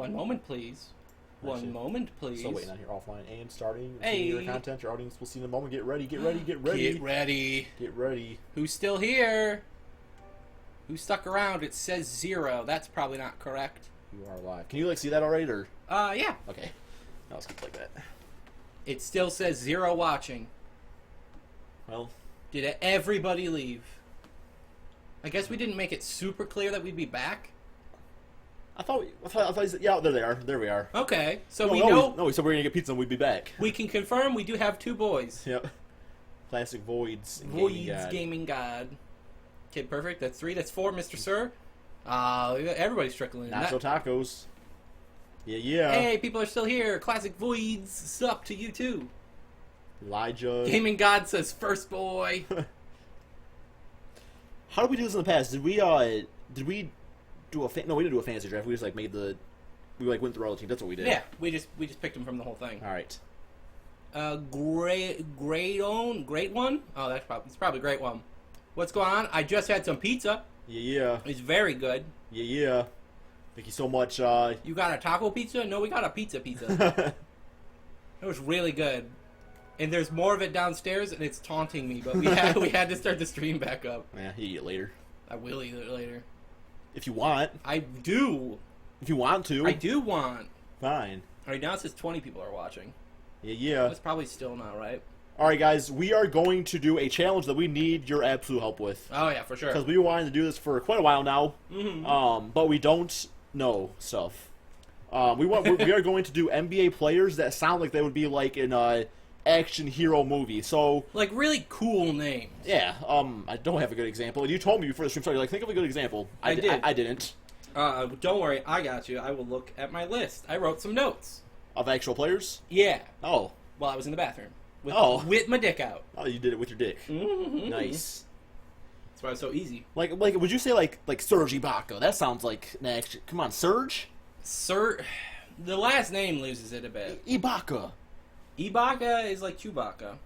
One moment, please. One moment, please. Still waiting on here offline and starting. Hey. Your content. Your audience will see in a moment. Get ready. Get ready. Get ready. Get ready. Get ready. Who's still here? Who stuck around? It says 0. That's probably not correct. You are live. Can you like see that already or? Yeah. Okay. Now let's keep like that. It still says 0 watching. Well. Did everybody leave? I guess we didn't make it super clear that we'd be back. I thought you said, yeah, there they are. There we are. Okay, so No, we no, know. No, we said we were going to get pizza and we'd be back. We can confirm we do have 2 boys. Yep. Classic Voids. Voids Gaming God. Okay, perfect. That's 3. That's 4, Mr. Sir. Everybody's trickling in. Nacho tacos. Yeah, yeah. Hey, people are still here. Classic Voids. Sup to you too. Elijah. Gaming God says first boy. How did we do this in the past? Did we do a no? We didn't do a fantasy draft. We just like made the. We like went through all the teams. That's what we did. Yeah, we just picked them from the whole thing. All right. Great one. Oh, it's probably a great one. What's going on? I just had some pizza. Yeah, yeah. It's very good. Yeah, yeah. Thank you so much. You got a taco pizza? No, we got a pizza. It was really good. And there's more of it downstairs, and it's taunting me. But we had to start the stream back up. Yeah, you eat it later. I will eat it later. If you want. I do. If you want to. I do want. Fine. Right now it says 20 people are watching. Yeah, yeah. That's probably still not right. All right, guys. We are going to do a challenge that we need your absolute help with. Oh yeah, for sure. Because we wanted to do this for quite a while now. Mm-hmm. But we don't know stuff. We are going to do NBA players that sound like they would be like in a action hero movie. So like really cool names. yeah. I don't have a good example. You told me before the stream started. Like, think of a good example. I did. I didn't. Don't worry, I got you. I will look at my list. I wrote some notes. Of actual players? Yeah. Oh. While I was in the bathroom. With my dick out. Oh, you did it with your dick. Mm-hmm. Nice. That's why it's so easy. Like, would you say like Serge Ibaka? That sounds like an action. Come on, Serge. The last name loses it a bit. Ibaka. Ibaka is like Chewbacca,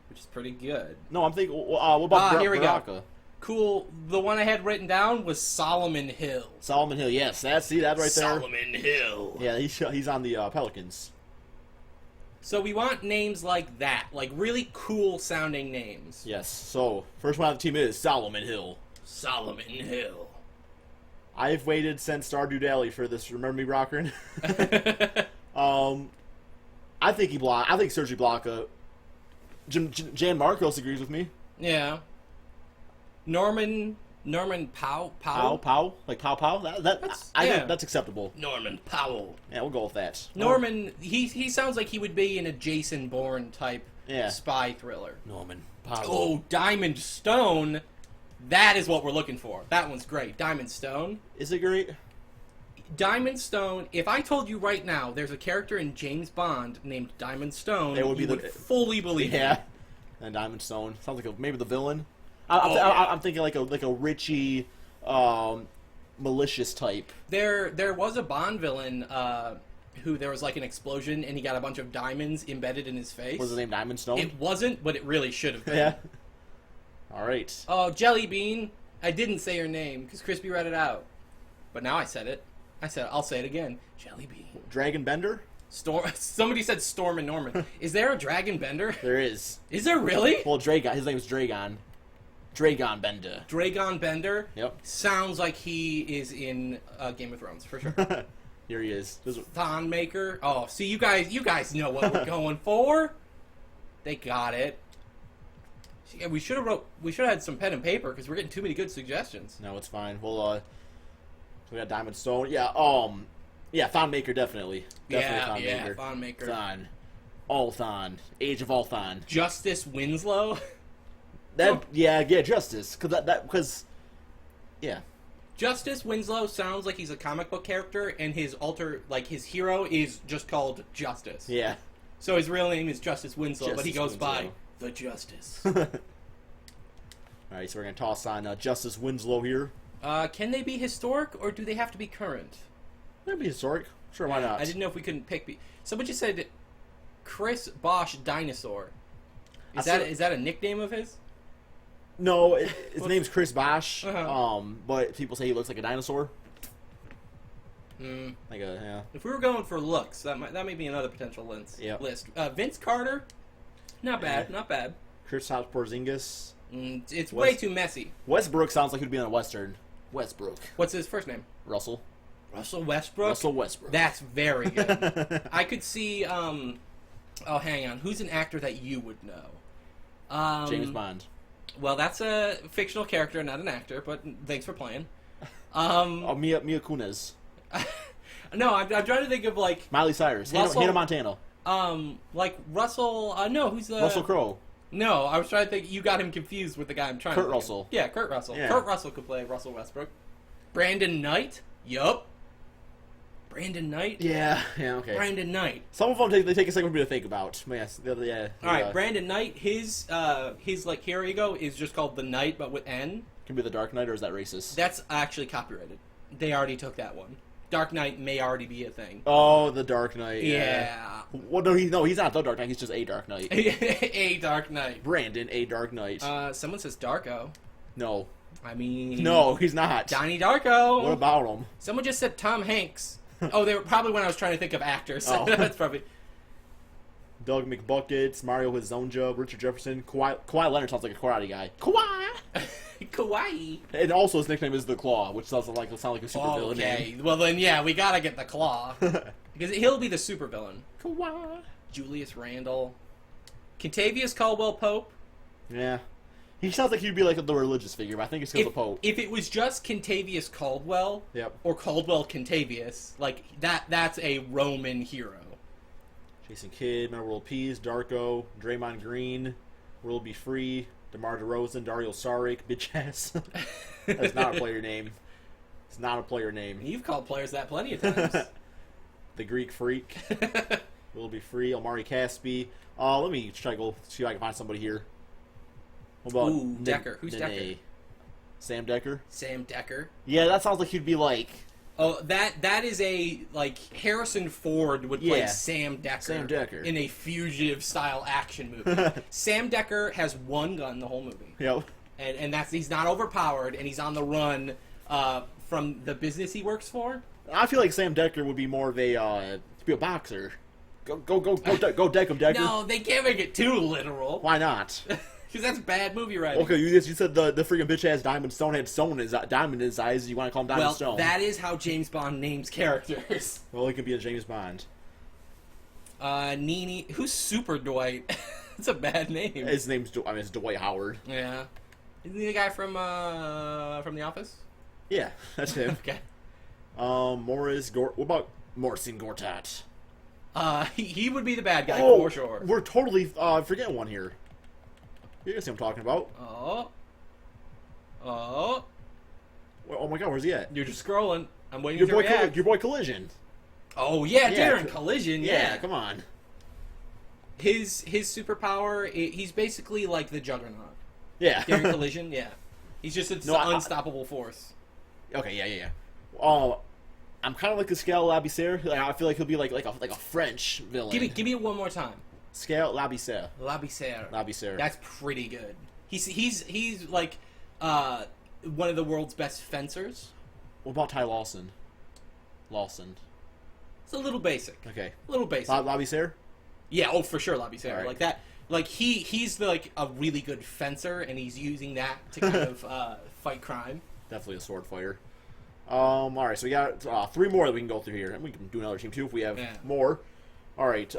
which is pretty good. No, I'm thinking. What about here we Baraka? go. Cool. The one I had written down was Solomon Hill. Solomon Hill. Yes, that right there. Solomon Hill. Yeah, he's on the Pelicans. So we want names like that, like really cool sounding names. Yes. So first one on the team is Solomon Hill. Solomon Hill. I've waited since Stardew Valley for this. Remember me, Brockrin? I think Serge Ibaka. Jan Marcos agrees with me. Yeah. Norman Powell. Like Pow. That's acceptable. Norman Powell. Yeah, we'll go with that. Norman, he sounds like he would be in a Jason Bourne type spy thriller. Norman Powell. Oh, Diamond Stone. That is what we're looking for. That one's great. Diamond Stone. Is it great? Diamond Stone. If I told you right now there's a character in James Bond named Diamond Stone, you would fully believe it. Yeah. And Diamond Stone. Sounds like maybe the villain. I'm thinking like a Richie, malicious type. There was a Bond villain who there was like an explosion and he got a bunch of diamonds embedded in his face. Was his name Diamond Stone? It wasn't, but it really should have been. Yeah. All right. Oh, Jelly Bean. I didn't say your name because Krispy read it out, but now I said it. I'll say it again. Jelly Bean. Dragon Bender? Somebody said Storm and Norman. Is there a Dragon Bender? There is. Is there really? Well, Dragon. His name is Dragon. Dragon Bender. Dragon Bender? Yep. Sounds like he is in Game of Thrones, for sure. Here he is. Thon Maker. Oh, see, you guys know what we're going for. They got it. Yeah, we should have had some pen and paper because we're getting too many good suggestions. No, it's fine. Well, we got Diamond Stone. Yeah, Thon Maker definitely. Yeah, Thon Maker. Thon. All Thon. Age of all Thon. Justice Winslow. Justice. Because Justice Winslow sounds like he's a comic book character, and his hero is just called Justice. Yeah. So his real name is Justice Winslow, but he goes Winslow. by the Justice. Alright, so we're going to toss on Justice Winslow here. Can they be historic, or do they have to be current? They'd be historic. Sure, why not? I didn't know if we couldn't pick... Somebody just said Chris Bosch Dinosaur. Is that a nickname of his? No, his name's Chris Bosch, but people say he looks like a dinosaur. Like a yeah. If we were going for looks, that may be another potential list. Vince Carter, not bad, not bad. Kristaps Porzingis. It's way too messy. Westbrook sounds like he'd be in a Western. Westbrook. What's his first name? Russell. Russell Westbrook? Russell Westbrook. That's very good. I could see, oh, hang on. Who's an actor that you would know? James Bond. Well, that's a fictional character, not an actor, but thanks for playing. Mia Kunis. No, I'm trying to think of, like... Miley Cyrus. Hannah Montana. Like Russell, no, who's the... Russell Crowe. No, I was trying to think, you got him confused with the guy I'm trying to Kurt Russell. Yeah, Kurt Russell. Yeah. Kurt Russell could play Russell Westbrook. Brandon Knight? Yup. Brandon Knight? Yeah, okay. Brandon Knight. Some of them take a second for me to think about. Yes, yeah. Alright, Brandon Knight, his like hero ego is just called the Knight, but with N. Can be the Dark Knight, or is that racist? That's actually copyrighted. They already took that one. Dark Knight may already be a thing. Oh, the Dark Knight. Yeah. Well, no, he's not the Dark Knight. He's just a Dark Knight. A Dark Knight. Brandon, a Dark Knight. Someone says Darko. No. I mean... No, he's not. Donnie Darko. What about him? Someone just said Tom Hanks. Oh, they were probably when I was trying to think of actors. Oh. That's probably... Doug McBuckets, Mario Hezonja, Richard Jefferson, Kawhi Leonard sounds like a karate guy. Kawhi! Kawaii. And also his nickname is The Claw, which sound like a super villain name. Well then, yeah, we gotta get the Claw. Because he'll be the super villain. Kawhi. Julius Randle. Contavious Caldwell Pope. Yeah. He sounds like he'd be like the religious figure, but I think it's because the Pope. If it was just Contavious Caldwell, or Caldwell Contavious, like, that's a Roman hero. Jason Kidd, Meta World Peace, Darko, Draymond Green, World Be Free, DeMar DeRozan, Dario Saric, bitch ass. That's not a player name. It's not a player name. You've called players that plenty of times. The Greek Freak. Will Be Free, Omari Caspi. Let me try to go see if I can find somebody here. What about Decker. Who's Decker? Sam Decker? Sam Decker. Yeah, that sounds like he'd be like... Oh, that is a, like, Harrison Ford would play Sam Decker. Sam Decker. In a fugitive-style action movie. Sam Decker has one gun the whole movie. Yep. And that's, he's not overpowered, and he's on the run from the business he works for. I feel like Sam Decker would be more of a, to be a boxer. Go deck him, Decker. No, they can't make it too literal. Why not? Because that's bad movie writing. Okay, you said the freaking bitch-ass Diamond Stone had diamond in his eyes. You want to call him Diamond Stone? Well, that is how James Bond names characters. Well, he could be a James Bond. Nene. Who's Super Dwight? That's a bad name. His name's it's Dwight Howard. Yeah. Isn't he the guy from The Office? Yeah, that's him. Okay. What about Morrison Gortat? He would be the bad guy for sure. We're totally forgetting one here. You guys see what I'm talking about? Oh my God, where's he at? You're just scrolling. I'm waiting to react. Your boy Collision. Oh yeah, during Collision. Yeah, come on. His superpower, he's basically like the Juggernaut. Yeah. During Collision, yeah. He's just an unstoppable force. Okay, yeah. I'm kind of like the Scale Labisser. Like, I feel like he'll be like a French villain. Give me it one more time. Scale Labisser. Labisser. That's pretty good. He's like one of the world's best fencers. What about Ty Lawson? It's a little basic. Okay. A little basic. Labisser? Yeah, for sure, Labisser. Right. Like that. Like he's like a really good fencer, and he's using that to kind of fight crime. Definitely a sword fighter. All right, so we got 3 more that we can go through here, and we can do another team too if we have more. All right.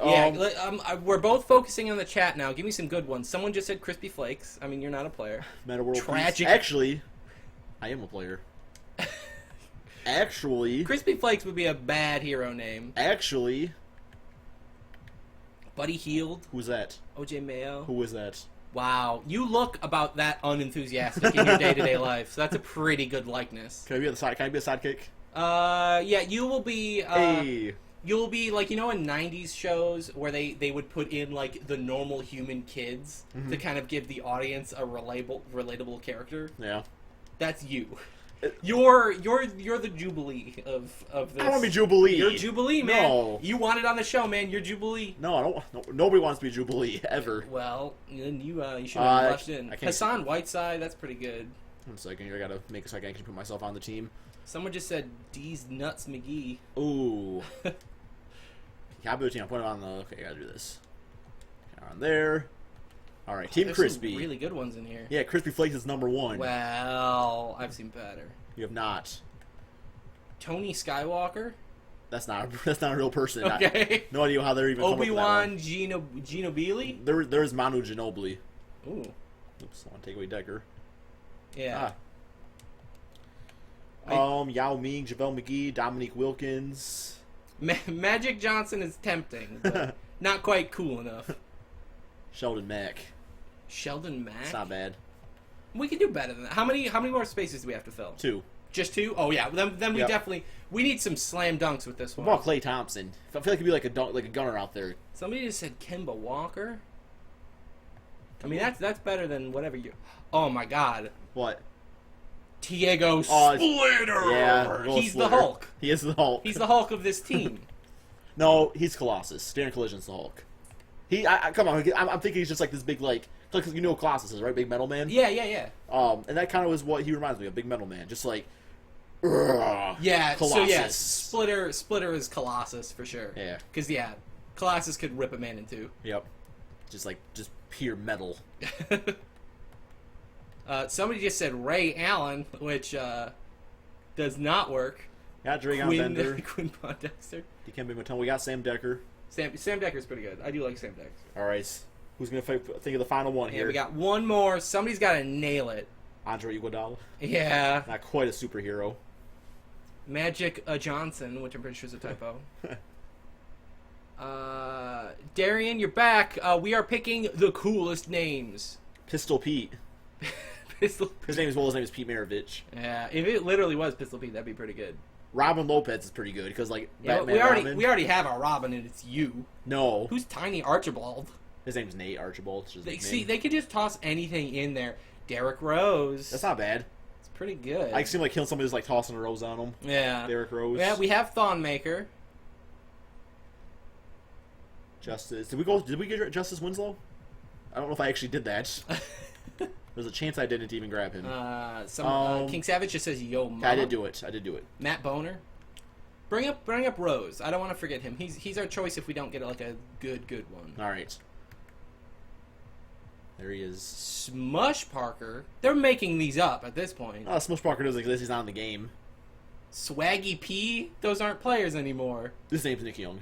We're both focusing on the chat now. Give me some good ones. Someone just said Crispy Flakes. I mean, you're not a player. Meta World Tragic. Peace. Actually, I am a player. Actually, Crispy Flakes would be a bad hero name. Actually, Buddy Hield. Who's that? OJ Mayo. Who is that? Wow, you look about that unenthusiastic in your day-to-day life. So that's a pretty good likeness. Can I be a sidekick? Yeah, you will be. Hey. You'll be like, in 90s shows where they would put in like the normal human kids to kind of give the audience a relatable character. Yeah. That's you. You're the Jubilee of this. I don't want to be Jubilee. You're Jubilee, man. No. You want it on the show, man. You're Jubilee. No, I don't. No, nobody wants to be Jubilee ever. Well, then you should have left in. I can't. Hassan Whiteside, that's pretty good. 1 second, I gotta make it so I can actually put myself on the team. Someone just said D's Nuts McGee. Ooh. Caboose, put it on the... Okay, I gotta do this. On there. All right, Team There's Krispy. some really good ones in here. Yeah, Krispy Flakes is number 1. Well, I've seen better. You have not. Tony Skywalker. That's not a real person. Okay. No idea how they're even coming up with that one. Obi-Wan Ginobili. There's Manu Ginobili. Ooh. Oops, I want to take away Decker. Yeah. Yao Ming, JaVale McGee, Dominique Wilkins. Magic Johnson is tempting, but not quite cool enough. Sheldon Mack. Sheldon Mack? It's not bad. We can do better than that. How many more spaces do we have to fill? 2. Just 2? Oh yeah. Then we definitely need some slam dunks with this one. What about Klay Thompson? I feel like he'd be like a gunner out there. Somebody just said Kemba Walker. I mean that's better than whatever you. Oh my God. What? Diego Splitter. Yeah, he's Splitter. the Hulk. He is the Hulk. He's the Hulk of this team. No, he's Colossus. Darren Collision's the Hulk. Come on, I'm thinking he's just like this big you know what Colossus is, right? Big metal man. Yeah. And that kind of is what he reminds me of, big metal man, just like. Yeah. Colossus. So yeah, Splitter is Colossus for sure. Yeah. Because Colossus could rip a man in 2. Yep. Just pure metal. Somebody just said Ray Allen, which does not work. Got Dragon Bender. Quinn Pondexter. Dikembe Mutombo. We got Sam Decker. Sam Decker's pretty good. I do like Sam Decker. All right. Who's going to think of the final one here? Yeah, we got one more. Somebody's got to nail it. Andre Iguodala. Yeah. Not quite a superhero. Magic Johnson, which I'm pretty sure is a typo. Darian, you're back. We are picking the coolest names. Pistol Pete. Pistol. His name is Pete Maravich. Yeah, if it literally was Pistol Pete, that'd be pretty good. Robin Lopez is pretty good because Batman we already have our Robin and it's you. No. Who's Tiny Archibald? His name's Nate Archibald. They could just toss anything in there. Derrick Rose. That's not bad. It's pretty good. I seem like killing somebody who's tossing a rose on him. Yeah. Derrick Rose. Yeah, we have Thonmaker. Justice. Did we get Justice Winslow? I don't know if I actually did that. There's a chance I didn't even grab him. King Savage just says yo mama. I did do it. Matt Boner. Bring up Rose. I don't want to forget him. He's our choice if we don't get a good one. All right. There he is. Smush Parker. They're making these up at this point. Oh, Smush Parker doesn't exist. He's not in the game. Swaggy P. Those aren't players anymore. This name's Nick Young.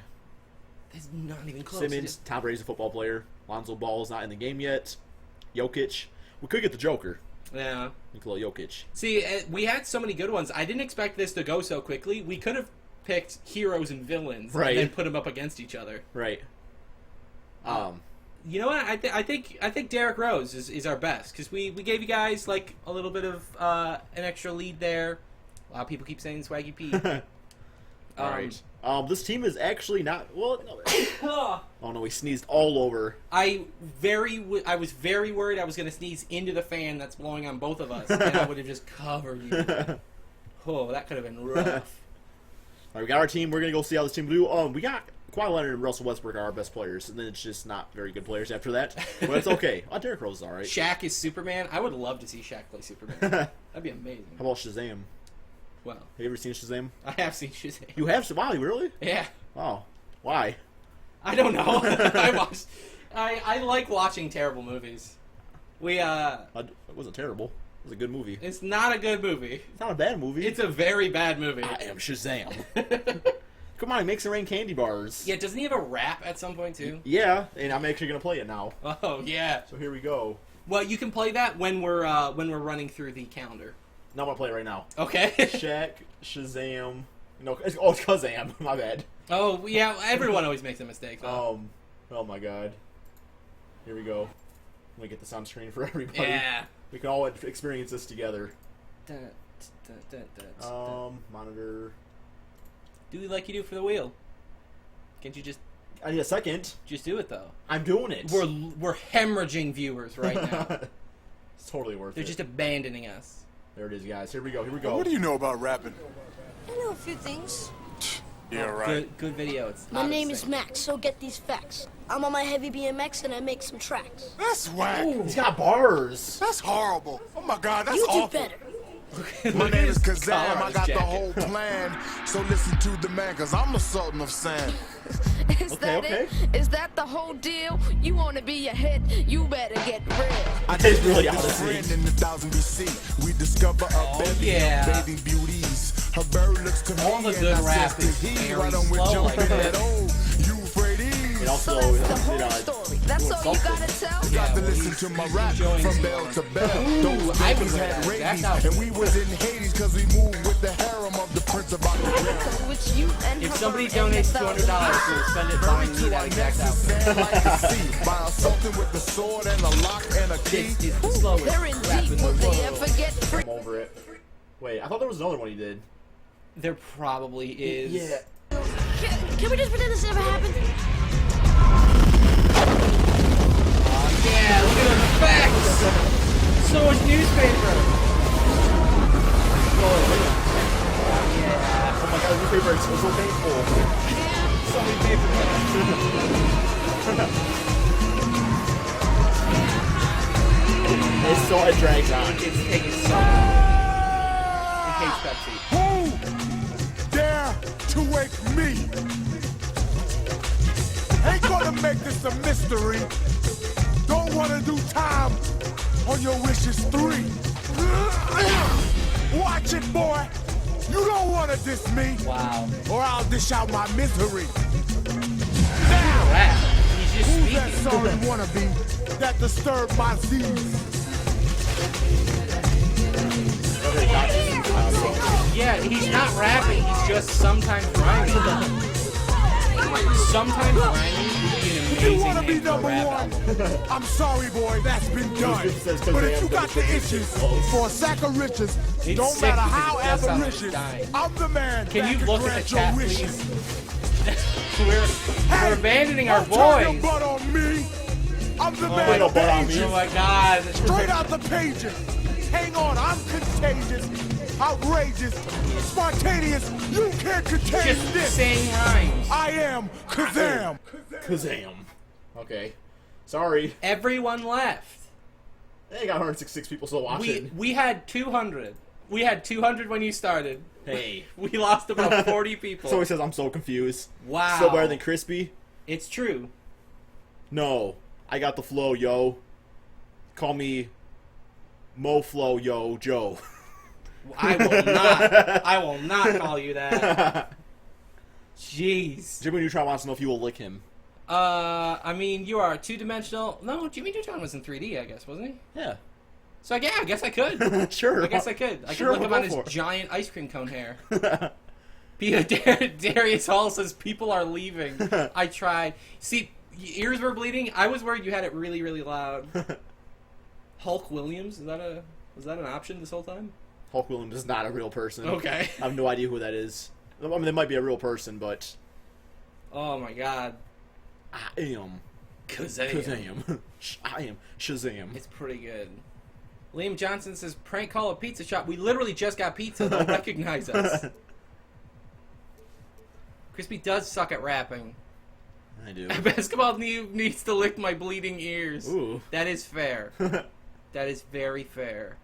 That's not even close. Simmons, Tom Brady's a football player. Lonzo Ball's not in the game yet. Jokic. We could get the Joker. Yeah. Nikola Jokic. See, we had so many good ones. I didn't expect this to go so quickly. We could have picked heroes and villains and then put them up against each other. Right. You know what? I think Derrick Rose is our best because we gave you guys a little bit of an extra lead there. A lot of people keep saying Swaggy P. All right. This team is actually not. Well, no. Oh no, we sneezed all over. I was very worried I was going to sneeze into the fan that's blowing on both of us, and I would have just covered you. Oh, that could have been rough. All right, we got our team. We're gonna go see how this team do. We got Kawhi Leonard and Russell Westbrook are our best players, and then it's just not very good players after that. But it's okay. Derrick Rose is all right. Shaq is Superman. I would love to see Shaq play Superman. That'd be amazing. How about Shazam? Well, have you ever seen Shazam? I have seen Shazam. You have? Wow, really? Yeah. Oh, why? I don't know. I like watching terrible movies. It wasn't terrible. It was a good movie. It's not a good movie. It's not a bad movie. It's a very bad movie. I am Shazam. Come on, he makes it rain candy bars. Yeah, doesn't he have a rap at some point too? Yeah, and I'm actually gonna play it now. Oh yeah. So here we go. Well, you can play that when we're running through the calendar. No, I'm gonna play it right now. Okay. Shaq, Shazam. No, it's Kazam. My bad. Oh yeah, everyone always makes a mistake. Oh my god. Here we go. Let me get this on screen for everybody. Yeah. We can all experience this together. Monitor. Do like you do for the wheel. Can't you just? I need a second. Just do it though. I'm doing it. We're hemorrhaging viewers right now. It's totally worth it. They're just abandoning us. There it is, guys. Here we go. What do you know about rapping? I know a few things. Yeah, right. Good video. It's My name is Max, so get these facts. I'm on my heavy BMX and I make some tracks. That's whack. He's got bars. That's horrible. Oh my God, that's You awful. do better. My name is Kazam, collar on I his got the jacket. whole plan. So listen to the man, cause I'm a sultan of sand. Is that okay. it? Is that the whole deal? You wanna be a hit? You better get real. I It's really a honest. friend in the 1000 BC. We discover a bevy yeah. of bathing beauties. Her bird looks to All me the and good I rap says is to he, very why don't we slow jump like in this. that old Euphrates? And also, So that's the whole you know, story. That's all you gotta tell? Got to well, listen he's- to my he's rap enjoying from some bell more. to bell. Ooh, Those I babies remember had that. That's rabies, how- and we was in Hades cause we moved with the harem of the Prince of Akhiram. Which you and If her somebody and donates the $200, we'll spend it buying me To that our exact nexus, outfit. sand like the sea, by assaulting with the sword and a lock and a key. This is the slowest They're in rap deep. in the Will they world. ever get free? I'm over it. Wait, I thought there was another one he did. There probably is. Yeah. Can we just pretend this never happened? Yeah, look at the facts! So much newspaper! Yeah, Oh my god, your paper is so painful. so many paper clips. It's so it drags on. It's taking so long. In case Pepsi. Who dare to wake me? Ain't gonna make this a mystery. Don't wanna do time on your wishes 3. Watch it, boy. You don't wanna diss me, Wow. or I'll dish out my misery. Rap. He's just Who's that speaking. sorry wannabe that disturbed my Z's? Yeah, he's not rapping, he's just sometimes rhyming. Sometimes rhyming would be an You amazing wanna be name for a number rap one? album. I'm sorry, boy, that's been done. It says But if you Kazam, got the but itches for a sack of riches, It's don't sick matter because how it does sound like avaricious, dying. I'm the man Can that you can look at grant the your chat, wishes. please? We're abandoning our don't turn your boys. butt on me. I'm the Put man a of butt on me. ages. Oh my god. Straight out the pages. Hang on, I'm contagious, outrageous, spontaneous. You can't contain Just this. saying rhymes. I am Kazam. Kazam. Okay. Sorry. Everyone left. Hey, got 166 people still watching. We had 200. We had 200 when you started. Hey. We lost about 40 people. So he says I'm so confused. Wow. Still better than Krispy? It's true. No. I got the flow, yo. Call me Mo Flow, yo, Joe. I will not. I will not call you that. Jeez. Jimmy Neutron wants to know if you will lick him. I mean, you are two-dimensional. No, Jimmy Neutron was in 3D, I guess, wasn't he? Yeah. So yeah, I guess I could. Sure. I guess I could. I Sure, could look we'll him on go his for it. giant ice cream cone hair. Darius Hall says people are leaving. I tried. See, ears were bleeding. I was worried you had it really, really loud. Hulk Williams, was that an option this whole time? Hulk Williams is not a real person. Okay. I have no idea who that is. I mean, they might be a real person, but Oh my god. I am Kazam. Kazam. I am Shazam. It's pretty good. Liam Johnson says, prank call a pizza shop. We literally just got pizza. They'll recognize us. Crispy does suck at rapping. I do. Basketball needs to lick my bleeding ears. Ooh. That is fair. That is very fair.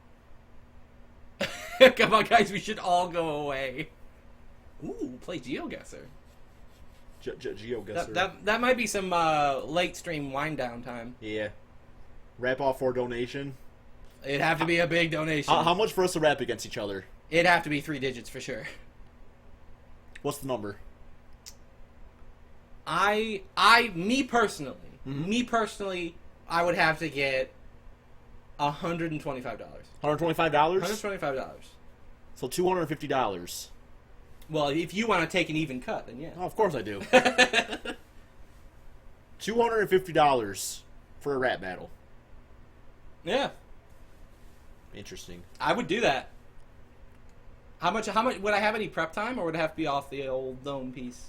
Come on, guys. We should all go away. Ooh, play GeoGuessr. GeoGuessr. That might be some late stream wind down time. Yeah. Rap off for a donation. It'd have to be a big donation. How much for us to rap against each other? It'd have to be 3 digits for sure. What's the number? Me personally, I would have to get $125. $125? $125. So $250. Well, if you want to take an even cut, then yeah. Oh, of course I do. $250 for a rap battle. Yeah, Interesting. I would do that. How much? Would I have any prep time, or would it have to be off the old dome piece?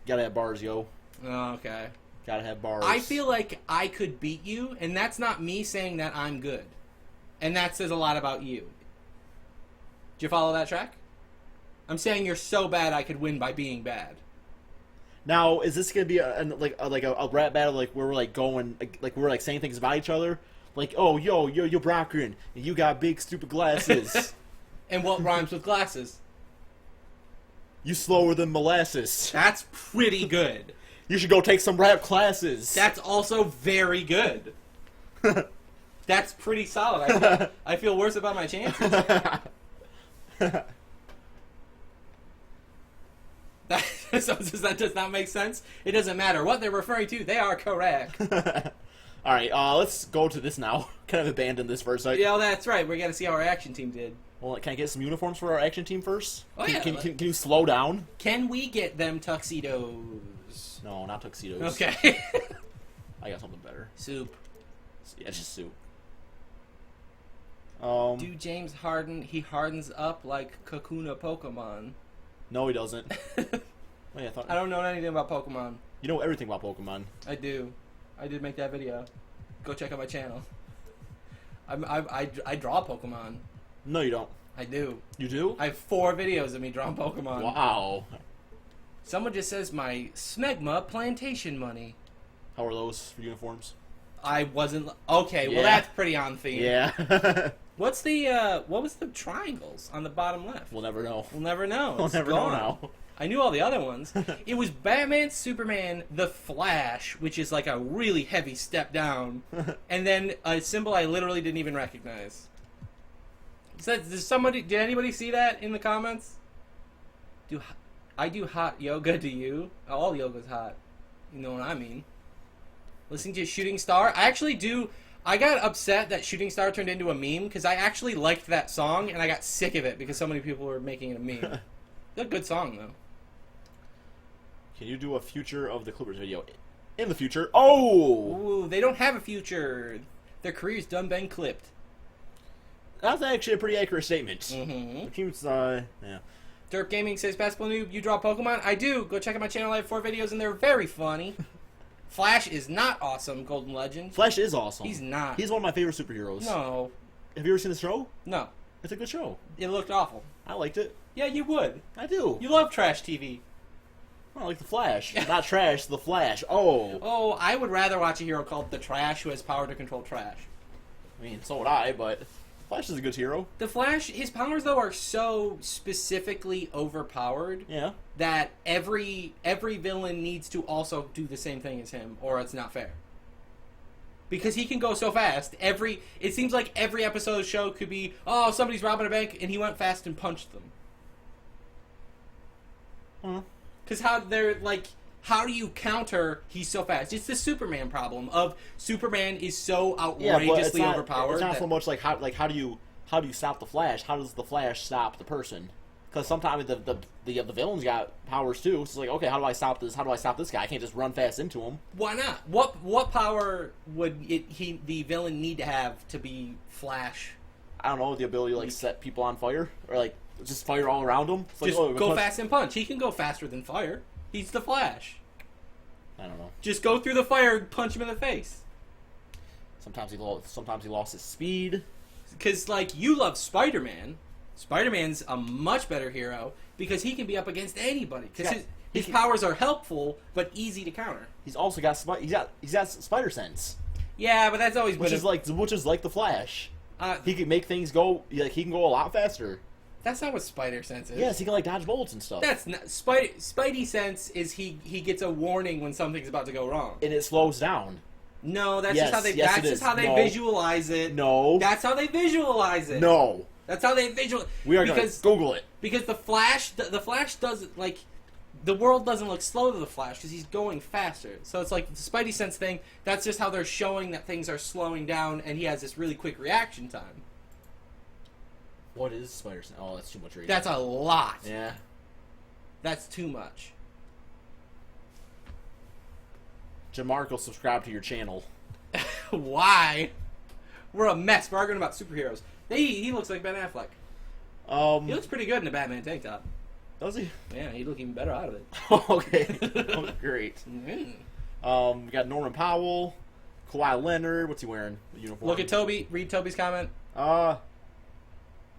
Gotta have bars, yo. Oh, okay. Gotta have bars. I feel like I could beat you, and that's not me saying that I'm good. And that says a lot about you. Do you follow that track? I'm saying you're so bad I could win by being bad. Now, is this gonna be a rap battle, like where we're like going, like we're like saying things about each other, Like, oh, yo, Brockrin, you got big, stupid glasses. And what rhymes with glasses? You slower than molasses. That's pretty good. You should go take some rap classes. That's also very good. That's pretty solid. I feel worse about my chances. That does not make sense. It doesn't matter what they're referring to. They are correct. All right, let's go to this now. Kind of abandon this for a second. Yeah, that's right. We got to see how our action team did. Well, can I get some uniforms for our action team first? Oh, yeah. Can you slow down? Can we get them tuxedos? No, not tuxedos. Okay. I got something better. Soup. Yeah, just soup. Dude, James Harden, he hardens up like Kakuna Pokemon. No, he doesn't. Wait, I don't know anything about Pokemon. You know everything about Pokemon. I do. I did make that video. Go check out my channel. I draw Pokemon. No, you don't. I do. You do? I have 4 videos of me drawing Pokemon. Wow. Someone just says my Smegma plantation money. How are those for uniforms? I wasn't... Okay, well Yeah. that's pretty on theme. Yeah. What's the, what was the triangles on the bottom left? We'll never know. We'll never know. We'll It's never know gone. now. I knew all the other ones. It was Batman, Superman, The Flash, which is like a really heavy step down, and then a symbol I literally didn't even recognize. So, did anybody see that in the comments? I do hot yoga, do you? All yoga's hot. You know what I mean. Listening to Shooting Star. I actually do... I got upset that Shooting Star turned into a meme, because I actually liked that song, and I got sick of it because so many people were making it a meme. It's a good song, though. Can you do a future of the Clippers video? In the future? Oh! Ooh, they don't have a future. Their career's done been clipped. That's actually a pretty accurate statement. Mm-hmm. The team's, yeah. Derp Gaming says, Basketball Noob, you draw Pokemon? I do. Go check out my channel. I have 4 videos, and they're very funny. Flash is not awesome, Golden Legend. Flash is awesome. He's not. He's one of my favorite superheroes. No. Have you ever seen the show? No. It's a good show. It looked awful. I liked it. Yeah, you would. I do. You love trash TV. I like the Flash. Not trash, the Flash. Oh. Oh, I would rather watch a hero called the Trash who has power to control trash. I mean, so would I, but Flash is a good hero. The Flash, his powers, though, are so specifically overpowered Yeah. that every villain needs to also do the same thing as him, or it's not fair. Because he can go so fast. It seems like every episode of the show could be, oh, somebody's robbing a bank, and he went fast and punched them. Because how do you counter he's so fast? It's the Superman problem of Superman is so outrageously overpowered. It's not so much like how do you stop the Flash? How does the Flash stop the person? Because sometimes the villain's got powers too. So it's like, okay, how do I stop this? How do I stop this guy? I can't just run fast into him. Why not? What power would the villain need to have to be Flash? I don't know, the ability to like set people on fire or like just fire all around them. It's Just like, go fast and punch. He can go faster than fire. He's the Flash. I don't know. Just go through the fire and punch him in the face. Sometimes he lost his speed. Because, like, you love Spider-Man. Spider-Man's a much better hero because he can be up against anybody. Because his powers are helpful but easy to counter. He's also got he's got spider sense, Yeah, but that's always which is like the Flash. He can make things go like he can go a lot faster. That's not what Spider Sense is. Yes, he can like dodge bullets and stuff. That's not Spidey Sense is he gets a warning when something's about to go wrong. And it slows down. No, that's Yes, just how they. yes, that's it just is. how they No. visualize it. No. That's how they visualize it. No. That's how they visualize. We are going to Google it. Because the Flash doesn't like. The world doesn't look slow to the Flash because he's going faster. So it's like the Spidey Sense thing. That's just how they're showing that things are slowing down, and he has this really quick reaction time. What is spider sense? Oh, that's too much reading. That's a lot. Yeah. That's too much. Jamarco, subscribe to your channel. Why? We're a mess. We're arguing about superheroes. He looks like Ben Affleck. He looks pretty good in a Batman tank top. Does he? Yeah, he'd look even better out of it. Okay. Oh, great. Mm. We got Norman Powell, Kawhi Leonard. What's he wearing? The uniform. Look at Toby. Read Toby's comment.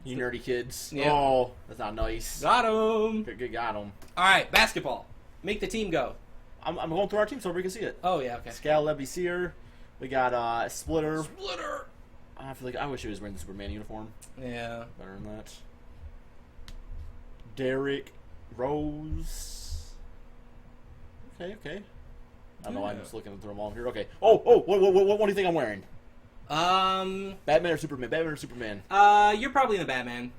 You nerdy kids. Yeah. Oh, that's not nice. Got him. Good, got him. All right, basketball. Make the team go. I'm going through our team so we can see it. Oh yeah, okay. Scal Levyseer, We got Splitter. Splitter. I feel like I wish he was wearing the Superman uniform. Yeah. Better than that. Derek Rose. Okay. I don't know why I'm just looking through them all here. Okay. Oh, what do you think I'm wearing? Batman or Superman? Batman or Superman? You're probably in the Batman.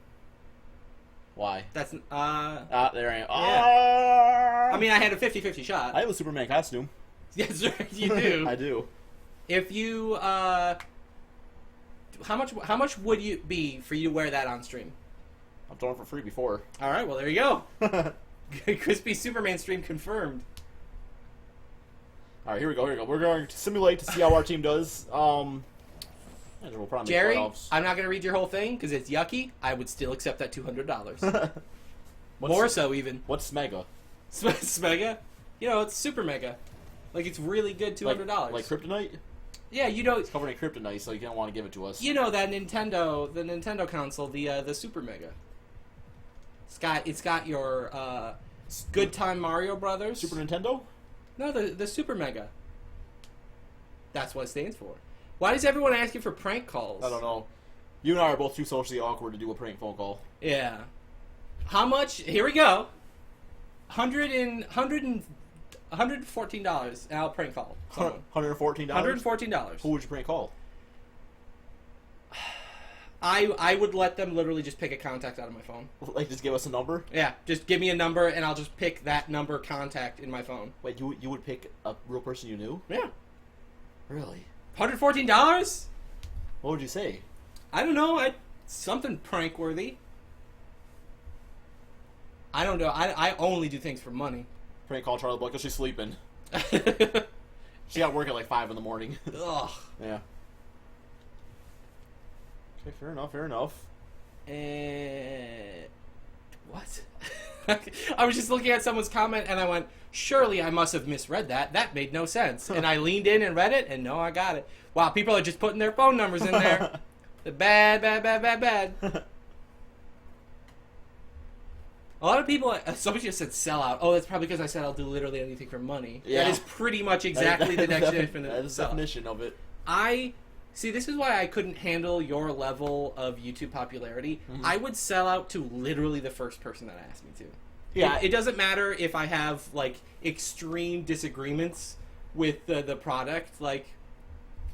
Why? That's, there I am. I mean, I had a 50-50 shot. I have a Superman costume. Yes, sir, you do. I do. If you, how much would it be for you to wear that on stream? I've done it for free before. All right, well, there you go. Krispy Superman stream confirmed. All right, here we go. We're going to simulate to see how our team does. We'll probably Jerry, make playoffs. I'm not going to read your whole thing because it's yucky. I would still accept that $200. More so, even. What's Mega? Smega? You know, it's super mega. Like, it's really good $200. Like Kryptonite? Yeah, you know, It's covered in Kryptonite, so you don't want to give it to us. you know that the Nintendo console, the Super Mega. It's got your Good Time Mario Brothers. Super Nintendo? No, the Super Mega. That's what it stands for. Why does everyone ask you for prank calls? I don't know. You and I are both too socially awkward to do a prank phone call. Yeah. How much? Here we go. $114, and I'll prank call someone. $114? $114. Who would you prank call? I would let them literally just pick a contact out of my phone. Like, just give us a number? Yeah, just give me a number, and I'll just pick that number contact in my phone. Wait, you would pick a real person you knew? Yeah. Really? $114? What would you say? I don't know. Something prank-worthy. I don't know. I only do things for money. Prank call Charlie Buck because she's sleeping. She got work at like 5 in the morning. Ugh. Yeah. Okay, fair enough. What? I was just looking at someone's comment and I went, surely I must have misread that. That made no sense. And I leaned in and read it, and no, I got it. Wow, people are just putting their phone numbers in there. Bad. A lot of people, somebody just said sellout. Oh, that's probably because I said I'll do literally anything for money. Yeah. That is pretty much exactly the definition That is the definition of it. See, this is why I couldn't handle your level of YouTube popularity. Mm-hmm. I would sell out to literally the first person that asked me to. Yeah. It doesn't matter if I have, like, extreme disagreements with the product. Like,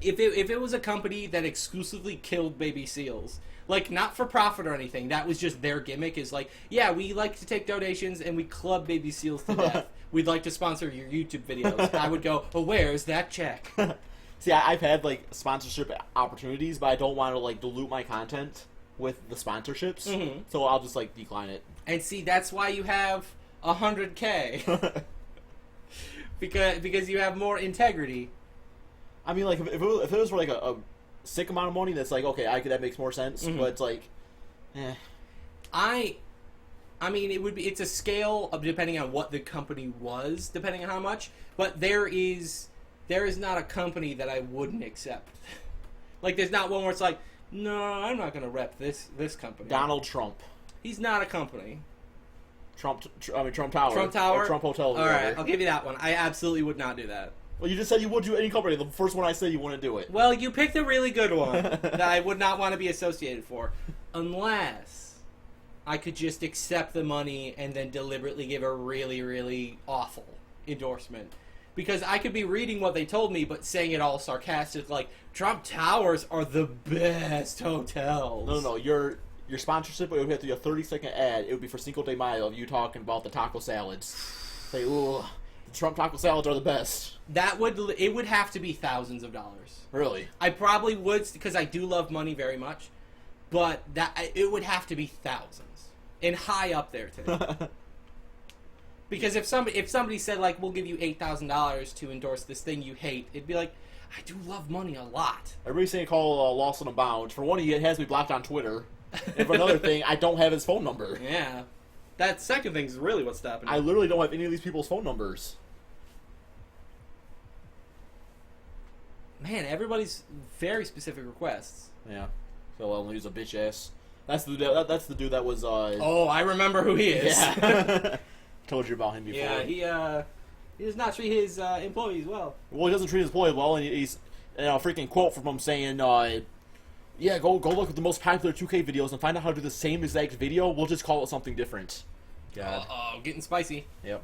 if it was a company that exclusively killed baby seals, like, not for profit or anything, that was just their gimmick, is like, yeah, we like to take donations and we club baby seals to death. We'd like to sponsor your YouTube videos. I would go, well, where's that check? See, I've had, like, sponsorship opportunities, but I don't want to, like, dilute my content with the sponsorships, so I'll just, like, decline it. And see, that's why you have 100K. because you have more integrity. I mean, like, if it was for, like, a sick amount of money, that's like, okay, that makes more sense, but it's like, I mean, it's a scale of depending on what the company was, depending on how much, but there is not a company that I wouldn't accept. Like, there's not one where it's like, no, I'm not going to rep this company. Donald Trump. He's not a company. Trump Tower. Trump Tower? Or Trump Hotel. All right, I'll give you that one. I absolutely would not do that. Well, you just said you would do any company. The first one I said you wouldn't do it. Well, you picked a really good one that I would not want to be associated for. Unless I could just accept the money and then deliberately give a really, really awful endorsement. Because I could be reading what they told me, but saying it all sarcastic, like, Trump Towers are the best hotels. No. Your sponsorship, it would have to be a 30-second ad. It would be for Cinco de Mayo of you talking about the taco salads. Say, ooh, the Trump taco salads are the best. It would have to be thousands of dollars. Really? I probably would, because I do love money very much, but it would have to be thousands. And high up there, too. Because if somebody said, like, we'll give you $8,000 to endorse this thing you hate, it'd be like, I do love money a lot. Everybody's saying call Lost on a Bound. For one, he has me blocked on Twitter. And for another thing, I don't have his phone number. Yeah. That second thing's really what's stopping me. I literally don't have any of these people's phone numbers. Man, everybody's very specific requests. Yeah. So I'll use a bitch ass. That's the dude that was. Oh, I remember who he is. Yeah. Told you about him before. Yeah, he does not treat his employees well. Well, he doesn't treat his employees well, and he's a freaking quote from him saying, yeah, go look at the most popular 2K videos and find out how to do the same exact video. We'll just call it something different. God. Oh, getting spicy. Yep.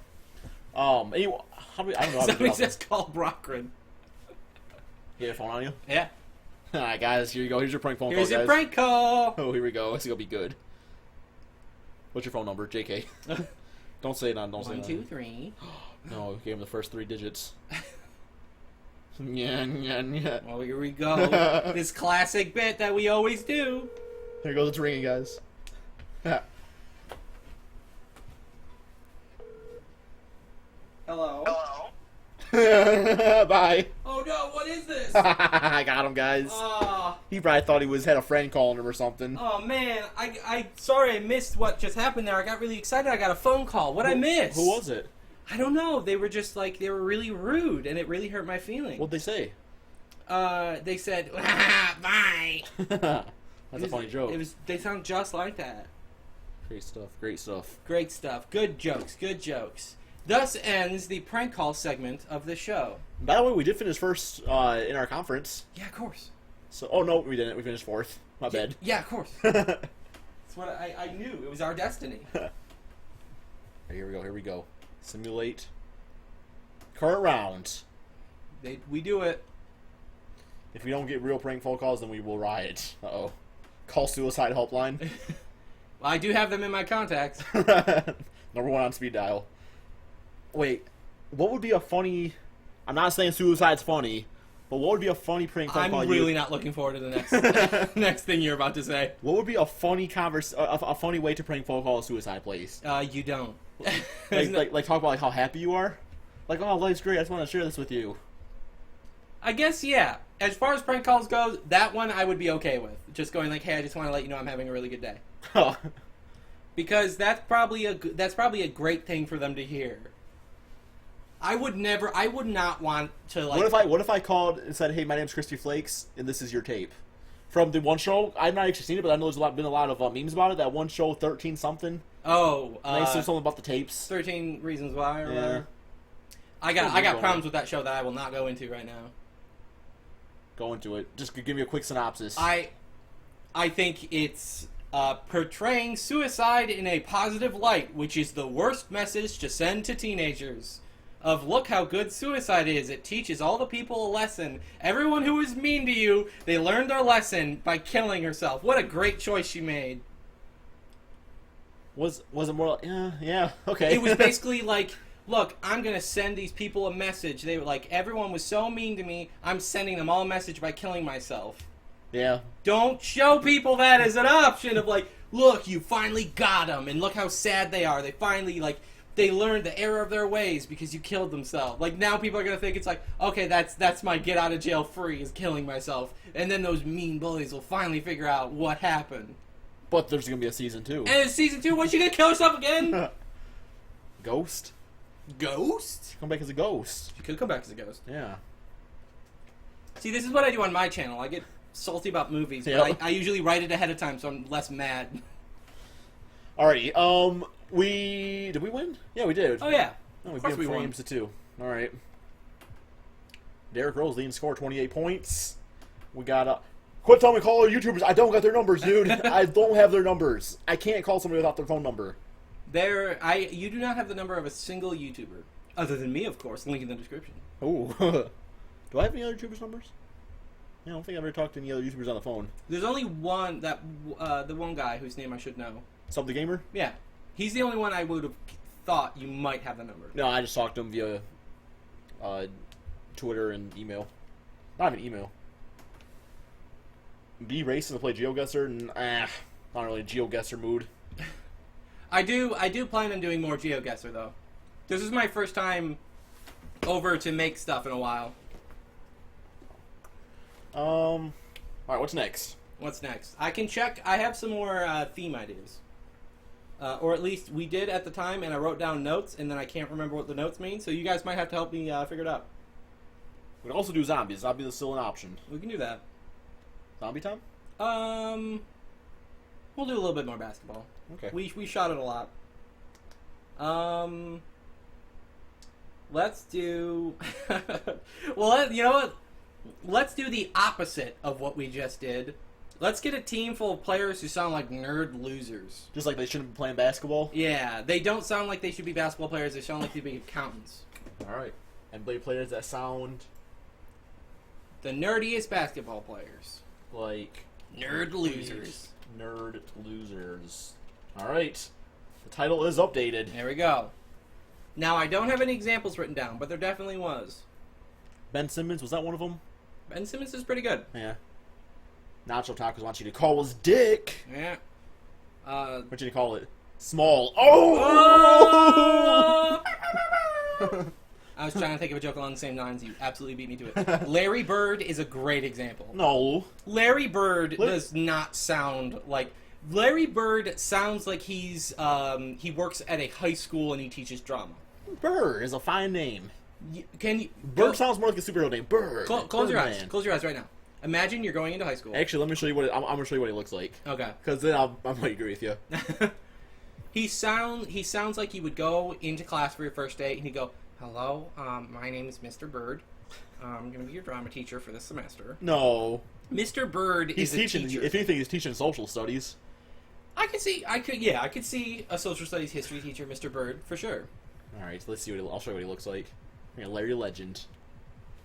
Anyway, I don't know how to Somebody get says call Brockrin. You have a phone on you? Yeah. Alright, guys, here you go. Here's your prank phone Here's call, your guys. prank call. Oh, here we go. It's gonna be good. What's your phone number? JK. Don't say it on. Don't say it 1, on. 2, 3. No, gave him the first 3 digits. Yeah. Well, here we go. This classic bit that we always do. Here goes, it's ringing, guys. Hello. Bye. Oh no! What is this? I got him, guys. Oh. He probably thought he had a friend calling him or something. Oh man, I sorry I missed what just happened there. I got really excited. I got a phone call. What'd I miss? Who was it? I don't know. They were just like they were really rude, and it really hurt my feelings. What'd they say? They said bye. That's a funny joke. They sound just like that. Great stuff. Great stuff. Great stuff. Good jokes. Good jokes. Thus ends the prank call segment of the show. By the way, we did finish first in our conference. Yeah, of course. So, oh no, we didn't. We finished fourth. My bad. Yeah, of course. That's what I knew. It was our destiny. Here we go. Here we go. Simulate. Current round. We do it. If we don't get real prank phone calls, then we will riot. Uh-oh. Call suicide helpline. Well, I do have them in my contacts. Number 1 on speed dial. Wait, what would be a funny... I'm not saying suicide's funny, but what would be a funny prank phone call? I'm really not looking forward to the next next thing you're about to say. What would be a funny a funny way to prank phone call a suicide, please? You don't. like talk about like how happy you are? Like, oh, life's great, I just want to share this with you. I guess, yeah. As far as prank calls goes, that one I would be okay with. Just going like, hey, I just want to let you know I'm having a really good day. Because that's probably a great thing for them to hear. I would not want to like... What if I called and said, hey, my name's Krispy Flakes, and this is your tape? From the one show, I've not actually seen it, but I know there's been a lot of memes about it, that one show, 13-something. Oh, they said something about the tapes. 13 Reasons Why, or Yeah. whatever. I got problems with that show that I will not go into right now. Go into it. Just give me a quick synopsis. I think it's portraying suicide in a positive light, which is the worst message to send to teenagers. Of look how good suicide is. It teaches all the people a lesson. Everyone who is mean to you, they learned their lesson by killing herself. What a great choice she made. Was it more like, yeah, okay. It was basically like, look, I'm going to send these people a message. They were like, everyone was so mean to me, I'm sending them all a message by killing myself. Yeah. Don't show people that as an option of like, look, you finally got them, and look how sad they are. They finally, like, they learned the error of their ways because you killed themselves. Like, now people are going to think it's like, okay, that's my get out of jail free is killing myself. And then those mean bullies will finally figure out what happened. But there's going to be a season 2. And it's season 2, what's she going to kill herself again? Ghost? Ghost? Come back as a ghost. She could come back as a ghost. Yeah. See, this is what I do on my channel. I get salty about movies, but Yep. I usually write it ahead of time so I'm less mad. Alrighty, did we win? Yeah, we did. Oh, yeah. Oh, we Of course beat we 4 won. games to 2. Alright. Derek Rose leading score 28 points. We got quit telling me to call our YouTubers. I don't got their numbers, dude. I don't have their numbers. I can't call somebody without their phone number. You do not have the number of a single YouTuber. Other than me, of course. Link in the description. Ooh. Do I have any other YouTubers' numbers? Yeah, I don't think I've ever talked to any other YouTubers on the phone. There's only one, the one guy whose name I should know. Sub the Gamer? Yeah. He's the only one I would have thought you might have the number. No, I just talked to him via Twitter and email. Not even email. B racing to play GeoGuessr, and not really GeoGuessr mood. I do plan on doing more GeoGuessr though. This is my first time over to make stuff in a while. Alright, what's next? What's next? I can check. I have some more theme ideas. Or at least we did at the time, and I wrote down notes, and then I can't remember what the notes mean, so you guys might have to help me figure it out. We can also do zombies. Zombies is still an option. We can do that. Zombie time? We'll do a little bit more basketball. Okay. We shot it a lot. Let's do... well, you know what? let's do the opposite of what we just did. Let's get a team full of players who sound like nerd losers. Just like they shouldn't be playing basketball. Yeah, they don't sound like they should be basketball players. They sound like they'd be accountants. All right. And play players that sound The nerdiest basketball players. like Nerd losers. Nerd losers. All right. The title is updated. There we go. Now, I don't have any examples written down, but there definitely was. Ben Simmons, was that one of them? Ben Simmons is pretty good. Yeah. Nacho Tacos wants you to call his dick. Yeah. What you to call it? Small. Oh! I was trying to think of a joke along the same lines. You absolutely beat me to it. Larry Bird is a great example. No. Larry Bird does not sound like... Larry Bird sounds like he works at a high school and he teaches drama. Bird is a fine name. Can you... Bird sounds more like a superhero name. Bird. Close your eyes. Birdman. Close your eyes right now. Imagine you're going into high school. Actually, let me show you what I'm going to show you what he looks like. Okay. Because then I might agree with you. He sounds like he would go into class for your first day and he'd go, "Hello, my name is Mr. Bird. I'm going to be your drama teacher for this semester." No. Mr. Bird He's is teaching. a teacher. If anything, he's teaching social studies. I could see a social studies history teacher, Mr. Bird, for sure. All right, let's see I'll show you what he looks like. Larry Legend,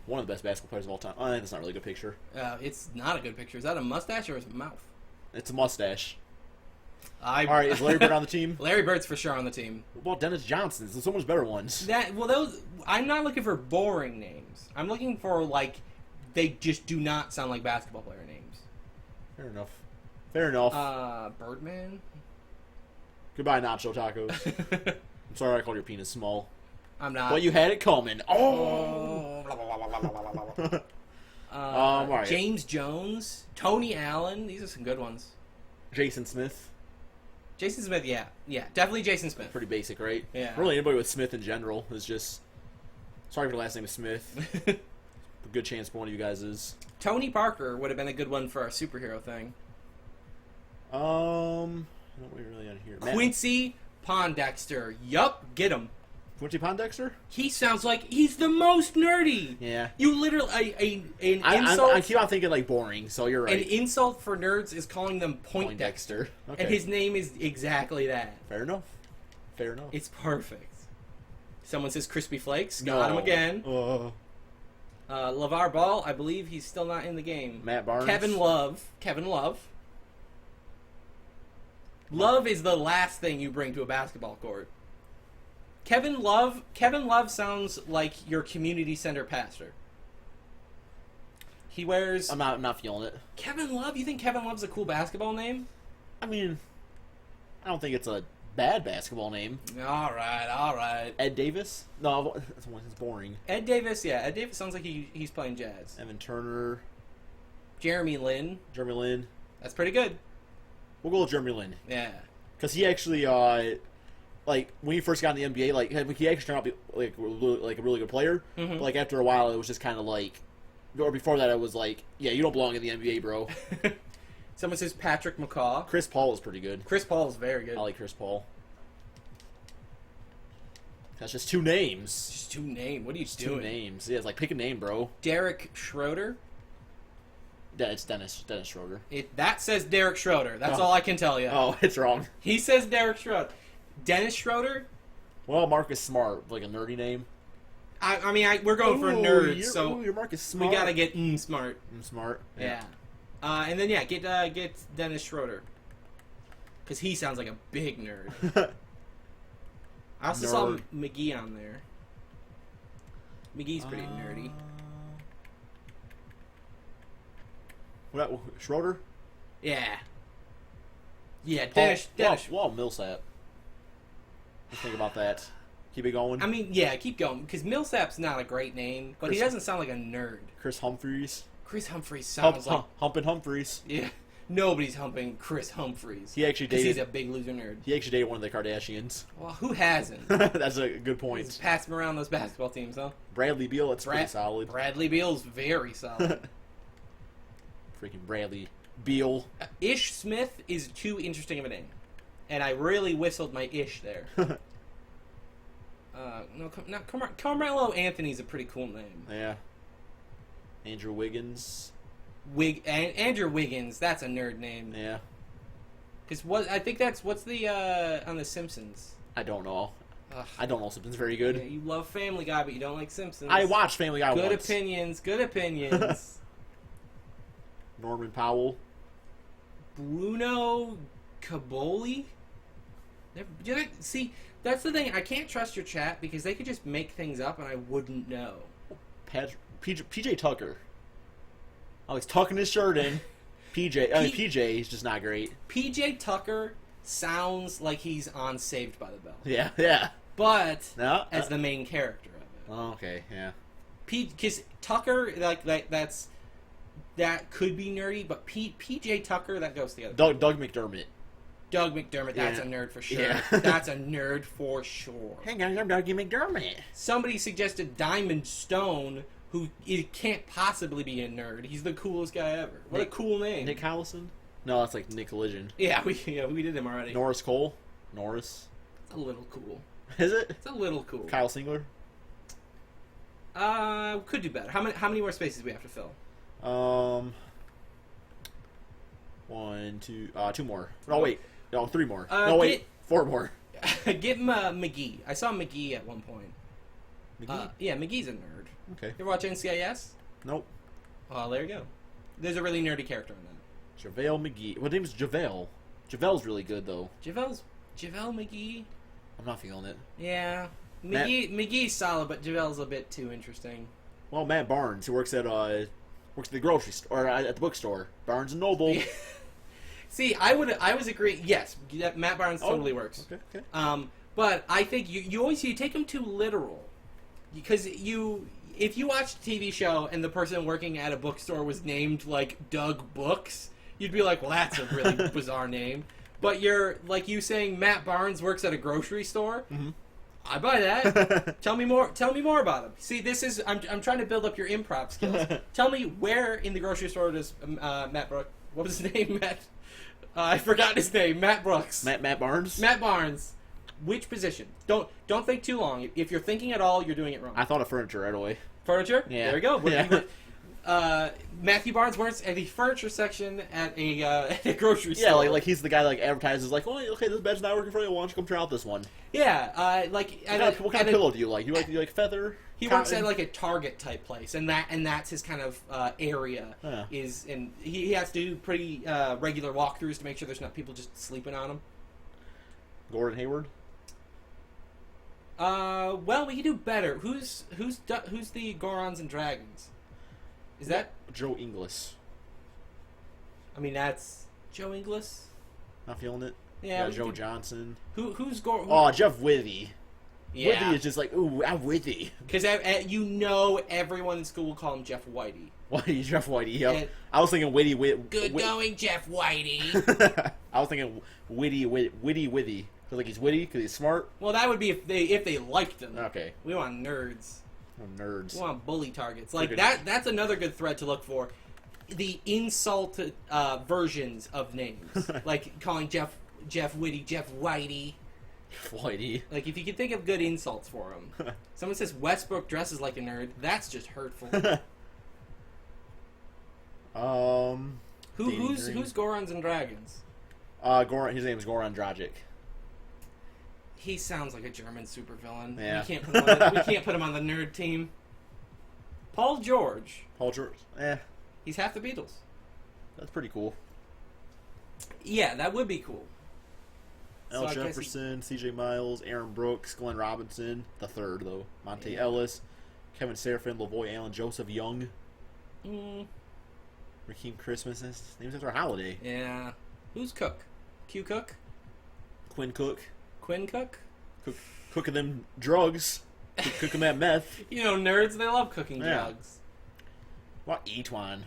one of the best basketball players of all time. Oh, that's not really a good picture. It's not a good picture. Is that a mustache or is it a mouth? It's a mustache. All right, is Larry Bird on the team? Larry Bird's for sure on the team. What about Dennis Johnson? There's so much better ones. I'm not looking for boring names. I'm looking for they just do not sound like basketball player names. Fair enough. Fair enough. Birdman. Goodbye, Nacho Tacos. I'm sorry I called your penis small. I'm not. But you had it coming. Oh. All right. James Jones, Tony Allen. These are some good ones. Jason Smith. Jason Smith, yeah, definitely Jason Smith. Pretty basic, right? Yeah. Really, anybody with Smith in general is just. Sorry for the last name is Smith. A good chance for one of you guys is. Tony Parker would have been a good one for our superhero thing. What are we really on here? Quincy Pondexter. Yup, get him. Quincy Pondexter? He sounds like he's the most nerdy. Yeah. You literally an insult. I keep on thinking like boring, so you're right. An insult for nerds is calling them Poindexter. Okay. And his name is exactly that. Fair enough. Fair enough. It's perfect. Someone says Crispy Flakes. No. Got him again. LeVar Ball, I believe he's still not in the game. Matt Barnes. Kevin Love. Love is the last thing you bring to a basketball court. Kevin Love sounds like your community center pastor. He wears... I'm not feeling it. Kevin Love? You think Kevin Love's a cool basketball name? I mean, I don't think it's a bad basketball name. All right. Ed Davis? No, that's one. It's boring. Ed Davis, yeah. Ed Davis sounds like he's playing jazz. Evan Turner. Jeremy Lin. Jeremy Lin. That's pretty good. We'll go with Jeremy Lin. Yeah. Because he actually, like, when he first got in the NBA, like, he actually turned out to be, like a really good player. Mm-hmm. But, like, after a while, it was just kind of like... Or before that, it was like, yeah, you don't belong in the NBA, bro. Someone says Patrick McCaw. Chris Paul is pretty good. Chris Paul is very good. I like Chris Paul. That's just two names. Just two names. What are you Just doing? two names. Yeah, it's like, pick a name, bro. Derek Schroeder. Yeah, it's Dennis Schroeder. That says Derek Schroeder. That's Oh. all I can tell you. Oh, it's wrong. He says Derek Schroeder. Dennis Schroeder? Well, Marcus Smart, like a nerdy name. I mean, we're going for nerds, so you're Marcus Smart. we gotta get smart. Smart. Yeah. And then get Dennis Schroeder, because he sounds like a big nerd. I also saw Nerd. McGee on there. McGee's pretty nerdy. What, Schroeder? Yeah. Yeah, Dennis. Well, Millsap. Let's think about that. Keep it going. I mean, yeah, keep going, because Millsap's not a great name, but he doesn't sound like a nerd. Chris Humphries. Chris Humphries sounds like... Humping Humphries. Yeah, nobody's humping Chris Humphries. He actually because dated... he's a big loser nerd. He actually dated one of the Kardashians. Well, who hasn't? That's a good He's point. passed him around those basketball teams, huh? Bradley Beal, that's pretty solid. Bradley Beal's very solid. Freaking Bradley Beal. Ish Smith is too interesting of a name. And I really whistled my ish there. Carmelo Anthony's a pretty cool name. Yeah. Andrew Wiggins. Andrew Wiggins. That's a nerd name. Yeah. Because what's the on the Simpsons? I don't know. Ugh. I don't know Simpsons very good. Yeah, you love Family Guy, but you don't like Simpsons. I watched Family Guy Good once. opinions. Good opinions. Norman Powell. Bruno Caboli? See, that's the thing. I can't trust your chat because they could just make things up and I wouldn't know. PJ Tucker. Oh, he's tucking his shirt in. PJ is just not great. PJ Tucker sounds like he's on Saved by the Bell. Yeah, yeah. But No, as the main character of it. Oh, okay, yeah. Because Tucker, that could be nerdy, but PJ Tucker, that goes together. Doug McDermott. Doug McDermott, that's Yeah. a nerd for sure. Yeah. That's a nerd for sure. Hey guys, I'm Dougie McDermott. Somebody suggested Diamond Stone, who it can't possibly be a nerd. He's the coolest guy ever. What a cool name. Nick Collison? No, that's like Nick Collision. Yeah, we did him already. Norris Cole? Norris? It's a little cool. Is it? It's a little cool. Kyle Singler? Could do better. How many more spaces do we have to fill? Two more. No, wait. No, 3 more. No, wait. 4 more. Get McGee. I saw McGee at one point. McGee? Yeah, McGee's a nerd. Okay. You ever watch NCIS? Nope. Oh, there you go. There's a really nerdy character in that. JaVale McGee. What name is JaVale? JaVale's really good, though. JaVale McGee? I'm not feeling it. Yeah. McGee's solid, but JaVale's a bit too interesting. Well, Matt Barnes, who works at the grocery store, or at the bookstore. Barnes & Noble. See, I was agree. Yes, Matt Barnes totally works. Okay. But I think you take him too literal, because if you watch a TV show and the person working at a bookstore was named like Doug Books, you'd be like, well, that's a really bizarre name. But you're like you saying Matt Barnes works at a grocery store. Mm-hmm. I buy that. Tell me more about him. See, I'm trying to build up your improv skills. Tell me where in the grocery store does Matt Brooks? What was his name? I forgot his name. Matt Brooks. Matt Barnes. Matt Barnes. Which position? Don't think too long. If you're thinking at all, you're doing it wrong. I thought of furniture right away. Furniture? Yeah. There we go. Yeah. Matthew Barnes works at the furniture section at a grocery store. Yeah, like he's the guy that advertises like, oh, okay, this bed's not working for you. Why don't you come try out this one? Yeah, What kind of pillow do you like? You like feather? He works at like a Target type place, and that's his kind of area. Yeah. And he has to do pretty regular walkthroughs to make sure there's not people just sleeping on him. Gordon Hayward. Well, we can do better. Who's the Gorons and Dragons? Is that Joe Inglis? I mean, that's Joe Inglis. Not feeling it. Yeah, Joe Johnson. Who's Goron? Oh, Jeff Withy. Yeah. Withy is just like, ooh, I'm Withy. Because everyone in school will call him Jeff Whitey. Whitey, Jeff Whitey. Yep. And I was thinking Witty. going, Jeff Whitey. I was thinking Witty. Because like he's witty, because he's smart. Well, that would be if they liked him. Okay. We want nerds. Oh, nerds. We want bully targets. Like Good. that's another good thread to look for. The insulted versions of names, like calling Jeff Whitty, Jeff Whitey. Whitey. Like if you can think of good insults for him. Someone says Westbrook dresses like a nerd. That's just hurtful. Who's Gorons and Dragons? Goran. His name's Goran Dragic. He sounds like a German supervillain. Yeah. We can't put him on the nerd team. Paul George. Paul George. He's half the Beatles. That's pretty cool. Yeah, that would be cool. Al So I guess Jefferson, C.J. Miles, Aaron Brooks, Glenn Robinson, the third though, Monte Yeah. Ellis, Kevin Serafin, Lavoy Allen, Joseph Young, Raheem Christmas. Names after a holiday. Yeah. Who's Cook? Q Cook? Quinn Cook. Quinn Cook? Cooking them drugs. Cooking that meth. You know, nerds, they love cooking Yeah. drugs. What? Etwan.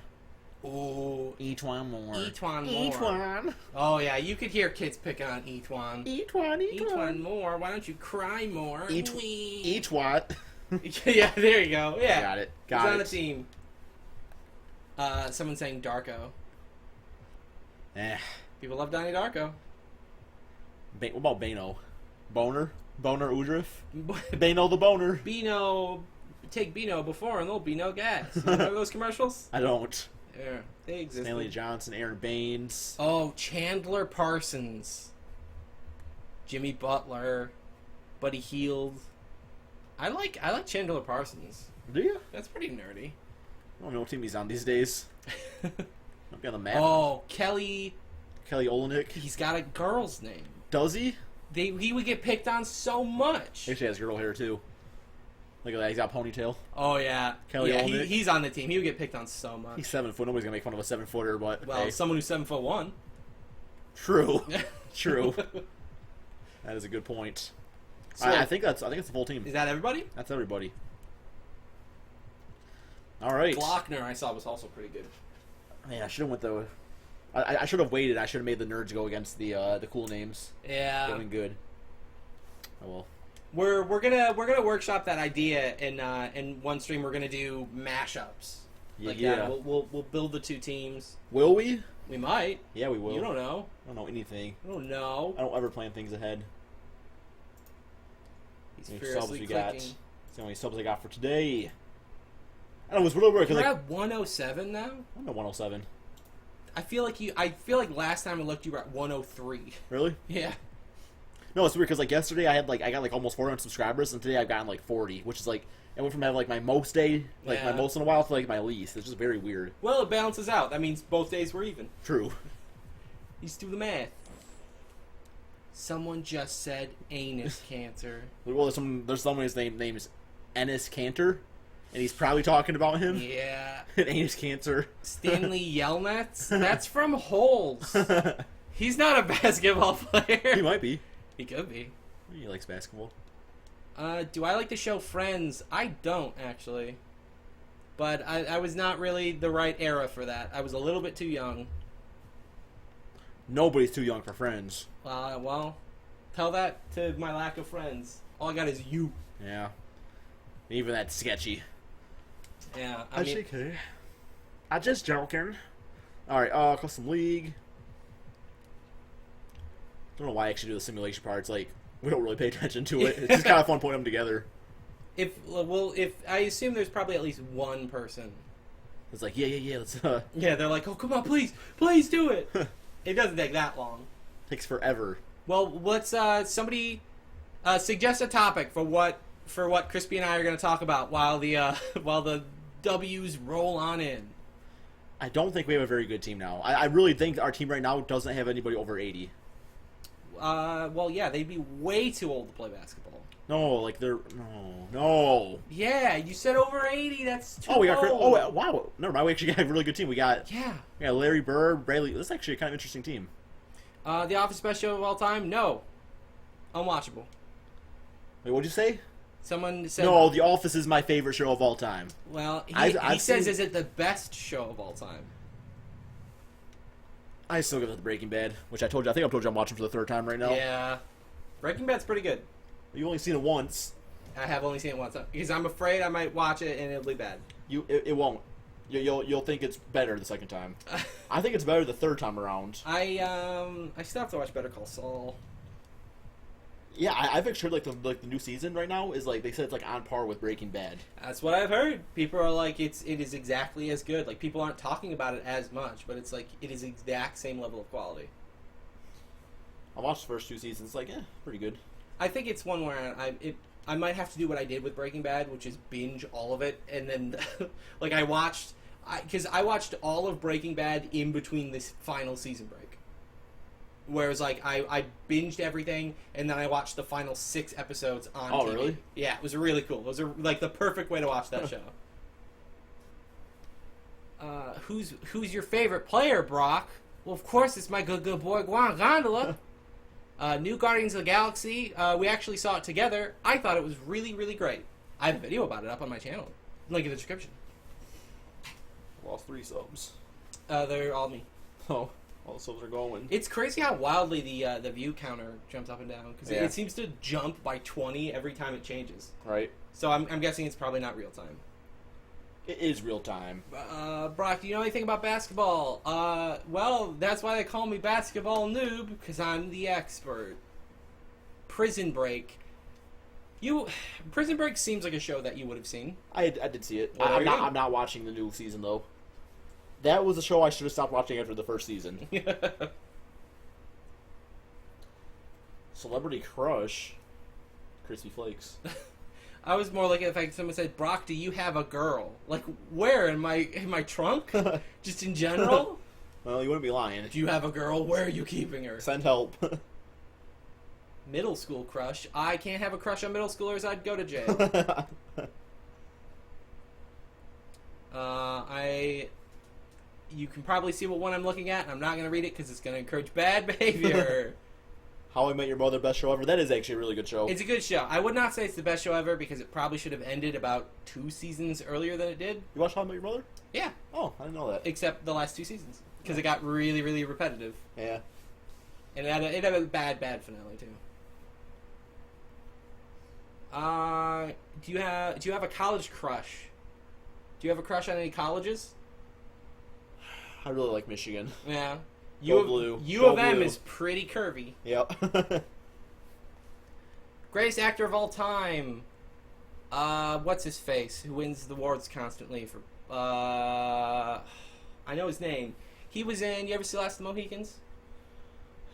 Ooh. Etwan Moore. Etwan Moore. Etwan. Oh, yeah, you could hear kids picking on Etwan. Etwan Moore, why don't you cry more? Etwat. Yeah, there you go. Yeah. Got it. He's on the team. Someone saying Darko. People love Donnie Darko. What about Bano? Boner Udriff? Bano the Boner. Bino Take Beano before and there'll be no gas. You remember those commercials? I don't. Yeah, they exist. Stanley Johnson, Aaron Baines. Oh, Chandler Parsons. Jimmy Butler. Buddy Hield. I like Chandler Parsons. Do you? That's pretty nerdy. I don't know what team he's on these days. Might be on the map. Oh, Kelly Olynyk. He's got a girl's name. Does he? He would get picked on so much. He actually has girl hair too. Look at that. He's got a ponytail. Oh yeah, Kelly Olynyk. he's on the team. He would get picked on so much. He's 7 foot. Nobody's gonna make fun of a 7-footer, but Well, hey. someone who's 7'1". True. True. That is a good point. So, I think that's the full team. Is that everybody? That's everybody. All right. Glockner I saw was also pretty good. Man, I should have went the. I should have waited. I should have made the nerds go against the cool names. Yeah. Going good. Oh well. We're gonna workshop that idea in one stream. We're gonna do mashups. Like Yeah. that. We'll build the two teams. Will we? We might. Yeah, we will. You don't know. I don't know anything. I don't know. I don't ever plan things ahead. He's How many subs furiously we got? clicking. See how many subs I got for today. I don't know. It's really weird because You're like at 107 now. I'm at 107. I feel like last time I looked, you were at 103. Really? Yeah. No, it's weird because like yesterday I got like almost 400 subscribers, and today I've gotten like 40, which is like it went from having like my most day, like my Yeah. most in a while, to like my least. It's just very weird. Well, it balances out. That means both days were even. True. He's do the math. Someone just said anus cancer. Well, there's someone his name is Ennis Cantor, and he's probably talking about him. Yeah. Anus cancer. Stanley Yelnats? That's from Holes. He's not a basketball player. He might be. He could be. He likes basketball. Do I like the show Friends? I don't, actually. But I was not really the right era for that. I was a little bit too young. Nobody's too young for Friends. Well, tell that to my lack of friends. All I got is you. Yeah. Even that's sketchy. Yeah, I mean, okay. I just joking. Alright, custom league. Don't know why I actually do the simulation parts. Like, we don't really pay attention to it. It's just kind of fun putting them together. if I assume there's probably at least one person. It's like, yeah, let's, Yeah, they're like, oh, come on, please do it. It doesn't take that long. takes forever. Well, let's somebody suggest a topic for what Krispy and I are going to talk about while the W's roll on in. I don't think we have a very good team now. I really think our team right now doesn't have anybody over 80. Well, yeah, they'd be way too old to play basketball. No, like they're no. Yeah, you said over 80. That's too Oh, we got old. wow. Never mind. We actually got a really good team. We got Larry Bird, Bradley. This is actually a kind of interesting team. The Office best show of all time? No, unwatchable. Wait, what'd you say? Someone said No, The Office is my favorite show of all time. Well, he I've says, seen- is it the best show of all time? I still give it the Breaking Bad, which I told you. I think I've told you I'm watching for the third time right now. Yeah, Breaking Bad's pretty good. You've only seen it once. I have only seen it once because I'm afraid I might watch it and it'll be bad. It won't. You'll think it's better the second time. I think it's better the third time around. I still have to watch Better Call Saul. Yeah, I've actually heard like the new season right now is like they said it's like on par with Breaking Bad. That's what I've heard. People are like it is exactly as good. Like people aren't talking about it as much, but it's like it is exact same level of quality. I watched the first 2 seasons. Like, pretty good. I think it's one where I might have to do what I did with Breaking Bad, which is binge all of it, and then like I watched all of Breaking Bad in between this final season break. Whereas like I binged everything and then I watched the final 6 episodes on TV. Really? Yeah, it was really cool. It was like the perfect way to watch that show. Who's your favorite player, Brock? Well, of course it's my good boy Gondola. New Guardians of the Galaxy. We actually saw it together. I thought it was really, really great. I have a video about it up on my channel. Link in the description. Lost 3 subs. They're all me. Oh, all the subs are going. It's crazy how wildly the view counter jumps up and down because Yeah. it seems to jump by 20 every time it changes. Right. So I'm guessing it's probably not real time. It is real time. Brock, do you know anything about basketball? Well, that's why they call me basketball noob because I'm the expert. Prison Break. Prison Break seems like a show that you would have seen. I did see it. Well, there you go. I'm not watching the new season though. That was a show I should have stopped watching after the first season. Celebrity crush, Crispy Flakes. I was more like if someone said, "Brock, do you have a girl?" Like, where in my trunk? Just in general. Well, you wouldn't be lying. Do you have a girl? Where are you keeping her? Send help. Middle school crush. I can't have a crush on middle schoolers. I'd go to jail. You can probably see what one I'm looking at. And I'm not going to read it because it's going to encourage bad behavior. How I Met Your Mother, best show ever. That is actually a really good show. It's a good show. I would not say it's the best show ever because it probably should have ended about 2 seasons earlier than it did. You watched How I Met Your Mother? Yeah. Oh, I didn't know that. Except the last 2 seasons because it got really, really repetitive. Yeah. And it had a bad finale too. Do you have a college crush? Do you have a crush on any colleges? I really like Michigan. Yeah. Go blue. U Go of M blue. is pretty curvy. Yep. Greatest actor of all time. What's his face? Who wins the awards constantly for? I know his name. He was in. You ever see Last of the Mohicans?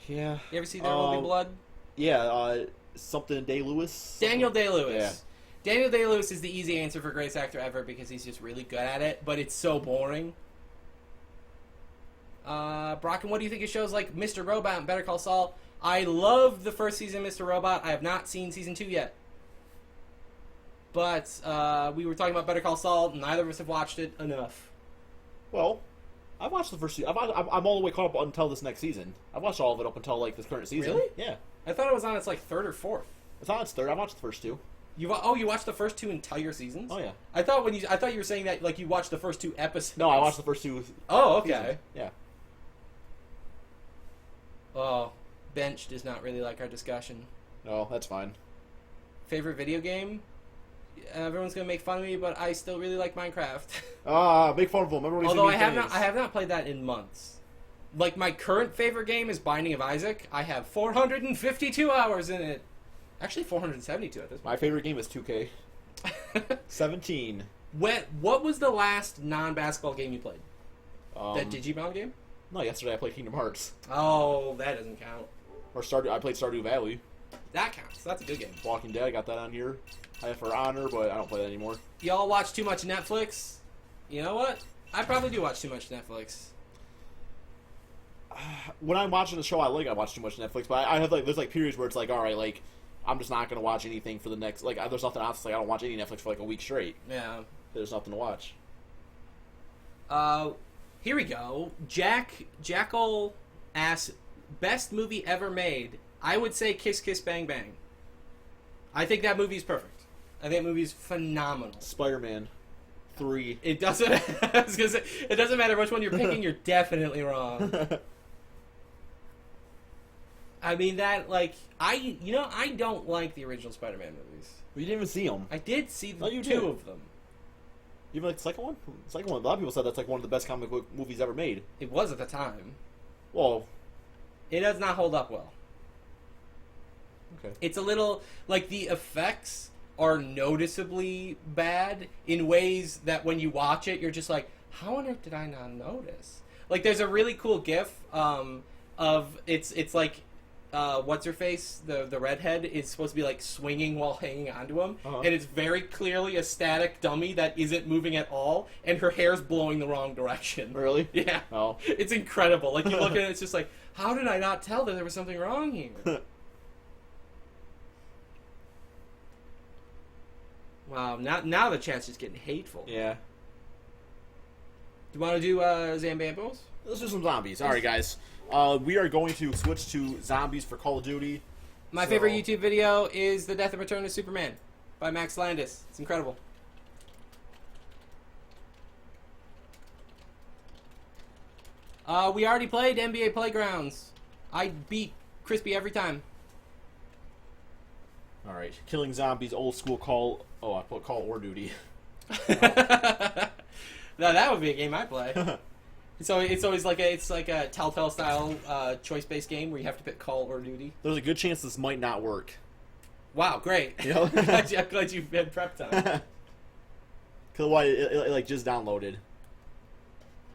Yeah. You ever see There Will Be Blood? Yeah. Something Day-Lewis. Daniel Day-Lewis. Yeah. Daniel Day-Lewis is the easy answer for greatest actor ever because he's just really good at it, but it's so boring. Brockrin, what do you think of shows like Mr. Robot and Better Call Saul? I love the first season of Mr. Robot. I have not seen season 2 yet. But we were talking about Better Call Saul. Neither of us have watched it enough. Well, I've watched the first season. I'm all the way caught up until this next season. I've watched all of it up until like this current season. Really? Yeah. I thought it was on its like 3rd or 4th. It's on its 3rd. I watched the first 2. You watched the first 2 entire seasons? Oh yeah. I thought you were saying that like you watched the first 2 episodes. No, I watched the first 2. Oh, okay. Seasons. Yeah. Oh, Bench does not really like our discussion. No, that's fine. Favorite video game? Everyone's gonna make fun of me, but I still really like Minecraft. Make fun of him. Remember when Although I have not played that in months. Like my current favorite game is Binding of Isaac. I have 452 hours in it. Actually, 472 at this point. My favorite game is 2K. 17. What was the last non-basketball game you played? That Digimon game? No, yesterday I played Kingdom Hearts. Oh, that doesn't count. Or I played Stardew Valley. That counts. That's a good game. Walking Dead, I got that on here. I have For Honor, but I don't play that anymore. Y'all watch too much Netflix? You know what? I probably do watch too much Netflix. When I'm watching the show I watch too much Netflix, but I have there's periods where it's like, alright, I'm just not going to watch anything for the next, there's nothing else, I don't watch any Netflix for a week straight. Yeah. There's nothing to watch. Here we go. Jackal asks, best movie ever made. I would say Kiss Kiss Bang Bang. I think that movie is perfect. I think that movie is phenomenal. Spider-Man 3. It doesn't. I was gonna say, it doesn't matter which one you're picking. You're definitely wrong. I mean I don't like the original Spider-Man movies. You didn't even see them. I did see No, you 2 did. of them. You even like the second one? The second one, a lot of people said that's one of the best comic book movies ever made. It was at the time. Well, It does not hold up well. okay. It's a little the effects are noticeably bad in ways that when you watch it, you're just like, how on earth did I not notice? There's a really cool GIF of it's like what's her face, the redhead is supposed to be swinging while hanging onto him, and it's very clearly a static dummy that isn't moving at all, and her hair's blowing the wrong direction. Really? Yeah. Oh. It's incredible. You look at it, it's just like, how did I not tell that there was something wrong here? Wow, now the chat's just getting hateful. Yeah. Do you want to do Zambambos? Let's do some zombies. Alright, guys. We are going to switch to zombies for Call of Duty. My favorite YouTube video is The Death and Return of Superman by Max Landis. It's incredible. We already played NBA Playgrounds. I beat Krispy every time. Alright. Killing zombies, old school Call... Oh, I put Call or Duty. Now that would be a game I play. So it's always like a Telltale style choice based game where you have to pick Call or Duty. There's a good chance this might not work. Wow, great. You know? I'm glad you had prep time. Cause why it like just downloaded.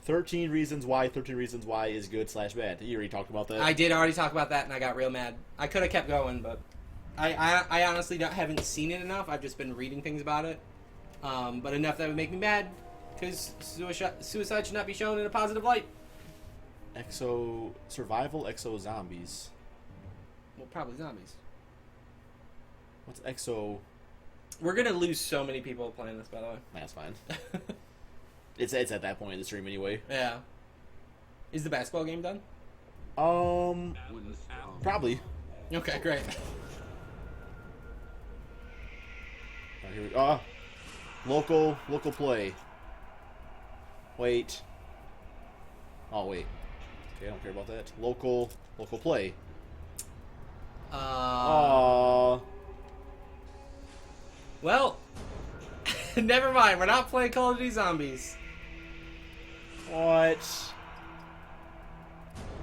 13 reasons why is good / bad. You already talked about that. I did already talk about that, and I got real mad. I could have kept going, but I honestly haven't seen it enough. I've just been reading things about it, but enough that would make me mad, because suicide should not be shown in a positive light. Exo zombies. Well, probably zombies. What's exo? We're gonna lose so many people playing this, by the way. That's fine. It's at that point in the stream anyway. Yeah. Is the basketball game done? Probably. Okay, great. Here we go. Local play. Wait. Oh wait. Okay, I don't care about that. Local play. Well, never mind. We're not playing Call of Duty Zombies. What?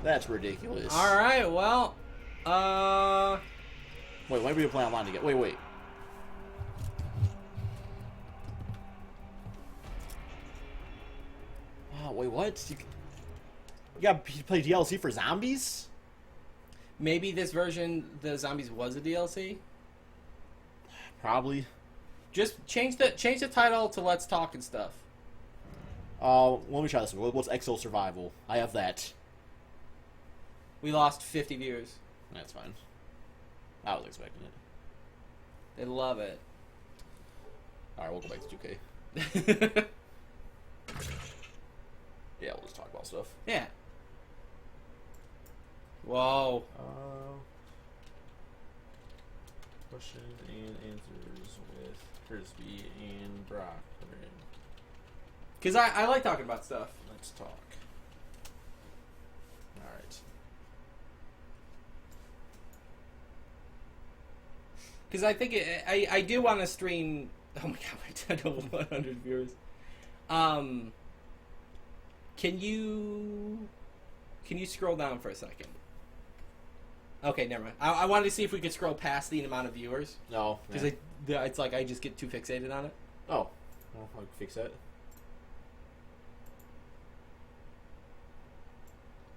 That's ridiculous. All right. Well, Wait, why are we play online again? Wait. Oh, wait, what? You got to play DLC for zombies? maybe this version, the zombies, was a DLC. Probably. Just change the title to Let's Talk and stuff. Let me try this one. What's Exo Survival? I have that. We lost 50 viewers. That's fine. I was expecting it. They love it. Alright, we'll go back to 2K. Yeah, we'll just talk about stuff. Yeah. Whoa. Questions and answers with Krispy and Brockrin. Because I like talking about stuff. Let's talk. Alright. Because I think I do want to stream. Oh my god, my 10 over 100 viewers. Can you scroll down for a second? Okay, never mind. I wanted to see if we could scroll past the amount of viewers. No. Because it's like I just get too fixated on it. Oh. Well, I'll fix that.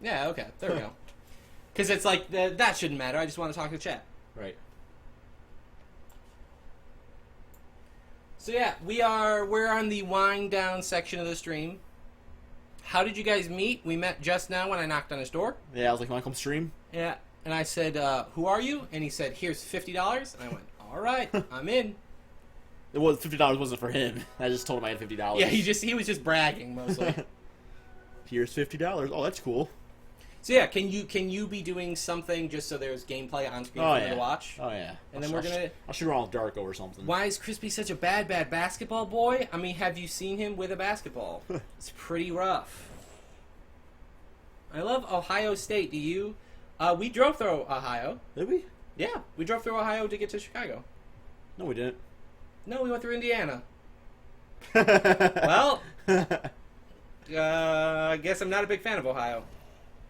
Yeah, okay. There we go. Because it's like, that shouldn't matter. I just want to talk to chat. Right. So yeah, we're on the wind down section of the stream. How did you guys meet? We met just now when I knocked on his door. Yeah, I was like, "Want to come stream?" Yeah, and I said, "Who are you?" And he said, "Here's $50." And I went, "All right, I'm in." It was $50. Wasn't for him. I just told him I had $50. Yeah, he was just bragging mostly. Here's $50. Oh, that's cool. So yeah, can you be doing something just so there's gameplay on screen for me to watch? Oh yeah. And then we're gonna. I'll shoot around with Darko or something. Why is Krispy such a bad basketball boy? I mean, have you seen him with a basketball? It's pretty rough. I love Ohio State. Do you? We drove through Ohio. Did we? Yeah, we drove through Ohio to get to Chicago. No, we didn't. No, we went through Indiana. Well, I guess I'm not a big fan of Ohio.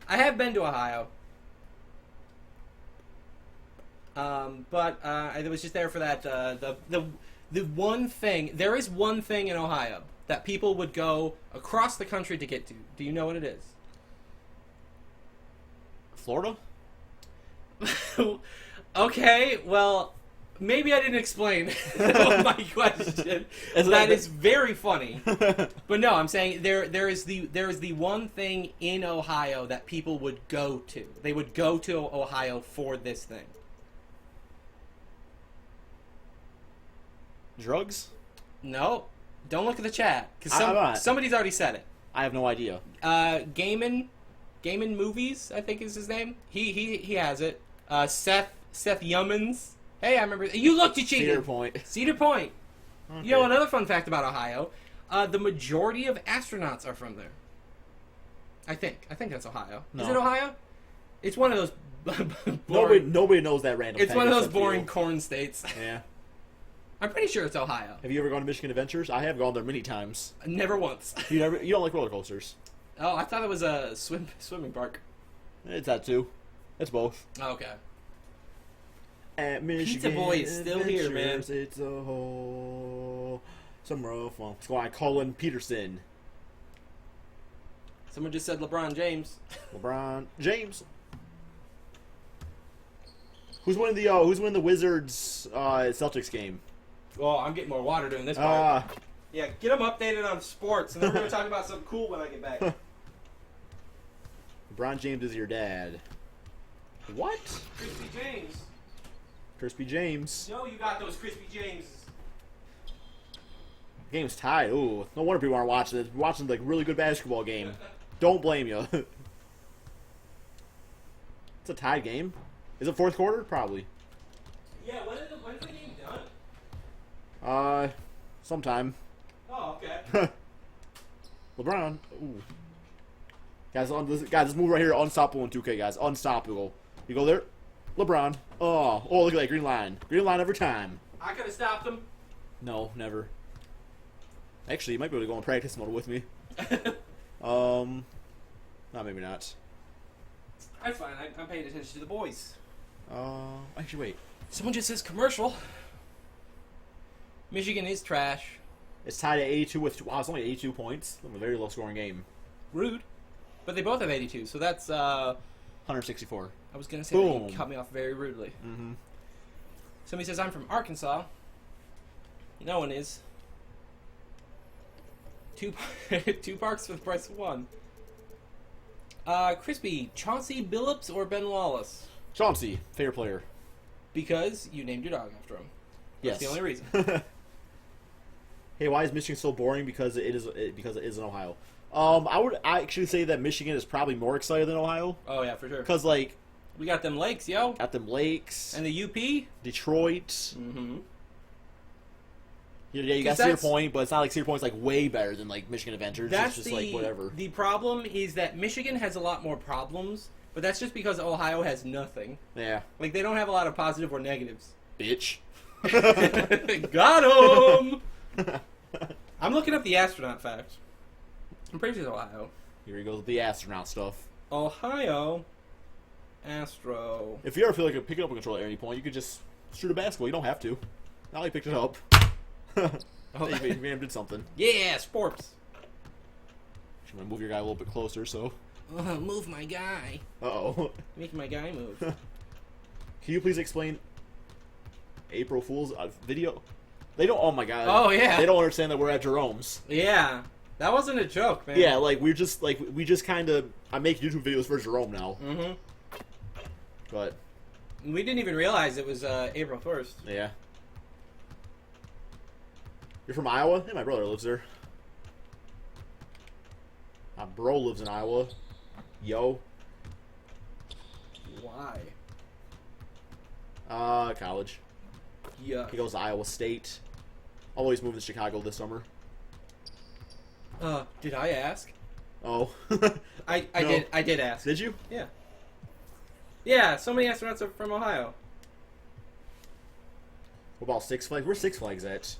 I have been to Ohio. But I was just there for that, the one thing, there is one thing in Ohio that people would go across the country to get to. Do you know what it is? Florida? Okay, well, maybe I didn't explain my question. That is very funny. But no, I'm saying there is the one thing in Ohio that people would go to. They would go to Ohio for this thing. Drugs? No, don't look at the chat because somebody's already said it. I have no idea. Gaiman Movies, I think is his name. He has it. Seth Yummans. Hey, I remember. You looked, you cheated. Cedar Point. Okay. You know, another fun fact about Ohio, the majority of astronauts are from there. I think that's Ohio. No. Is it Ohio? It's one of those nobody knows that random It's one of those boring corn states. Yeah. I'm pretty sure it's Ohio. Have you ever gone to Michigan Adventures? I have gone there many times. Never once. You don't like roller coasters? Oh, I thought it was a swimming park. It's that too. It's both. Oh, okay. at Michigan. Boy is still here, man. Adventures. It's a whole summer of fun. Let's go on Colin Peterson. Someone just said LeBron James. LeBron James. Who's winning the Wizards Celtics game? Well, I'm getting more water doing this part. Yeah, get them updated on sports, and then we're going to talk about something cool when I get back. LeBron James is your dad. What? Krispy James. Krispy James. No, you got those Krispy James. Game's tied. Ooh, no wonder people aren't watching this. We're watching like really good basketball game. Don't blame you. It's a tied game. Is it fourth quarter? Probably. Yeah, when's the game done? Sometime. Oh, okay. LeBron. Ooh. Guys, let's move right here. Unstoppable in 2K, guys. Unstoppable. You go there. LeBron. Oh, look at that green line. Green line every time. I could have stopped him. No, never. Actually, you might be able to go in practice mode with me. No, maybe not. That's fine. I'm paying attention to the boys. Actually, wait. Someone just says commercial. Michigan is trash. It's tied at 82 with... Wow, it's only 82 points. A very low-scoring game. Rude. But they both have 82, so that's... 164. I was going to say Boom. that you cut me off very rudely. Mm-hmm. Somebody says, I'm from Arkansas. No one is. Two parks for the price of one. Crispy, Chauncey Billups or Ben Wallace? Chauncey, fair player. Because you named your dog after him. That's Yes. the only reason. Hey, why is Michigan so boring? Because it is in Ohio. I would actually say that Michigan is probably more excited than Ohio. Oh, yeah, for sure. Because, like... We got them lakes, yo. Got them lakes. And the UP? Detroit. Mm-hmm. Yeah, you got Cedar Point, but it's not like Cedar Point's, like, way better than, like, Michigan Adventures. That's it's just, like, whatever. The problem is that Michigan has a lot more problems, but that's just because Ohio has nothing. Yeah. Like, they don't have a lot of positive or negatives. Bitch. Got him! I'm looking up the astronaut fact. I'm pretty sure it's Ohio. Here goes the astronaut stuff. Ohio Astro. If you ever feel like you're picking up a controller at any point, you could just shoot a basketball. You don't have to. Now you picked it up. You may have did something. Yeah, sports. I'm going to move your guy a little bit closer, so... Move my guy. Uh-oh. Make my guy move. Can you please explain April Fool's video? They don't... Oh, my God. Oh, yeah. They don't understand that we're at Jerome's. Yeah. That wasn't a joke, man. Yeah, like, we just kind of... I make YouTube videos for Jerome now. Mm-hmm. But... We didn't even realize it was April 1st. Yeah. You're from Iowa? Yeah, my brother lives there. My bro lives in Iowa. Yo. Why? College. Yeah. He goes to Iowa State. I'll always move to Chicago this summer. Did I ask? Oh. I did ask. Did you? Yeah. Yeah, so many astronauts are from Ohio. What about Six Flags? Where's Six Flags at?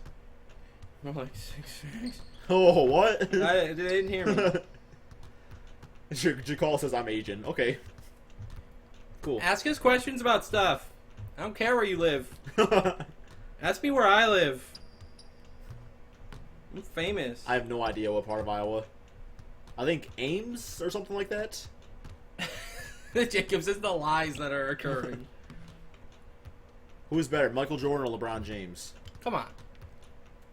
More like 6 Flags. Oh, what? They didn't hear me. Jakal says I'm Asian. Okay. Cool. Ask us questions about stuff. I don't care where you live. Ask me where I live. I'm famous. I have no idea what part of Iowa. I think Ames or something like that. Jacobs is the lies that are occurring. Who's better, Michael Jordan or LeBron James? Come on.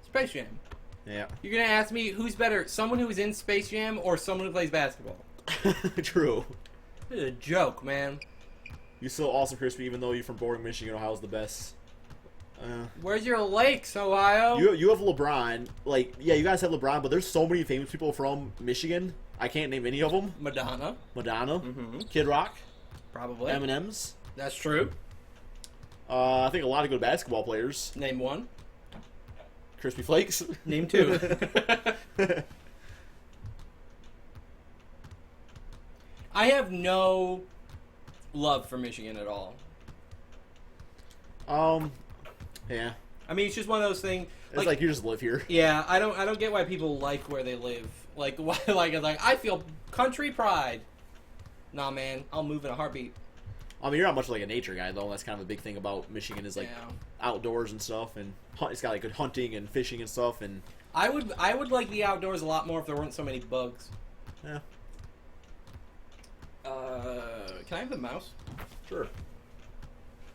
Space Jam. Yeah. You're going to ask me who's better, someone who is in Space Jam or someone who plays basketball? True. This is a joke, man. You still awesome, Crispy, even though you're from boring Michigan. Ohio's the best. Where's your lakes, Ohio? You have LeBron. Like, yeah, you guys have LeBron, but there's so many famous people from Michigan. I can't name any of them. Madonna. Mm-hmm. Kid Rock. Probably. M&M's. That's true. I think a lot of good basketball players. Name one. Crispy Flakes. Name two. I have no love for Michigan at all. Yeah. I mean, it's just one of those things. It's like you just live here. Yeah, I don't get why people like where they live. Like, why? Like I feel country pride. Nah, man, I'll move in a heartbeat. I mean, you're not much like a nature guy though. That's kind of a big thing about Michigan is like outdoors and stuff, and it's got like good hunting and fishing and stuff. And I would like the outdoors a lot more if there weren't so many bugs. yeah, Can I have the mouse? sure.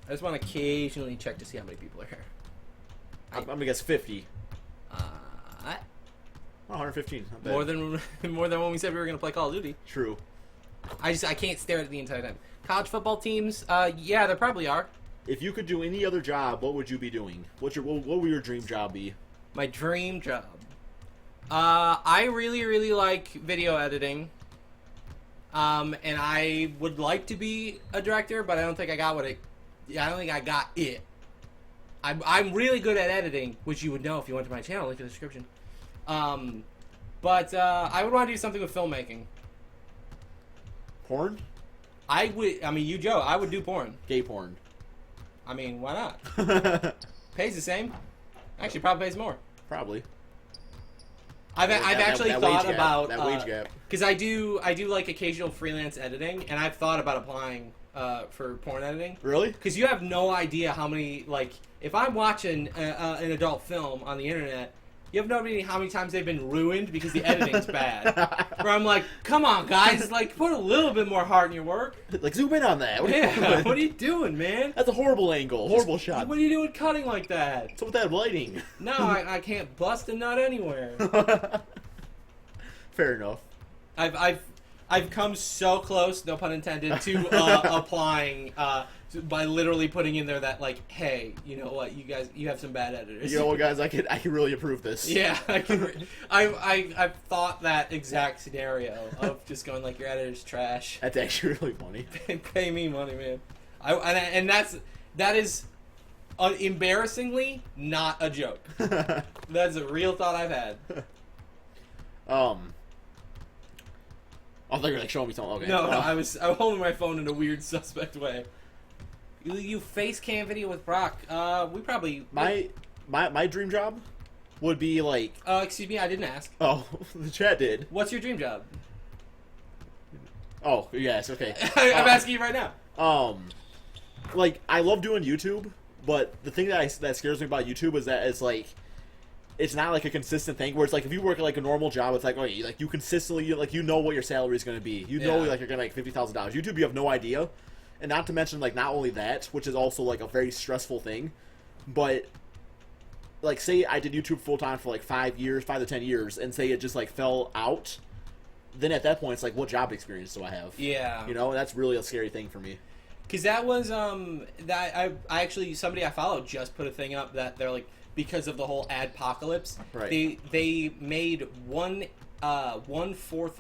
I just want to occasionally check to see how many people are here. I'm gonna guess 50. 115. Not bad. More than when we said we were going to play Call of Duty. True. I can't stare at it the entire time. College football teams, yeah, there probably are. If you could do any other job, what would you be doing? What would your dream job be? My dream job. I really, really like video editing. And I would like to be a director, but I don't think I got it. I'm really good at editing, which you would know if you went to my channel, link in the description. But I would want to do something with filmmaking. Porn? I mean, you, Joe, I would do porn. Gay porn. I mean, why not? Pays the same. Actually, probably pays more. Probably. I've actually thought about that wage gap. Because I do like occasional freelance editing, and I've thought about applying for porn editing. Really? Because you have no idea how many, like, if I'm watching an adult film on the internet, you have no idea how many times they've been ruined because the editing's bad. Where I'm like, come on, guys, like, put a little bit more heart in your work. Like, zoom in on that. What are you doing, man? That's a horrible angle. Horrible shot. What are you doing cutting like that? What's with that lighting? No, I can't bust a nut anywhere. Fair enough. I've come so close, no pun intended, to applying by literally putting in there that, like, hey, you know what, you have some bad editors. You know what, guys, I can really approve this. Yeah, I've thought that exact scenario of just going like, your editor's trash. That's actually really funny. Pay me money, man. And that is embarrassingly not a joke. That's a real thought I've had. I thought you were like showing me something. Okay. No, I was holding my phone in a weird, suspect way. You face cam video with Brock. We probably my dream job would be like. Excuse me, I didn't ask. Oh, the chat did. What's your dream job? Oh yes, okay. I'm asking you right now. Like I love doing YouTube, but the thing that scares me about YouTube is that it's like. It's not like a consistent thing where it's like if you work at like a normal job, it's like you consistently like you know what your salary is going to be. You know like you're gonna make $50,000. YouTube, you have no idea, and not to mention like not only that, which is also like a very stressful thing, but like say I did YouTube full time for like 5 to 10 years, and say it just like fell out, then at that point it's like what job experience do I have? Yeah, you know that's really a scary thing for me. Because that was that I actually somebody I followed just put a thing up that they're like. Because of the whole adpocalypse, right. they made 1/4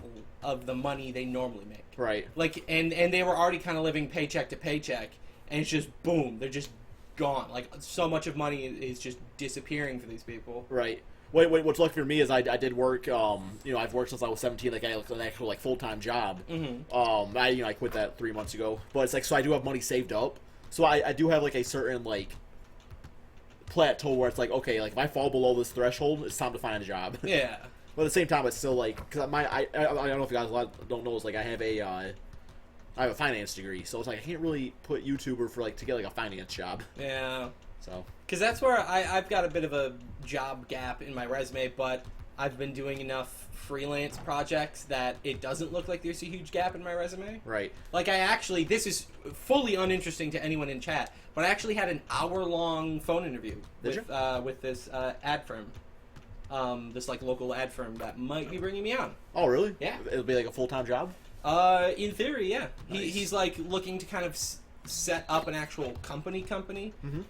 of the money they normally make. Right. Like and they were already kind of living paycheck to paycheck, and it's just boom, they're just gone. Like so much of money is just disappearing for these people. Right. Wait, what's lucky for me is I did work. I've worked since I was 17. Like I had an actual like full time job. Mm-hmm. I quit that 3 months ago. But it's like so I do have money saved up. So I do have like a certain like. Plateau where it's like okay, like if I fall below this threshold, it's time to find a job. Yeah. But at the same time, it's still like because I don't know if you guys don't know is like I have a finance degree, so it's like I can't really put YouTuber for like to get like a finance job. Yeah. So. Because that's where I've got a bit of a job gap in my resume, but I've been doing enough freelance projects that it doesn't look like there's a huge gap in my resume. Right. Like this is fully uninteresting to anyone in chat, but I actually had an hour-long phone interview with this ad firm, this like local ad firm that might be bringing me on. Oh, really? Yeah. It'll be like a full-time job? In theory, yeah. Nice. He's like looking to kind of set up an actual company.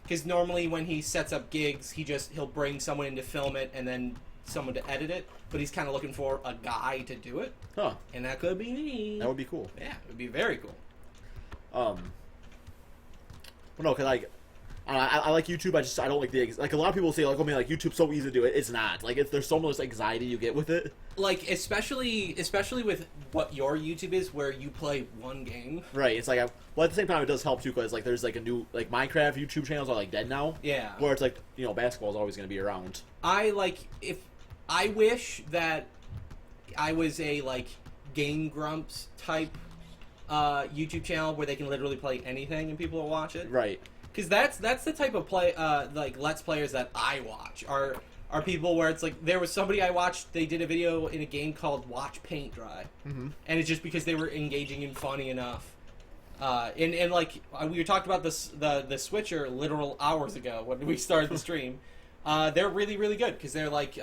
Because normally when he sets up gigs, he'll bring someone in to film it and then someone to edit it, but he's kind of looking for a guy to do it. Huh. And that could be me. That would be cool. Yeah, it would be very cool. Well, no, cause like, I like YouTube. I don't like like a lot of people say like, oh man, like YouTube's so easy to do. It's not. Like there's so much anxiety you get with it. Like especially with what your YouTube is, where you play one game. Right. It's like well at the same time it does help too, cause like there's like a new like Minecraft YouTube channels are like dead now. Yeah. Where it's like basketball is always going to be around. I wish that I was a like Game Grumps type YouTube channel where they can literally play anything and people will watch it. Right. Because that's the type of play, like Let's Players that I watch are people where it's like there was somebody I watched. They did a video in a game called Watch Paint Dry, and it's just because they were engaging and funny enough. And like we were talking about the Switcher literal hours ago when we started the stream. They're really, really good because they're like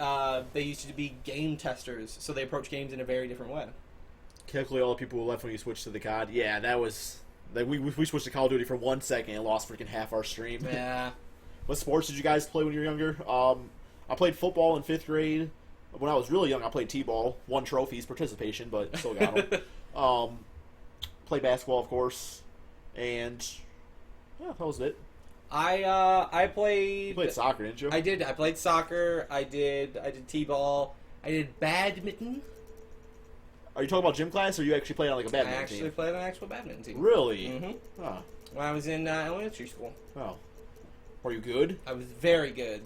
they used to be game testers, so they approach games in a very different way. Calculate all the people who left when you switched to the COD. Yeah, that was... Like, we switched to Call of Duty for 1 second and lost freaking half our stream. Yeah. What sports did you guys play when you were younger? I played football in 5th grade. When I was really young, I played T-ball. Won trophies, participation, but still got them. Played basketball, of course. And, yeah, that was it. I played... You played soccer, didn't you? I did. I played soccer. I did T-ball. I did badminton. Are you talking about gym class, or you actually played on like a badminton I actually team? played on an actual badminton team. Really? Mm-hmm. Oh. When I was in elementary school. Oh. Were you good? I was very good.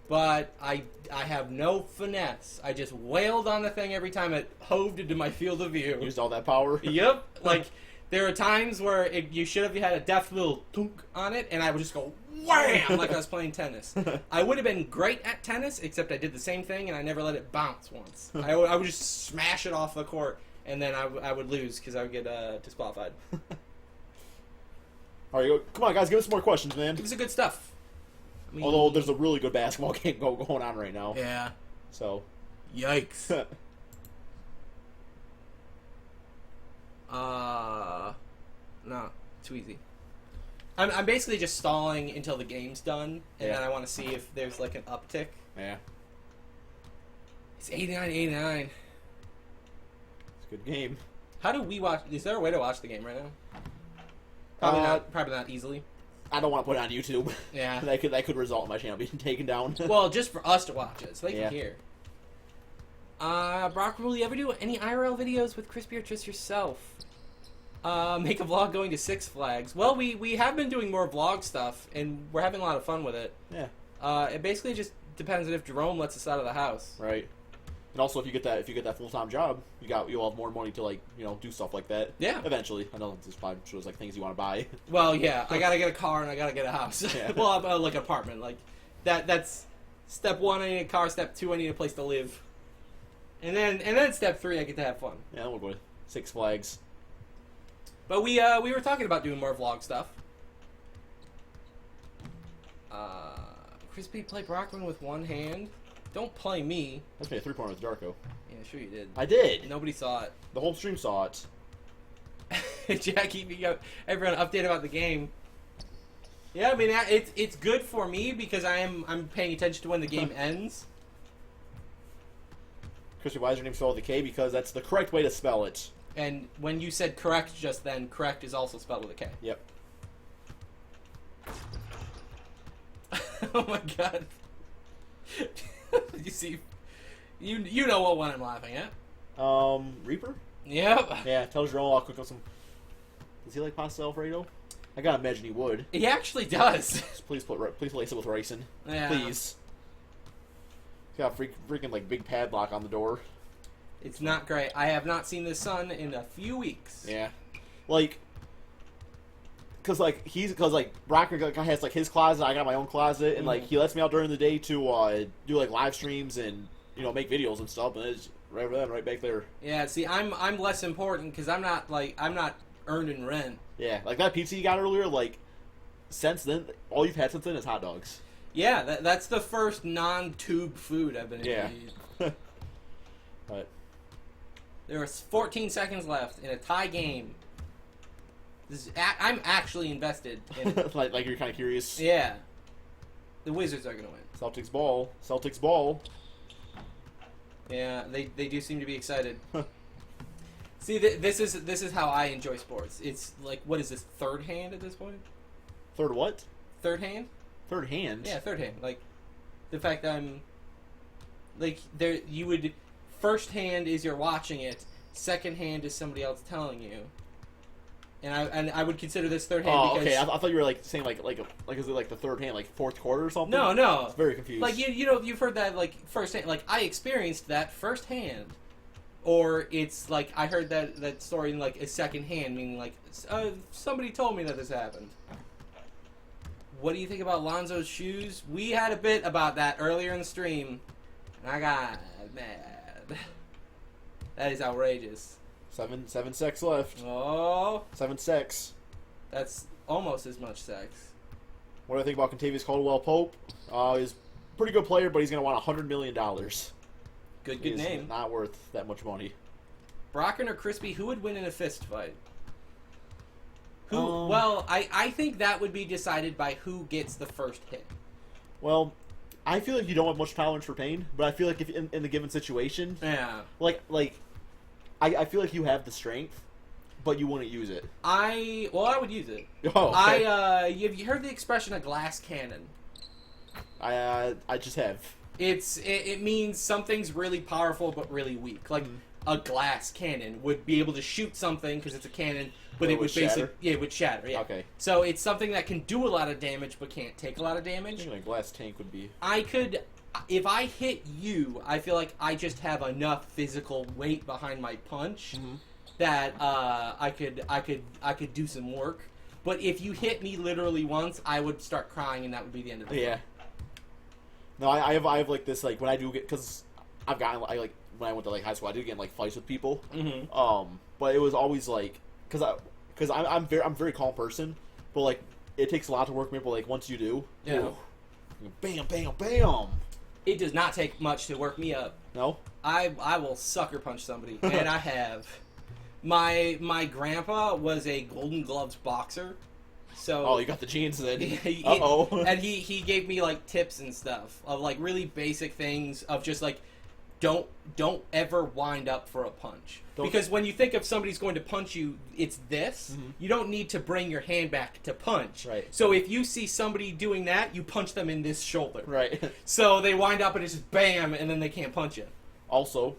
But I have no finesse. I just wailed on the thing every time it hoved into my field of view. Used all that power? Yep. Like, there are times where you should have had a deft little thunk on it, and I would just go wham like I was playing tennis. I would have been great at tennis, except I did the same thing, and I never let it bounce once. I would just smash it off the court, and then I would lose because I would get disqualified. All right, come on, guys, give us some more questions, man. It was good stuff. I mean, Although there's a really good basketball game going on right now. Yeah. So. Yikes. No, too easy. I'm basically just stalling until the game's done, and then I want to see if there's like an uptick. Yeah. It's 89-89. It's a good game. How do we watch? Is there a way to watch the game right now? Probably not easily. I don't want to put it on YouTube. Yeah. that could result in my channel being taken down. Well, just for us to watch it, so they Yeah. can hear. Brock, will you ever do any IRL videos with Krispy or just yourself? Make a vlog going to Six Flags. Well, we have been doing more vlog stuff, and we're having a lot of fun with it. Yeah. It basically just depends on if Jerome lets us out of the house. Right. And also, if you get that full-time job, you'll have more money to do stuff like that. Yeah. Eventually, I know this probably shows like things you want to buy. Well, yeah, I gotta get a car and I gotta get a house. Yeah. Well, like an apartment. Like that's step 1. I need a car. Step 2. I need a place to live. And then step 3, I get to have fun. Yeah, we'll go to Six Flags. But we were talking about doing more vlog stuff. Krispy play Brockrin with one hand. Don't play me. That's me a 3-pointer with Darko. Yeah, sure you did. I did. Nobody saw it. The whole stream saw it. Jack keeping everyone updated about the game. Yeah, I mean it's good for me because I'm paying attention to when the game ends. Krispy, why is your name spelled with a K? Because that's the correct way to spell it. And when you said correct just then, correct is also spelled with a K. Yep. Oh my god. You see, you know what one I'm laughing at. Reaper? Yep. Yeah, tell Jerome I'll cook up some... Does he like pasta Alfredo? I gotta imagine he would. He actually does. Just please lace it with ricin. Yeah. Please. He's got a freaking like big padlock on the door. It's not great. I have not seen the sun in a few weeks. Yeah. Like... Because Brockrin has like his closet, I got my own closet, and like he lets me out during the day to do like live streams and make videos and stuff, and it's right over there, right back there. Yeah, see, I'm less important because I'm not earning rent. Yeah, like that pizza you got earlier, like since then, all you've had since then is hot dogs. Yeah, that's the first non-tube food I've been able Yeah. to eat. But There are 14 seconds left in a tie game. I'm actually invested in it. like you're kind of curious. Yeah. The Wizards are going to win. Celtics ball. Celtics ball. Yeah, they do seem to be excited. See, this is how I enjoy sports. It's like, what is this, third hand at this point? Third what? Third hand? Third hand? Yeah, third hand. Like, the fact that I'm... Like, there, you would... First hand is you're watching it. Second hand is somebody else telling you. And I would consider this third hand because... okay. I thought you were like saying like is it like the third hand, like fourth quarter or something? No. It's very confused. Like you've heard that like first hand. Like I experienced that firsthand, or it's like I heard that story in like a second hand, meaning like somebody told me that this happened. What do you think about Lonzo's shoes? We had a bit about that earlier in the stream, and I got mad. That is outrageous. 7-6 left. Oh, 7-6. that's almost as much sex. What do I think about Contavious Caldwell-Pope? He's a pretty good player, but he's going to want $100 million. Good He's name. not worth that much money. Brockrin or Krispy, who would win in a fist fight? Well, I think that would be decided by who gets the first hit. Well, I feel like you don't have much tolerance for pain, but I feel like if in the given situation, Yeah. I feel like you have the strength, but you wouldn't use it. I would use it. Oh, okay. Have you heard the expression a glass cannon? I just have. It means something's really powerful but really weak. Like a glass cannon would be able to shoot something because it's a cannon, but it would shatter? it would shatter. Yeah. Okay. So it's something that can do a lot of damage but can't take a lot of I damage. think a glass tank would be. I could, if I hit you, I feel like I just have enough physical weight behind my punch that I could do some work. But if you hit me literally once, I would start crying, and that would be the end of the Yeah. fight. No, I have like this, like when I do get, because I've gotten when I went to like high school, I did get in like fights with people. But it was always like because I'm a very calm person, but like it takes a lot to work me. But like once you do, Yeah. bam, bam, bam. It does not take much to work me up. No. I will sucker punch somebody, and I have. My grandpa was a Golden Gloves boxer, so Oh, you got the genes then. Uh-oh. And he gave me like tips and stuff of like really basic things of just like don't ever wind up for a punch. Because when you think of somebody's going to punch you, it's this. You don't need to bring your hand back to punch. Right. So if you see somebody doing that, you punch them in this shoulder. Right. So they wind up and it's just bam, and then they can't punch you. Also,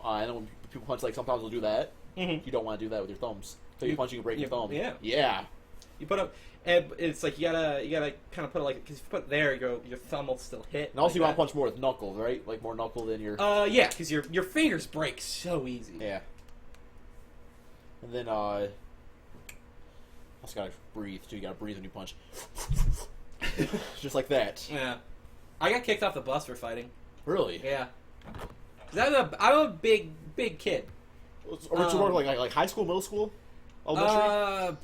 I know when people punch, like sometimes they'll do that. You don't want to do that with your thumbs. So you punch, you can break your thumb. Yeah. Yeah. You put up, and it's like you gotta kind of put it like, because if you put it there, your thumb will still hit. And also like you want to that. punch more with knuckles, right? Like more knuckle than your. Yeah, because your fingers break so easy. Yeah. And then also gotta breathe too. You gotta breathe when you punch. Just like that. Yeah. I got kicked off the bus for fighting. Really? Yeah. 'Cause I'm a big kid. Or did you work like high school, middle school, elementary?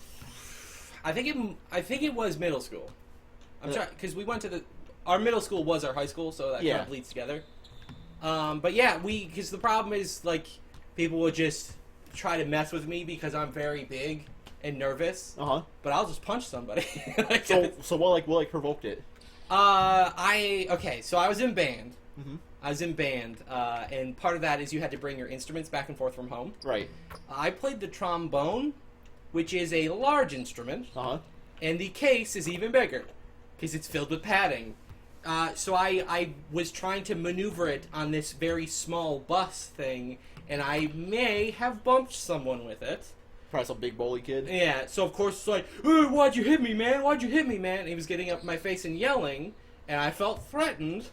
I think it was middle school. I'm trying, because we went to our middle school was our high school, so that kind of bleeds together. But yeah, because the problem is like people would just try to mess with me because I'm very big and nervous. But I'll just punch somebody. So what provoked it? So I was in band. I was in band, and part of that is you had to bring your instruments back and forth from home. Right. I played the trombone, which is a large instrument, and the case is even bigger because it's filled with padding. So I was trying to maneuver it on this very small bus thing, and I may have bumped someone with it. Probably some big bully kid. Yeah, so of course it's like, "Hey, why'd you hit me, man? Why'd you hit me, man?" And he was getting up in my face and yelling, and I felt threatened.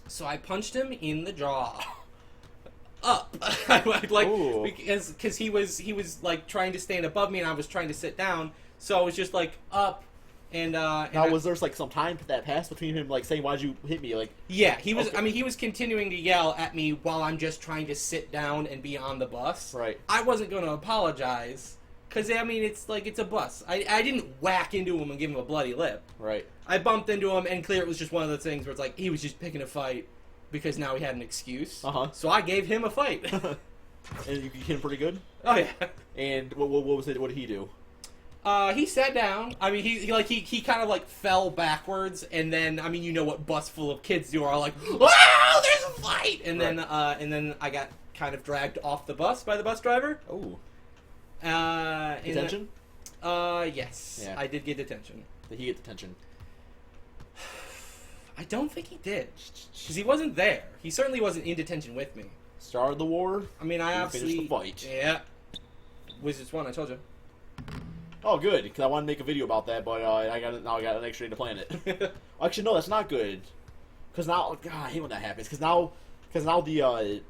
So I punched him in the jaw. Up. Because he was like trying to stand above me and I was trying to sit down. So I was just like up and now was there like some time that passed between him like saying why'd you hit me? Like yeah, he was okay. I mean he was continuing to yell at me while I'm just trying to sit down and be on the bus. Right. I wasn't gonna apologize. Because, I mean, it's like, it's a bus. I didn't whack into him and give him a bloody lip. Right. I bumped into him, and clear it was just one of those things where it's like, he was just picking a fight because now he had an excuse. So I gave him a fight. And you hit him pretty good? Oh, yeah. And what was it? What did he do? He sat down. I mean, he kind of, like, fell backwards, and then, I mean, you know what bus full of kids do are like, wow, there's a fight! And then I got kind of dragged off the bus by the bus driver. Oh. Detention? Yes. Yeah. I did get detention. Did he get detention? I don't think he did. Because he wasn't there. He certainly wasn't in detention with me. Started the war? I mean, I obviously... finished the fight. Yeah. Wizards won, I told you. Oh, good, because I wanted to make a video about that, but I got an extra day to plan it. Actually, no, that's not good. Because now... God, I hate when that happens. Because now the...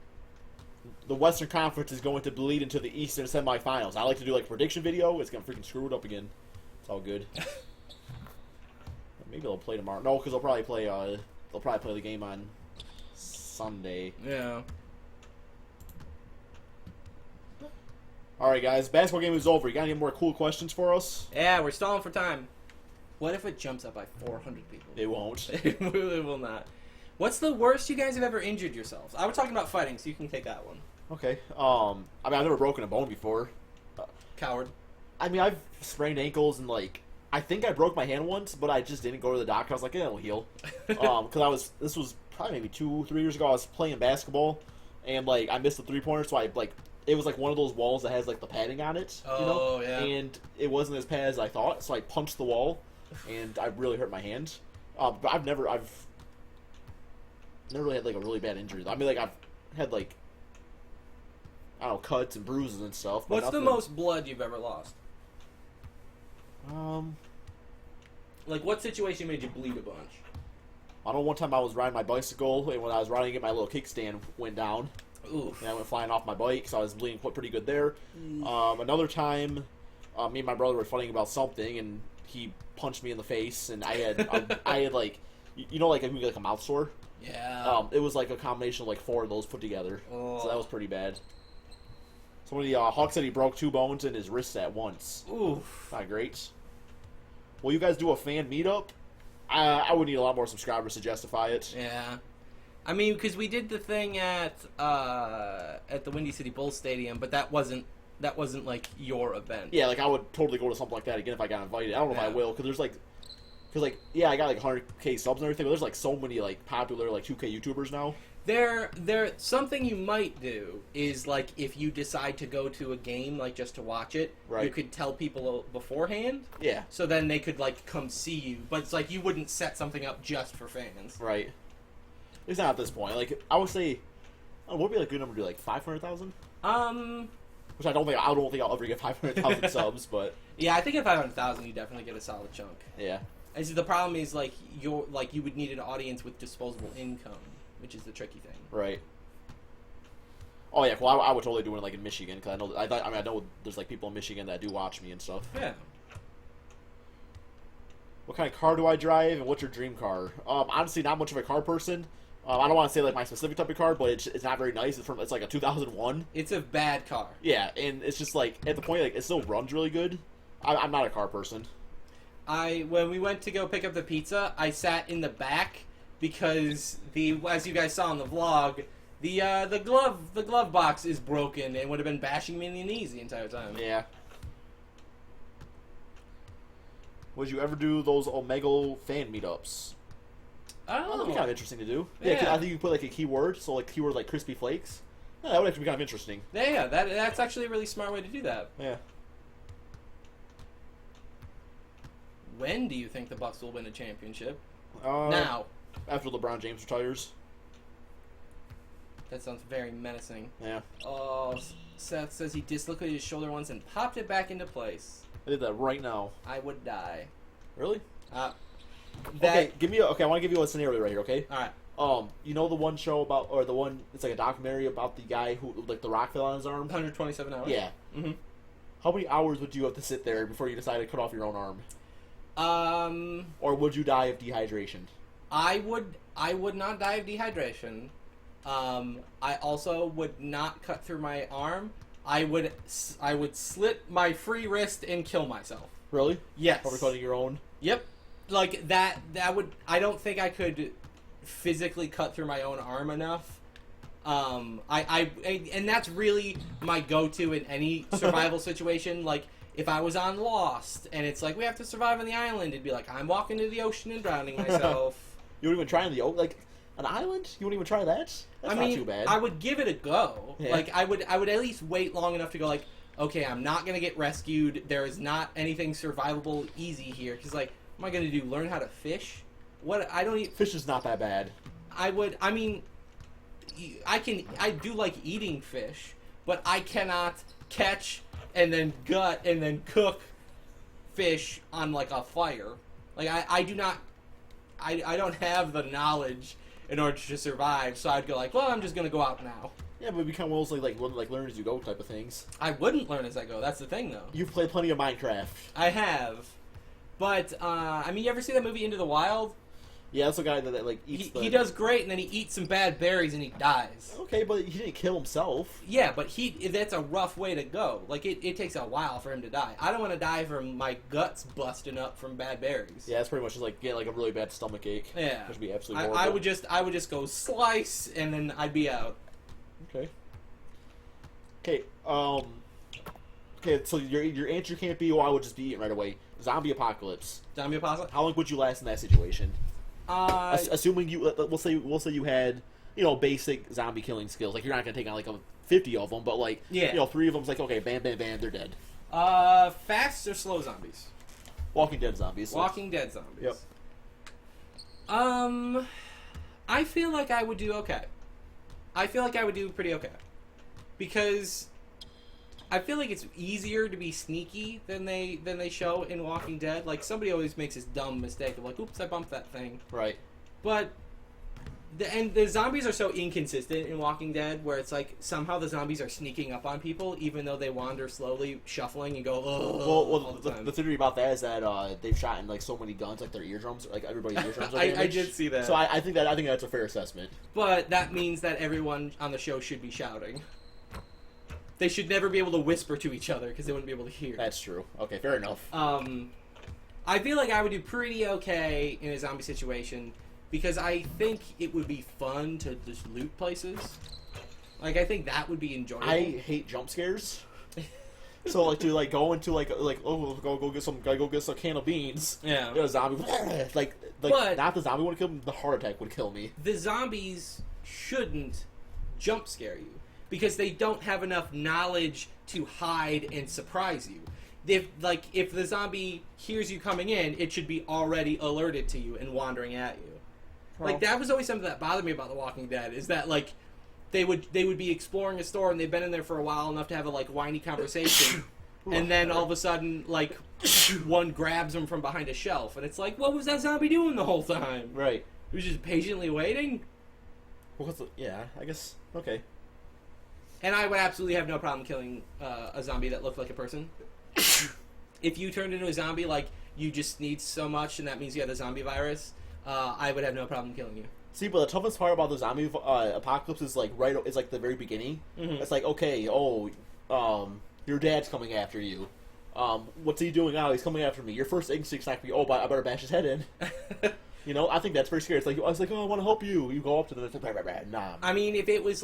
the Western Conference is going to bleed into the Eastern semifinals. I like to do like a prediction video. It's gonna freaking screw it up again. It's all good. Maybe they'll play tomorrow. No, because they'll probably play. They'll probably play the game on Sunday. Yeah. All right, guys. Basketball game is over. You got any more cool questions for us? Yeah, we're stalling for time. What if it jumps up by 400 people? It won't. It really will not. What's the worst you guys have ever injured yourselves? I was talking about fighting, so you can take that one. Okay. I mean, I've never broken a bone before. Coward. I mean, I've sprained ankles and like. I think I broke my hand once, but I just didn't go to the doctor. I was like, yeah, it'll heal. Because this was probably maybe 2-3 years ago. I was playing basketball, and like I missed a 3-pointer, so it was like one of those walls that has like the padding on it. Oh, you know? yeah. And it wasn't as padded as I thought, so I punched the wall, and I really hurt my hand. But I've never really had like a really bad injury. I mean, like I've had like I don't know, cuts and bruises and stuff. But What's the most blood you've ever lost? Like, what situation made you bleed a bunch? I know one time I was riding my bicycle, and when I was riding it, my little kickstand went down. Oof. And I went flying off my bike, so I was bleeding pretty good there. Another time, me and my brother were fighting about something, and he punched me in the face, and I had, I had like, you know, like a mouth sore. Yeah. It was like a combination of like 4 of those put together, Oh. so that was pretty bad. Somebody, Hawk said he broke 2 bones in his wrist at once. Oof. Not great. Will you guys do a fan meetup? I would need a lot more subscribers to justify it. Yeah. I mean, because we did the thing at the Windy City Bulls Stadium, but that wasn't like your event. Yeah, like I would totally go to something like that again if I got invited. I don't know if I will, because yeah, I got like 100K subs and everything, but there's like so many like popular like 2K YouTubers now. There, something you might do is like if you decide to go to a game like just to watch it, Right. you could tell people beforehand. Yeah. So then they could like come see you, but it's like you wouldn't set something up just for fans. Right. At least not at this point. Like I would say, what would be like a good number to do? Like 500,000? Which I don't think I'll ever get 500,000 subs, but yeah, I think at 500,000 you definitely get a solid chunk. yeah. And see, the problem is like you would need an audience with disposable income, which is the tricky thing. Right. Oh yeah, well I would totally do it like in Michigan, because I know there's like people in Michigan that do watch me and stuff. Yeah. What kind of car do I drive, and what's your dream car? Honestly, not much of a car person. I don't want to say like my specific type of car, but it's not very nice. It's like a 2001. It's a bad car. Yeah, and it's just like at the point like it still runs really good. I'm not a car person. When we went to go pick up the pizza, I sat in the back because as you guys saw in the vlog, the glove box is broken and would have been bashing me in the knees the entire time. Yeah. Would you ever do those Omegle fan meetups? That'd be kind of interesting to do. Yeah, 'cause Yeah. I think you put like a keyword, so like keyword like crispy flakes. Yeah, that would actually be kind of interesting. Yeah, that's actually a really smart way to do that. Yeah. When do you think the Bucks will win a championship? Now. After LeBron James retires. That sounds very menacing. Yeah. Oh, Seth says he dislocated his shoulder once and popped it back into place. I did that right now. I would die. Really? That, okay, I want to give you a scenario right here, okay? Alright. You know the one show about, or the one, it's like a documentary about the guy who, like, the rock fell on his arm? 127 hours? Yeah. Mm-hmm. How many hours would you have to sit there before you decide to cut off your own arm? Or Or would you die of dehydration? I would not die of dehydration. I also would not cut through my arm. I would slit my free wrist and kill myself. Really? Yes. Over cutting your own? Yep. Like that would, I don't think I could physically cut through my own arm enough. And that's really my go-to in any survival situation. Like, if I was on Lost, and it's like, we have to survive on the island, it'd be like, I'm walking to the ocean and drowning myself. You wouldn't even try like, an island? You wouldn't even try that? That's not too bad. I would give it a go. Yeah. Like, I would at least wait long enough to go, like, okay, I'm not going to get rescued. There is not anything survivable easy here. Because, like, what am I going to do? Learn how to fish? Fish is not that bad. I do like eating fish, but I cannot catch and then gut and then cook fish on like a fire. Like I don't have the knowledge in order to survive, so I'd go like, well, I'm just gonna go out now. Yeah, but it become one of those like learn as you go type of things. I wouldn't learn as I go. That's the thing, though. You've played plenty of Minecraft. I have. But, I mean, you ever see that movie Into the Wild? Yeah, that's the guy that like eats. He does great, and then he eats some bad berries and he dies. Okay, but he didn't kill himself. Yeah, but that's a rough way to go. Like, it takes a while for him to die. I don't want to die from my guts busting up from bad berries. Yeah, it's pretty much just like get like a really bad stomach ache. Yeah. Which would be absolutely horrible. I would just go slice, and then I'd be out. Okay. Okay. Okay. So your answer can't be, "Oh, I would just be eaten right away." Zombie apocalypse. Zombie apocalypse? How long would you last in that situation? Assuming we'll say you had basic zombie killing skills. Like you're not gonna take on like 50 of them, but like 3 of them's like okay, bam, bam, bam, they're dead. Fast or slow zombies? Walking Dead zombies. Walking Dead zombies. Yep. I feel like I would do okay. I feel like I would do pretty okay. Because I feel like it's easier to be sneaky than they show in Walking Dead. Like, somebody always makes this dumb mistake of like, oops, I bumped that thing. Right. But the zombies are so inconsistent in Walking Dead, where it's like somehow the zombies are sneaking up on people, even though they wander slowly, shuffling, and go, oh. Well, the theory about that is that they've shot in like so many guns, like their eardrums, like everybody's eardrums are damaged. I did see that. So I think that's a fair assessment. But that means that everyone on the show should be shouting. They should never be able to whisper to each other because they wouldn't be able to hear. That's true. Okay, fair enough. I feel like I would do pretty okay in a zombie situation because I think it would be fun to just loot places. Like, I think that would be enjoyable. I hate jump scares. So like to like go into like oh go get some can of beans. Yeah. A zombie like But not the zombie would kill me, the heart attack would kill me. The zombies shouldn't jump scare you because they don't have enough knowledge to hide and surprise you. If the zombie hears you coming in, it should be already alerted to you and wandering at you. Well, Like, that was always something that bothered me about The Walking Dead, is that, like, they would be exploring a store and they've been in there for a while enough to have a, like, whiny conversation, and then all of a sudden, like, one grabs them from behind a shelf, and it's like, what was that zombie doing the whole time? right. He was just patiently waiting? Well, yeah, I guess okay. And I would absolutely have no problem killing a zombie that looked like a person. If you turned into a zombie, like, you just need so much, and that means you have the zombie virus, I would have no problem killing you. See, but the toughest part about the zombie apocalypse is like it's like the very beginning. Mm-hmm. It's like okay, your dad's coming after you. What's he doing now? He's coming after me. Your first instinct's not gonna be, I better bash his head in. I think that's very scary. It's like I was like, oh, I want to help you. You go up to them, it's like, nah. I mean, if it was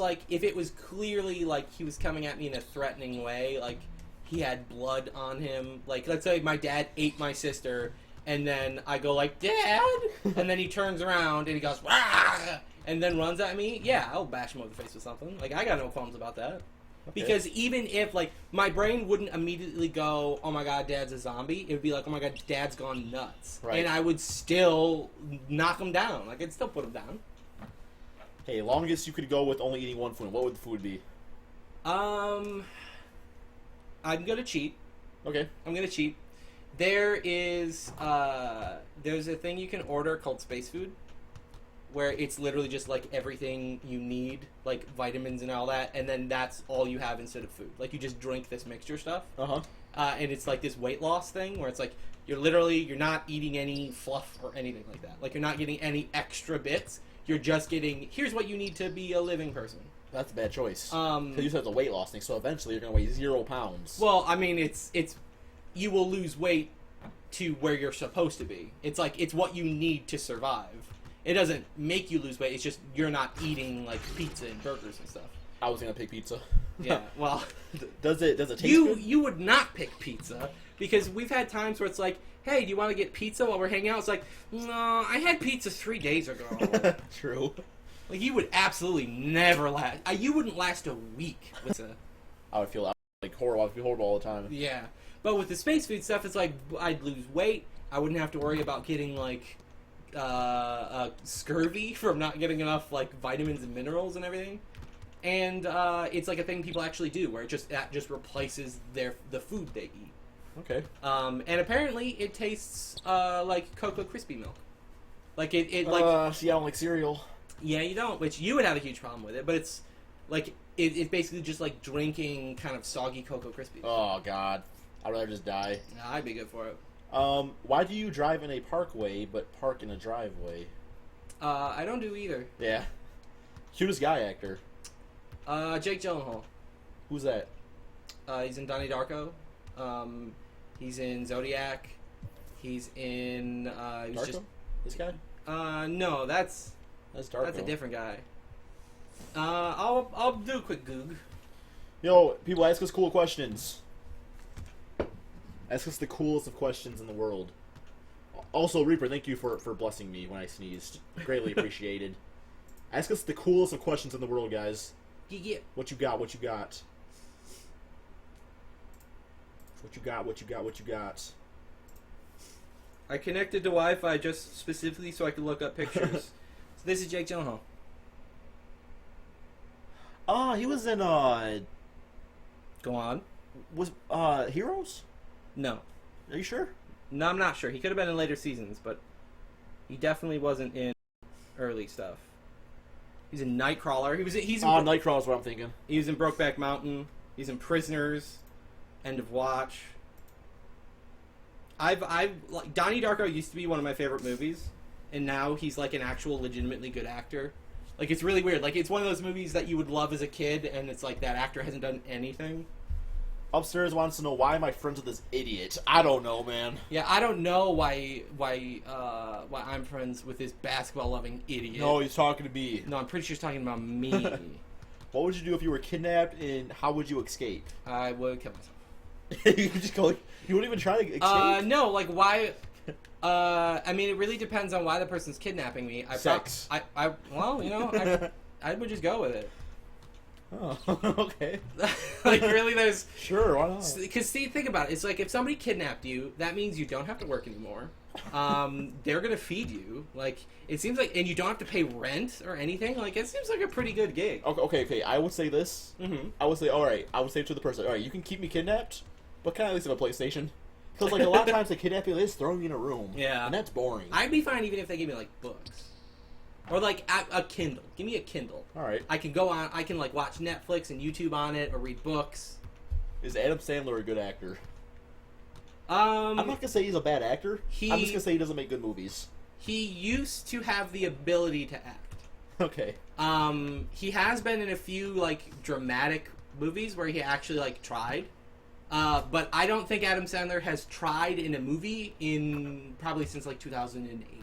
clearly like he was coming at me in a threatening way, like he had blood on him, like let's say my dad ate my sister, and then I go like, Dad, and then he turns around and he goes, Wah! And then runs at me, yeah, I'll bash him over the face with something. Like, I got no qualms about that. Okay. Because even if, like, my brain wouldn't immediately go, oh my god, Dad's a zombie, it would be like, oh my god, Dad's gone nuts. Right. And I would still knock him down. Like, I'd still put him down. Hey, longest you could go with only eating one food, what would the food be? I'm gonna cheat. Okay. I'm gonna cheat. There's a thing you can order called space food, where it's literally just like everything you need, like vitamins and all that, and then that's all you have instead of food. Like, you just drink this mixture stuff. And it's like this weight loss thing where it's like you're not eating any fluff or anything like that. Like, you're not getting any extra bits. You're just getting, here's what you need to be a living person. That's a bad choice. Because you said the weight loss thing, so eventually you're gonna weigh 0 pounds. Well, I mean, it's you will lose weight to where you're supposed to be. It's like, it's what you need to survive. It doesn't make you lose weight. It's just you're not eating like pizza and burgers and stuff. I was gonna pick pizza. Yeah, well, does it taste good? You would not pick pizza because we've had times where it's like, hey, do you want to get pizza while we're hanging out? It's like, no, I had pizza 3 days ago. True. Like, you would absolutely never last. You wouldn't last a week with a. I would feel like horrible. I'd be horrible all the time. Yeah, but with the space food stuff, it's like I'd lose weight. I wouldn't have to worry about getting like scurvy from not getting enough like vitamins and minerals and everything. And it's like a thing people actually do, where that just replaces the food they eat. Okay. And apparently it tastes like Cocoa Krispy milk. Like it see, I don't like cereal. Yeah, you don't, which you would have a huge problem with it, but it's like it's basically just like drinking kind of soggy Cocoa Krispies. Oh God, I'd rather just die. I'd be good for it. Why do you drive in a parkway but park in a driveway? I don't do either. Yeah. Cutest guy actor. Jake Gyllenhaal. Who's that? He's in Donnie Darko. He's in Zodiac. He's in. He was Darko? This guy? No, that's That's Darko. That's a different guy. I'll do a quick goog. Yo, people ask us cool questions. Ask us the coolest of questions in the world. Also, Reaper, thank you for blessing me when I sneezed. Greatly appreciated. Ask us the coolest of questions in the world, guys. Yeah. What you got? What you got? What you got? What you got? What you got? I connected to Wi-Fi just specifically so I could look up pictures. So this is Jake Gyllenhaal. He was in Go on. was Heroes? No. Are you sure? No, I'm not sure. He could have been in later seasons, but he definitely wasn't in early stuff. He's in Nightcrawler. He's in Nightcrawler is what I'm thinking. He was in Brokeback Mountain. He's in Prisoners. End of Watch. I've like Donnie Darko used to be one of my favorite movies, and now he's like an actual legitimately good actor. Like it's really weird. Like it's one of those movies that you would love as a kid, and it's like that actor hasn't done anything. Upstairs wants to know why am I friends with this idiot? I don't know, man. Yeah, I don't know why I'm friends with this basketball loving idiot. No, he's talking to me. No, I'm pretty sure he's talking about me. What would you do if you were kidnapped, and how would you escape? I would kill myself. You just go. You wouldn't even try to escape. No, like why? I mean, it really depends on why the person's kidnapping me. Sex. Well, you know, I would just go with it. Oh, okay. Like really, there's Sure, why not? because see, think about it. It's like if somebody kidnapped you, that means you don't have to work anymore. They're gonna feed you. Like it seems like, and you don't have to pay rent or anything. Like it seems like a pretty good gig. Okay. I would say this. Mm-hmm. I would say, all right. I would say to the person, all right, you can keep me kidnapped, but can I at least have a PlayStation? Because like a lot of times they kidnap you, they just throw you in a room. Yeah, and that's boring. I'd be fine even if they gave me like books. Or like a Kindle. Give me a Kindle. All right. I can go on. I can like watch Netflix and YouTube on it, or read books. Is Adam Sandler a good actor? I'm not gonna say he's a bad actor. I'm just He gonna say he doesn't make good movies. used to have the ability to act. Okay. He has been in a few like dramatic movies where he actually like tried. But I don't think Adam Sandler has tried in a movie in probably since like 2008.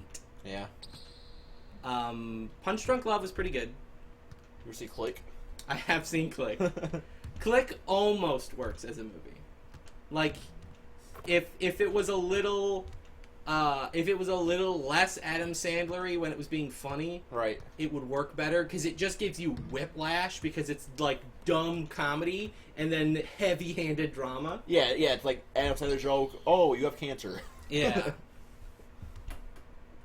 Yeah. Punch Drunk Love is pretty good. You ever see Click? I have seen Click. Click almost works as a movie. Like, if it was a little less Adam Sandler-y when it was being funny, Right. it would work better because it just gives you whiplash because it's like dumb comedy and then heavy-handed drama. Yeah. It's like Adam Sandler joke. Oh, you have cancer. Yeah.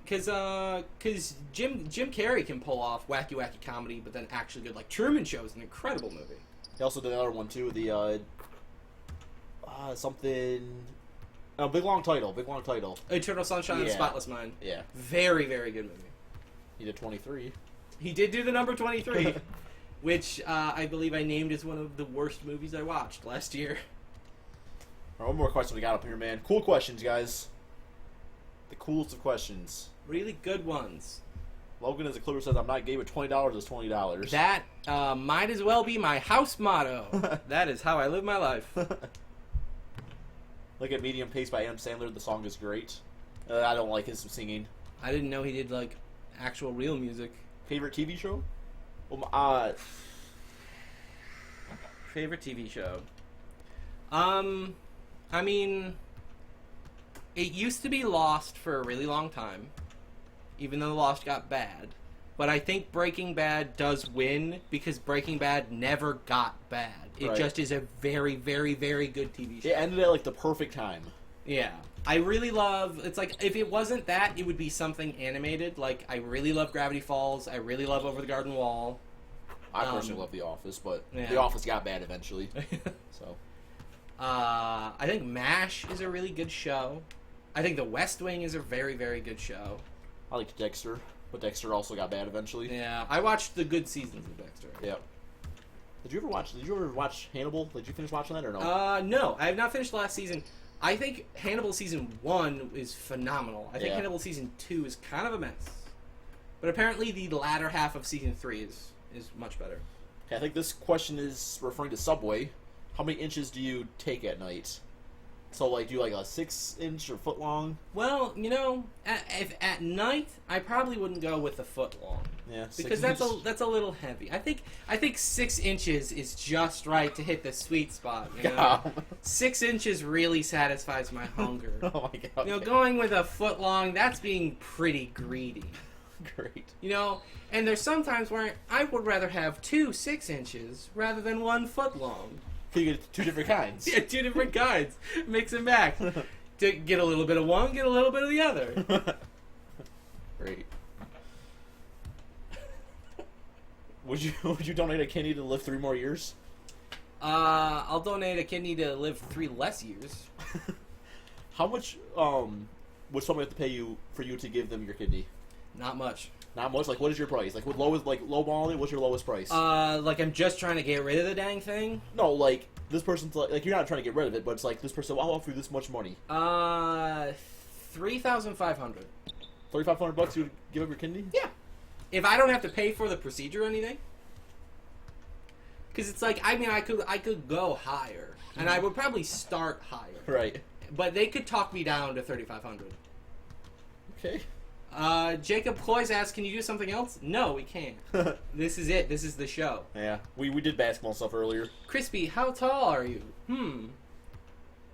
Because Jim Carrey can pull off wacky comedy, but then actually good. Like Truman Show is an incredible movie. He also did another one too. The something. Oh, big long title. Eternal Sunshine of the Yeah. Spotless Mind. Yeah. Very, very good movie. He did 23. He did do the number 23, which I believe I named as one of the worst movies I watched last year. All right, one more question we got up here, man. Cool questions, guys. The coolest of questions. Really good ones. Logan as a Clipper says, I'm not gay, but $20 is $20. That might as well be my house motto. That is how I live my life. Look at Medium Pace by Adam Sandler. The song is great. I don't like his singing. I didn't know he did like actual real music. Favorite TV show? Favorite TV show? I mean, it used to be Lost for a really long time, even though Lost got bad. But I think Breaking Bad does win because Breaking Bad never got bad. It Right. just is a very, very, very good TV show. It ended at like the perfect time. Yeah. I really love, it's like, if it wasn't that, it would be something animated. Like, I really love Gravity Falls. I really love Over the Garden Wall. I personally love The Office, but yeah. The Office got bad eventually. So, I think MASH is a really good show. I think The West Wing is a very, very good show. I liked Dexter, but Dexter also got bad eventually. Yeah, I watched the good seasons of Dexter. Yep. Did you ever watch Hannibal? Did you finish watching that or no? No, I have not finished last season. I think Hannibal season 1 is phenomenal. I think Hannibal season 2 is kind of a mess. But apparently the latter half of season 3 is much better. Okay, I think this question is referring to Subway. How many inches do you take at night? So, like, do you like a 6-inch or foot long? Well, you know, at night, I probably wouldn't go with a foot long. Yeah, because that's a little heavy. I think 6 inches is just right to hit the sweet spot. You know? 6 inches really satisfies my hunger. Oh my god! You know, going with a foot long, that's being pretty greedy. Great. You know, and there's sometimes where I would rather have 2 6 inches rather than 1 foot long. So you get 2 different kinds. Yeah, 2 different kinds. Mix and match. To get a little bit of one, get a little bit of the other. Great. Would you donate a kidney to live 3 more years? I'll donate a kidney to live 3 less years. How much would someone have to pay you for you to give them your kidney? Not much. Not much. Like, what is your price? Like, with lowballing it, what's your lowest price? Like I'm just trying to get rid of the dang thing. No, like this person's like you're not trying to get rid of it, but it's like this person. I'll offer you this much money. $3,500. $3,500 you would give up your kidney? Yeah. If I don't have to pay for the procedure or anything. Because it's like, I mean, I could go higher, and I would probably start higher. Right. But they could talk me down to $3,500. Okay. Jacob Cloys asks, can you do something else? No, we can't. This is it. This is the show. Yeah. We did basketball stuff earlier. Crispy, how tall are you?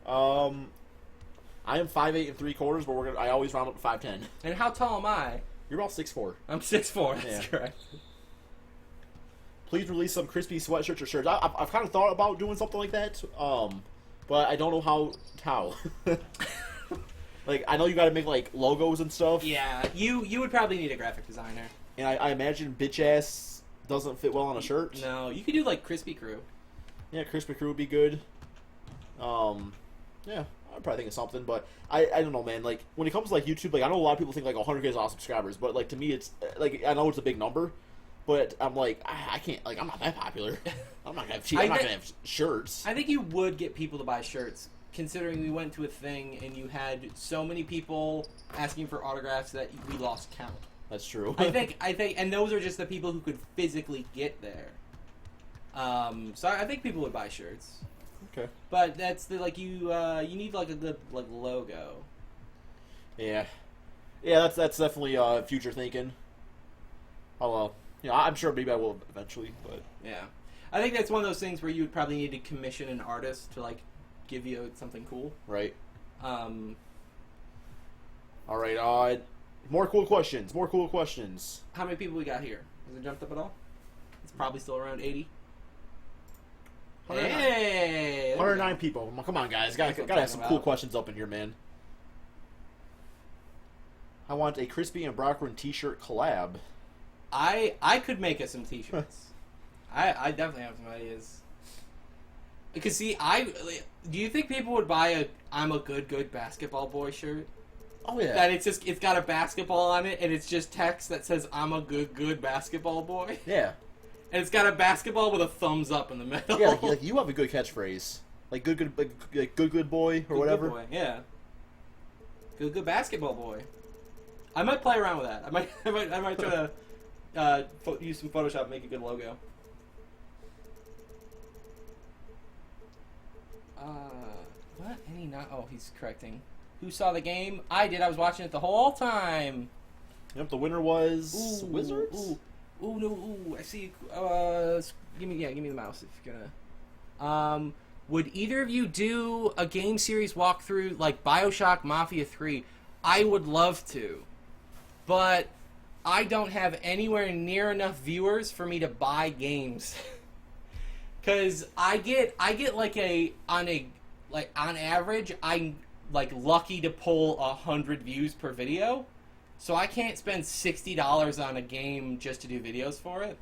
I am 5'8" and 3/4, but I always round up to 5'10". And how tall am I? You're about 6'4". I'm 6'4", that's correct. Please release some Krispy sweatshirts or shirts. I've kind of thought about doing something like that, but I don't know how. Like, I know you got to make, like, logos and stuff. Yeah, you would probably need a graphic designer. And I imagine bitch ass doesn't fit well on a shirt. No, you could do, like, Krispy Crew. Yeah, Krispy Crew would be good. Yeah, I'd probably think of something, but I don't know, man. Like, when it comes to, like, YouTube, like, I know a lot of people think, like, 100K is a lot of subscribers, but, like, to me, it's, like, I know it's a big number, but I'm like, I can't, like, I'm not that popular. I'm not gonna have shirts. I think you would get people to buy shirts, considering we went to a thing and you had so many people asking for autographs that we lost count. That's true. I think, and those are just the people who could physically get there. So I think people would buy shirts. Okay. But that's the, like, you need, like, a good, like, logo. Yeah. Yeah, that's definitely future thinking. I'm sure maybe I will eventually, but Yeah. I think that's one of those things where you would probably need to commission an artist to, like, give you something cool. Right. All right, more cool questions. How many people we got here? Has it jumped up at all? It's probably still around 80. 109. Hey! 109 people. Come on, guys. Gotta have some cool questions up in here, man. I want a Krispy and Brockrin t-shirt collab. I could make us some t-shirts. I definitely have some ideas. Because, see, do you think people would buy a I'm a good basketball boy shirt? Oh, yeah. That it's got a basketball on it, and it's just text that says I'm a good basketball boy? Yeah. And it's got a basketball with a thumbs up in the middle. Yeah, like you have a good catchphrase. Like good boy, or whatever. Good boy, yeah. Good basketball boy. I might play around with that. I might try to use some Photoshop and make a good logo. What? Any not? Oh, he's correcting. Who saw the game? I did. I was watching it the whole time. Yep, the winner was Wizards. I see. Give me the mouse if you're gonna. Would either of you do a game series walkthrough like BioShock Mafia 3? I would love to, but I don't have anywhere near enough viewers for me to buy games. Cause I get on average I'm like lucky to pull 100 views per video. So I can't spend $60 on a game just to do videos for it.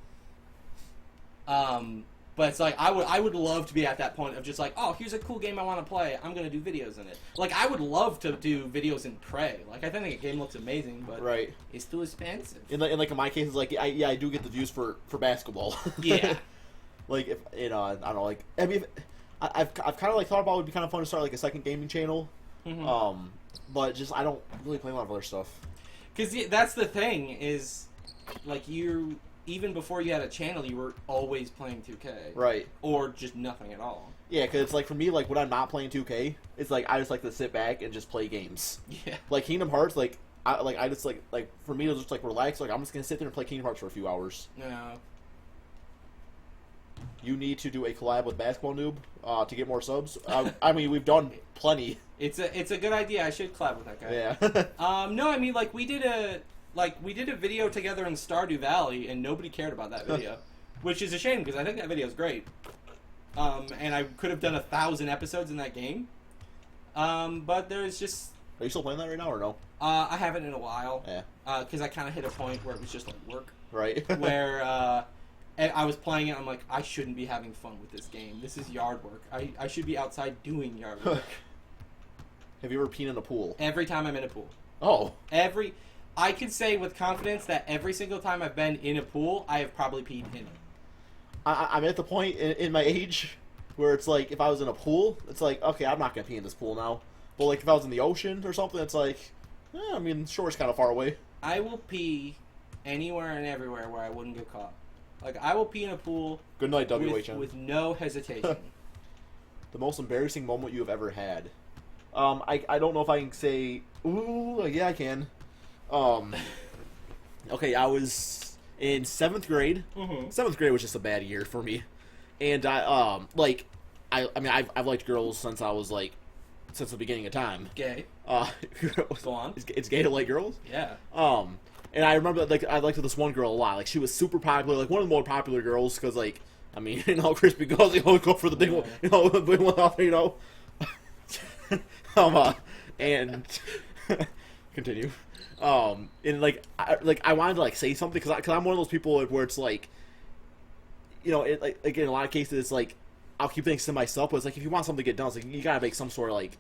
But it's like I would love to be at that point of just like, oh, here's a cool game I want to play. I'm gonna do videos in it. Like I would love to do videos in Prey. Like I think the game looks amazing, but right. It's too expensive. In my case, it's like I do get the views for basketball. Yeah. Like if I don't know, like I mean, I've kind of like thought about it would be kind of fun to start like a second gaming channel. But just I don't really play a lot of other stuff. Because that's the thing is, like you even before you had a channel, you were always playing 2K, Right. Or just nothing at all. Yeah, because it's like for me, like when I'm not playing 2K, it's like I just like to sit back and just play games. Yeah. Like Kingdom Hearts, like I just like for me to just like relax. Like I'm just gonna sit there and play Kingdom Hearts for a few hours. No. You need to do a collab with Basketball Noob to get more subs. I mean, we've done plenty. It's a good idea. I should collab with that guy. Yeah. No, I mean like we did a video together in Stardew Valley, and nobody cared about that video, which is a shame because I think that video is great. And I could have done 1,000 episodes in that game. But there's just. Are you still playing that right now or no? I haven't in a while. Yeah. Because I kind of hit a point where it was just like work. Right. Where I was playing it, I'm like, I shouldn't be having fun with this game. This is yard work. I should be outside doing yard work. Have you ever peed in a pool? Every time I'm in a pool. Oh. I can say with confidence that every single time I've been in a pool, I have probably peed in it. I'm at the point in my age where it's like, if I was in a pool, it's like, okay, I'm not going to pee in this pool now. But like, if I was in the ocean or something, it's like, I mean, the shore's kind of far away. I will pee anywhere and everywhere where I wouldn't get caught. Like, I will pee in a pool Good night, WHM. with no hesitation. The most embarrassing moment you have ever had. I don't know if I can say, ooh, yeah, I can. Okay, I was in 7th grade. 7th grade was just a bad year for me. And I mean, I've liked girls since I was like, since the beginning of time. Gay. Go on. It's gay to like girls? Yeah. And I remember, like, I liked this one girl a lot. Like, she was super popular, like, one of the more popular girls, because, like, I mean, you know, Krispy goes, you always go for the big one, you know, the big one out there, you know. And continue. And, like, I wanted to, like, say something, because I'm one of those people where it's, like, you know, like, in a lot of cases, it's, like, I'll keep things to myself, but it's, like, if you want something to get done, it's, like, you gotta make some sort of, like,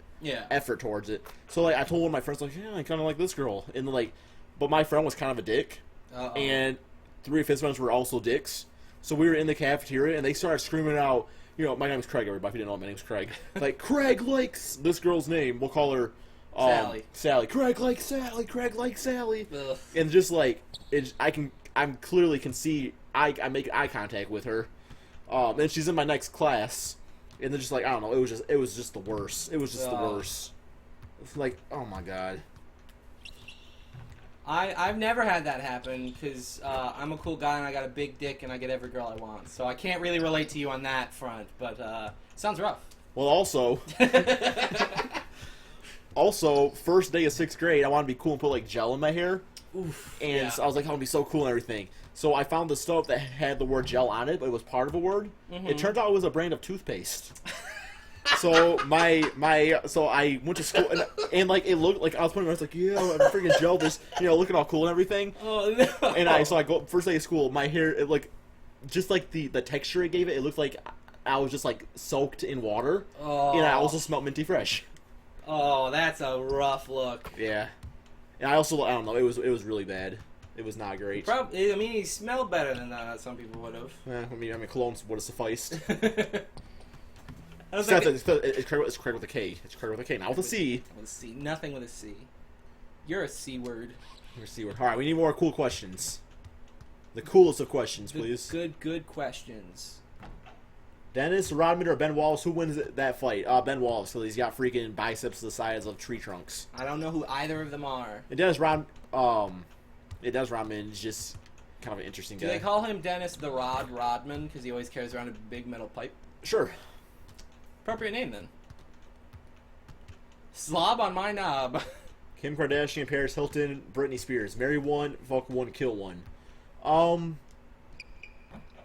effort towards it. So, like, I told one of my friends, like, yeah, I kind of like this girl. And, like, but my friend was kind of a dick, and 3 of his friends were also dicks. So we were in the cafeteria, and they started screaming out, you know, my name's Craig, everybody. If you didn't know, my name's Craig. Like, Craig likes this girl's name. We'll call her Sally. Craig likes Sally. Craig likes Sally. Ugh. And just like I'm clearly can see I make eye contact with her, and she's in my next class, and they're just like, I don't know. It was just the worst. It was just the worst. It's like, oh my god. I've never had that happen because I'm a cool guy and I got a big dick and I get every girl I want. So I can't really relate to you on that front, but sounds rough. Well, also, first day of 6th grade, I wanted to be cool and put like gel in my hair. Oof. And so I was like, I want to be so cool and everything. So I found the stuff that had the word gel on it, but it was part of a word. It turns out it was a brand of toothpaste. So so I went to school and like it looked like I was putting. I was like, yeah, I'm freaking gel this, you know, looking all cool and everything. Oh no! And I go first day of school. My hair, it like, just like the texture it gave it, it looked like I was just like soaked in water. Oh. And I also smelled minty fresh. Oh, that's a rough look. Yeah. And I don't know. It was really bad. It was not great. Probably. I mean, he smelled better than some people would have. I mean, cologne would have sufficed. It's Craig with a K. It's Craig with a K, not with a C. With a C. Nothing with a C. You're a C word. You're a C word. All right, we need more cool questions. The coolest of questions, please. Good questions. Dennis Rodman or Ben Wallace? Who wins that fight? Ben Wallace, because he's got freaking biceps the size of tree trunks. I don't know who either of them are. And Dennis Rodman is just kind of an interesting guy. Do they call him Dennis the Rod Rodman because he always carries around a big metal pipe? Sure. Appropriate name then. Slob on my knob. Kim Kardashian, Paris Hilton, Britney Spears. Marry one, fuck one, kill one.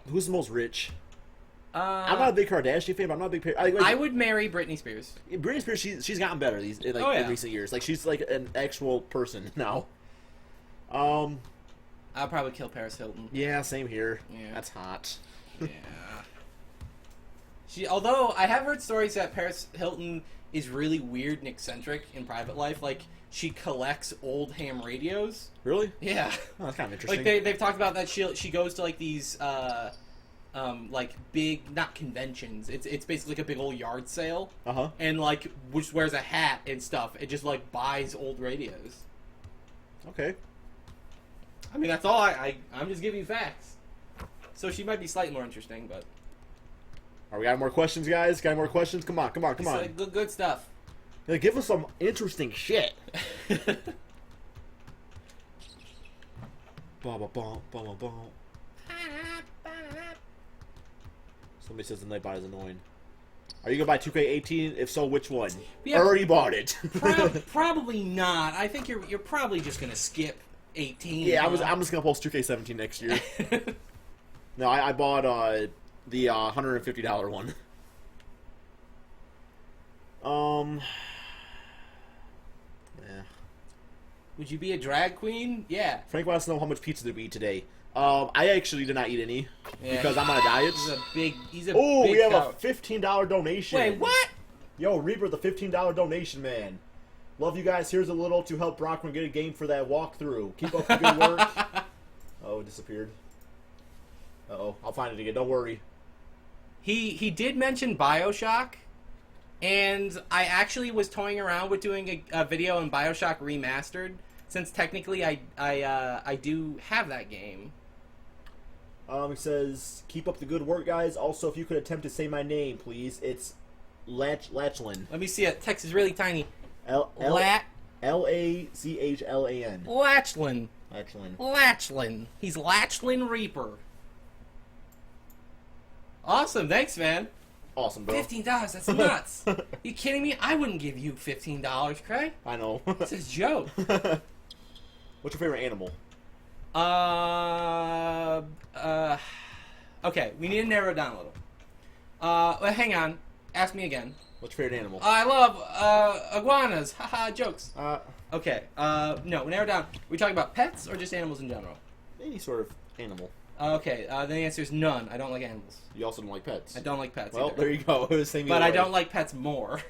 Who's the most rich? I'm not a big Kardashian fan, but I'm not a big. I would marry Britney Spears. Britney Spears, she's gotten better in recent years. Like, she's like an actual person now. I'll probably kill Paris Hilton. Yeah, same here. Yeah. That's hot. Yeah. Although I have heard stories that Paris Hilton is really weird and eccentric in private life. Like, she collects old ham radios. Really? Yeah. Oh, that's kind of interesting. Like, they've talked about that she goes to, like, these, like big, not conventions. It's basically like a big old yard sale. Uh-huh. And like which wears a hat and stuff. It just like buys old radios. Okay. I mean, that's all. I'm just giving you facts. So she might be slightly more interesting, but. All right, we got more questions, guys? Got more questions? Come on. Good stuff. Yeah, give us some interesting shit. Somebody says the Nightbot is annoying. Are you gonna buy 2K18? If so, which one? Yeah, Already bought it. Probably not. I think you're probably just gonna skip 18. Yeah, I'm just gonna post 2K17 next year. No, I bought the $150 one. Yeah. Would you be a drag queen? Yeah. Frank wants to know how much pizza did we eat today. I actually did not eat any Yeah, because I'm on a diet. He's a Oh, big we have couch. a $15 donation. Wait, what? Yo, Reaper, the $15 donation, man. Love you guys. Here's a little to help Brockrin get a game for that walkthrough. Keep up the good work. Oh, it disappeared. Uh-oh. I'll find it again. Don't worry. He did mention BioShock, and I actually was toying around with doing a video on BioShock Remastered, since technically I do have that game. He says, keep up the good work, guys. Also, if you could attempt to say my name, please. It's Lachlan. Let me see it. Text is really tiny. L-A-C-H-L-A-N. Lachlan. Lachlan. Lachlan. He's Lachlan Reaper. Awesome. Thanks, man. Awesome, bro. $15. That's nuts. You kidding me? I wouldn't give you $15, Craig. I know. It's a joke. What's your favorite animal? Okay, we need to narrow it down a little. Well, hang on. Ask me again. What's your favorite animal? I love, iguanas. Haha, jokes. Okay. No, narrow it down. We talking about pets or just animals in general? Any sort of animal. Okay, then the answer is none. I don't like animals. You also don't like pets. I don't like pets Well, either. there you go. It was the same But either I way. don't like pets more.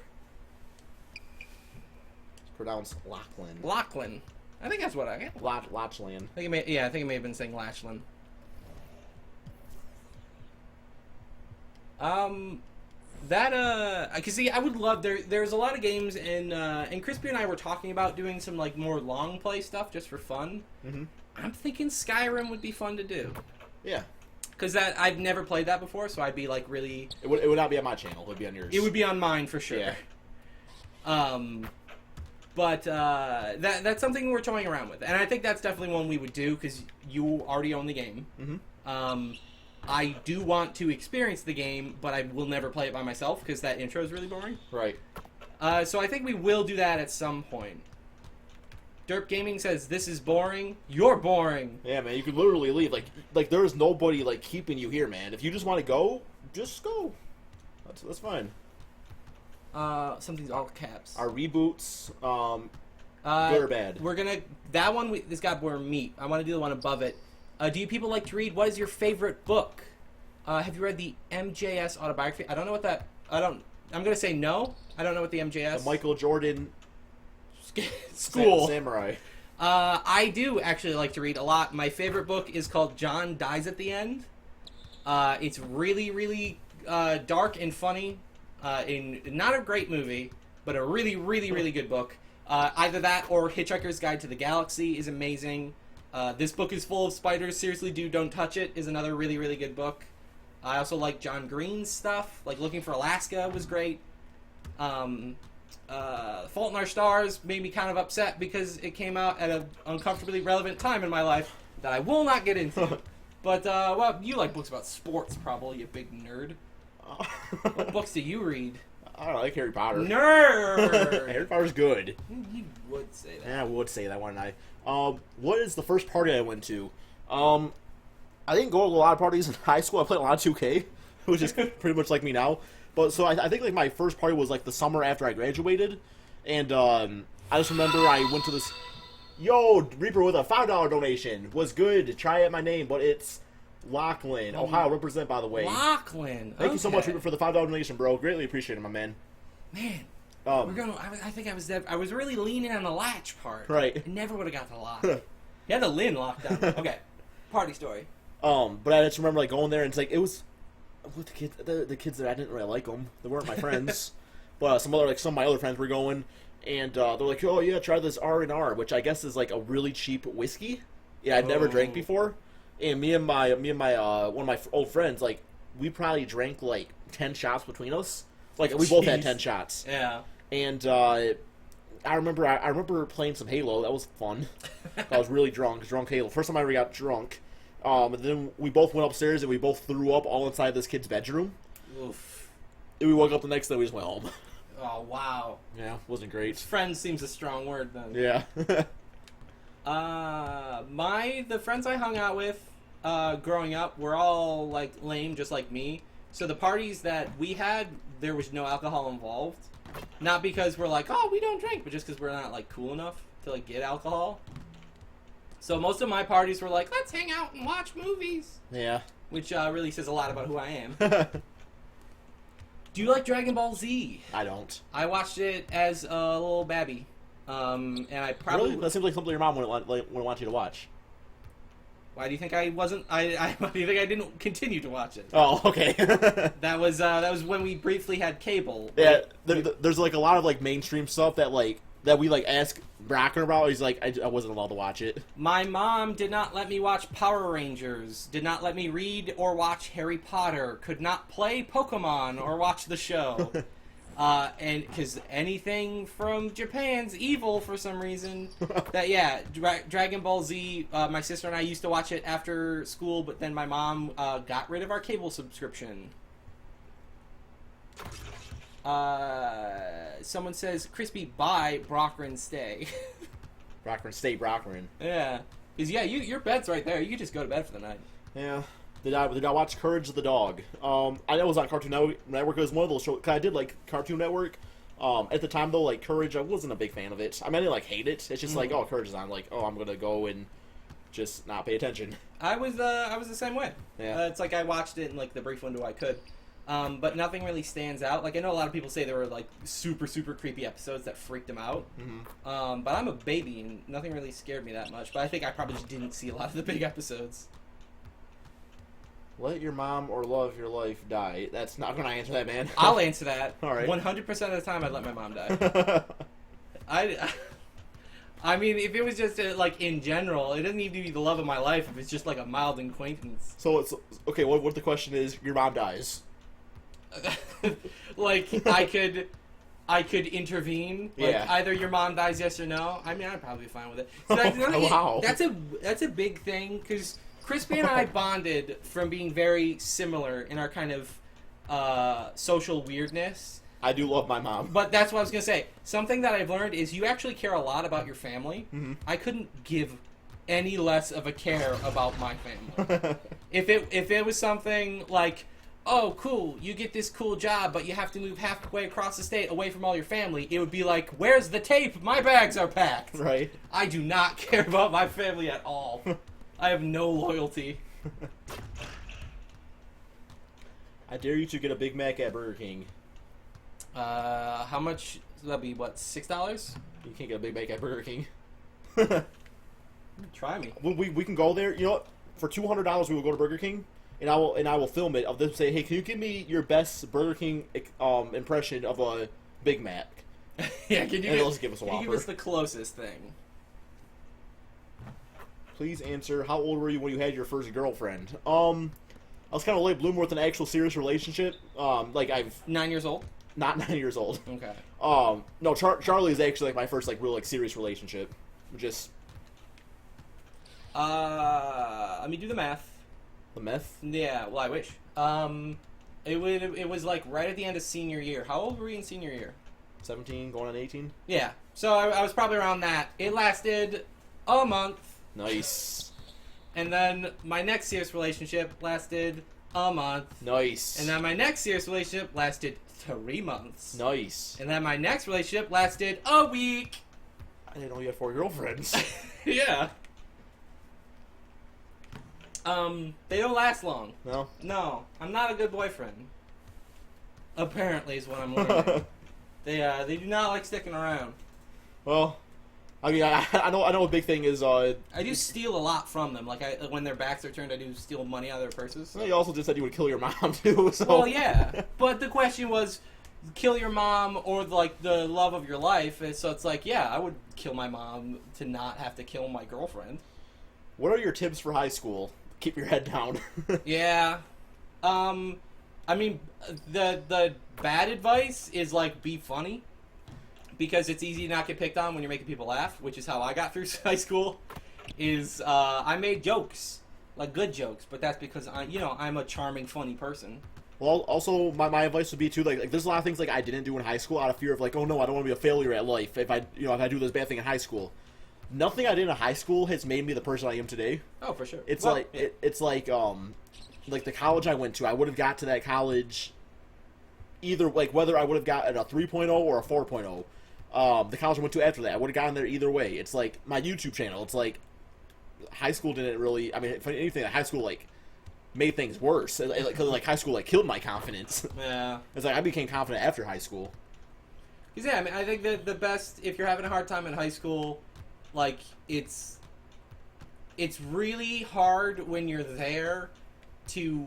It's pronounced Lachlan. Lachlan. I think that's what I... Lachlan. I think it may have been saying Lachlan. I can see. I would love there's a lot of games, and Krispy and I were talking about doing some like more long play stuff just for fun. Mm-hmm. I'm thinking Skyrim would be fun to do. Yeah. Because I've never played that before, so I'd be like really. It would not be on my channel. It would be on yours. It would be on mine for sure. Yeah. But that's something we're toying around with, and I think that's definitely one we would do because you already own the game. Mm-hmm. I do want to experience the game, but I will never play it by myself because that intro is really boring. Right. So I think we will do that at some point. Derp Gaming says, this is boring. You're boring. Yeah, man. You could literally leave. Like there's nobody like keeping you here, man. If you just want to go, just go. That's fine. Something's all caps. Our reboots, good or bad? We're gonna... That one, this got more meat. I want to do the one above it. Do you people like to read? What is your favorite book? Have you read the MJS autobiography? I don't know what that... I'm gonna say no. I don't know what the MJS... The Michael Jordan... School. Samurai. I do actually like to read a lot. My favorite book is called John Dies at the End. It's really, really dark and funny. Not a great movie, but a really, really, really good book. Either that or Hitchhiker's Guide to the Galaxy is amazing. This book is full of spiders. Seriously, dude, don't touch it is another really, really good book. I also like John Green's stuff. Like Looking for Alaska was great. Fault in Our Stars made me kind of upset because it came out at an uncomfortably relevant time in my life that I will not get into. But, well, you like books about sports, probably, you big nerd. What books do you read? I don't know, I like Harry Potter. Nerd! Harry Potter's good. You would say that. Yeah, I would say that, wouldn't I? What is the first party I went to? I didn't go to a lot of parties in high school. I played a lot of 2K, which is pretty much like me now. But so I think like my first party was like the summer after I graduated, and I just remember I went to this. Yo, Reaper with a $5 donation was good. Try it, my name, but it's Lachlan, Ohio represent, by the way. Lachlan. Thank you so much, Reaper, for the $5 donation, bro. Greatly appreciate it, my man. Man, we're gonna. I think I was really leaning on the latch part. Right. I never would have got the lock. You had the Lynn locked down. Okay. Party story. But I just remember like going there and it's like it was with the kids that I didn't really like them. They weren't my friends, but some of my other friends were going, and they're like, "Oh yeah, try this R&R," which I guess is like a really cheap whiskey. Yeah, I'd never drank before, and me and my one of my old friends, like, we probably drank like 10 shots between us. Like, we both had 10 shots. Yeah. And I remember playing some Halo. That was fun. I was really drunk Halo. First time I ever got drunk. And then we both went upstairs and we both threw up all inside this kid's bedroom. Oof. And we woke up the next day. We just went home. Oh, wow. Yeah, wasn't great. Friend seems a strong word then. Yeah. The friends I hung out with growing up were all like lame, just like me. So the parties that we had, there was no alcohol involved. Not because we're like, oh, we don't drink, but just because we're not like cool enough to like get alcohol. So most of my parties were like, let's hang out and watch movies. Yeah. Which really says a lot about who I am. Do you like Dragon Ball Z? I don't. I watched it as a little babby. And I probably... Really? That seems like something your mom would want you to watch. Why do you think I wasn't... why do you think I didn't continue to watch it? Oh, okay. That was when we briefly had cable. Yeah, there's like a lot of like mainstream stuff that we like ask Brockrin about. He's like, I wasn't allowed to watch it. My mom did not let me watch Power Rangers, did not let me read or watch Harry Potter, could not play Pokemon or watch the show. And because anything from Japan's evil for some reason. Dragon Ball Z, my sister and I used to watch it after school, but then my mom got rid of our cable subscription. Someone says, Krispy, buy, Brockrin, stay. Brockrin, stay Brockrin. Yeah. Because, your bed's right there. You can just go to bed for the night. Yeah. Did I watch Courage the Dog? I know it was on Cartoon Network. It was one of those shows. Cause I did like Cartoon Network. At the time, though, like, Courage, I wasn't a big fan of it. I mean, I didn't, like, hate it. It's just like, oh, Courage is on. Like, oh, I'm going to go and just not pay attention. I was the same way. Yeah. It's like I watched it in, like, the brief window I could. But nothing really stands out. Like, I know a lot of people say there were, like, super, super creepy episodes that freaked them out. Mm-hmm. But I'm a baby, and nothing really scared me that much. But I think I probably just didn't see a lot of the big episodes. Let your mom or love your life die. That's not going to answer that, man. I'll answer that. All right. 100% of the time, I'd let my mom die. I mean, if it was just, like, in general, it doesn't need to be the love of my life if it's just, like, a mild acquaintance. So, it's... Okay, what the question is, your mom dies. Like, I could intervene. Like, either your mom dies, yes or no. I mean, I'd probably be fine with it. So wow. That's a big thing, because Krispy and I bonded from being very similar in our kind of social weirdness. I do love my mom. But that's what I was going to say. Something that I've learned is you actually care a lot about your family. Mm-hmm. I couldn't give any less of a care about my family. If it was something like, oh, cool, you get this cool job, but you have to move halfway across the state away from all your family, it would be like, where's the tape? My bags are packed. Right. I do not care about my family at all. I have no loyalty. I dare you to get a Big Mac at Burger King. How much? That'd be, what, $6? You can't get a Big Mac at Burger King. Try me. We can go there. You know what? For $200, we will go to Burger King. And I will film it of them say, hey, can you give me your best Burger King impression of a Big Mac? Yeah, can you give us a Whopper. Give us the closest thing? Please answer. How old were you when you had your first girlfriend? I was kind of late bloomer with an actual serious relationship. Like 9 years old. Not 9 years old. Okay. No, Charlie is actually like my first like real like serious relationship. Just. Let me do the math. The meth? Yeah, well, I wish. It was like right at the end of senior year. How old were you in senior year? 17, going on 18. Yeah, so I was probably around that. It lasted a month. Nice. And then my next serious relationship lasted a month. Nice. And then my next serious relationship lasted 3 months. Nice. And then my next relationship lasted a week. I didn't know you had 4 girlfriends. Yeah. They don't last long. No? No, I'm not a good boyfriend. Apparently is what I'm learning. They do not like sticking around. Well, I mean, I know a big thing is I do steal a lot from them. Like when their backs are turned, I do steal money out of their purses. you also just said you would kill your mom too. So. Well, yeah, but the question was, kill your mom or like the love of your life. And so it's like, yeah, I would kill my mom to not have to kill my girlfriend. What are your tips for high school? Keep your head down. Yeah, I mean, the bad advice is like be funny. Because it's easy to not get picked on when you're making people laugh, which is how I got through high school. I made jokes, like good jokes, but that's because I'm a charming, funny person. Well, also my advice would be too like there's a lot of things like I didn't do in high school out of fear of like, oh no, I don't want to be a failure at life if I do this bad thing in high school. Nothing I did in high school has made me the person I am today. Oh, for sure. It's well, it's like the college I went to, I would have got to that college either like whether I would have gotten a 3.0 or a 4.0. The college I went to after that, I would have gotten there either way. It's like my YouTube channel. It's like high school didn't really. I mean, if anything, high school like made things worse. Because like high school like killed my confidence. Yeah. It's like I became confident after high school. Because yeah, I mean, I think that the best if you're having a hard time in high school, like it's really hard when you're there to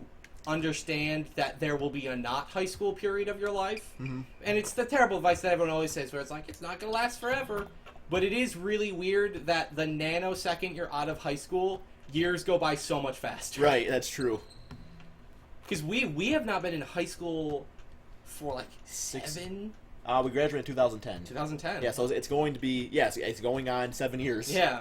understand that there will be a not high school period of your life. Mm-hmm. And it's the terrible advice that everyone always says where it's like, it's not going to last forever. But it is really weird that the nanosecond you're out of high school, years go by so much faster. Right, that's true. Because we have not been in high school for like 7... We graduated in 2010. 2010. Yeah, so it's going to be... Yes, it's going on 7 years. Yeah.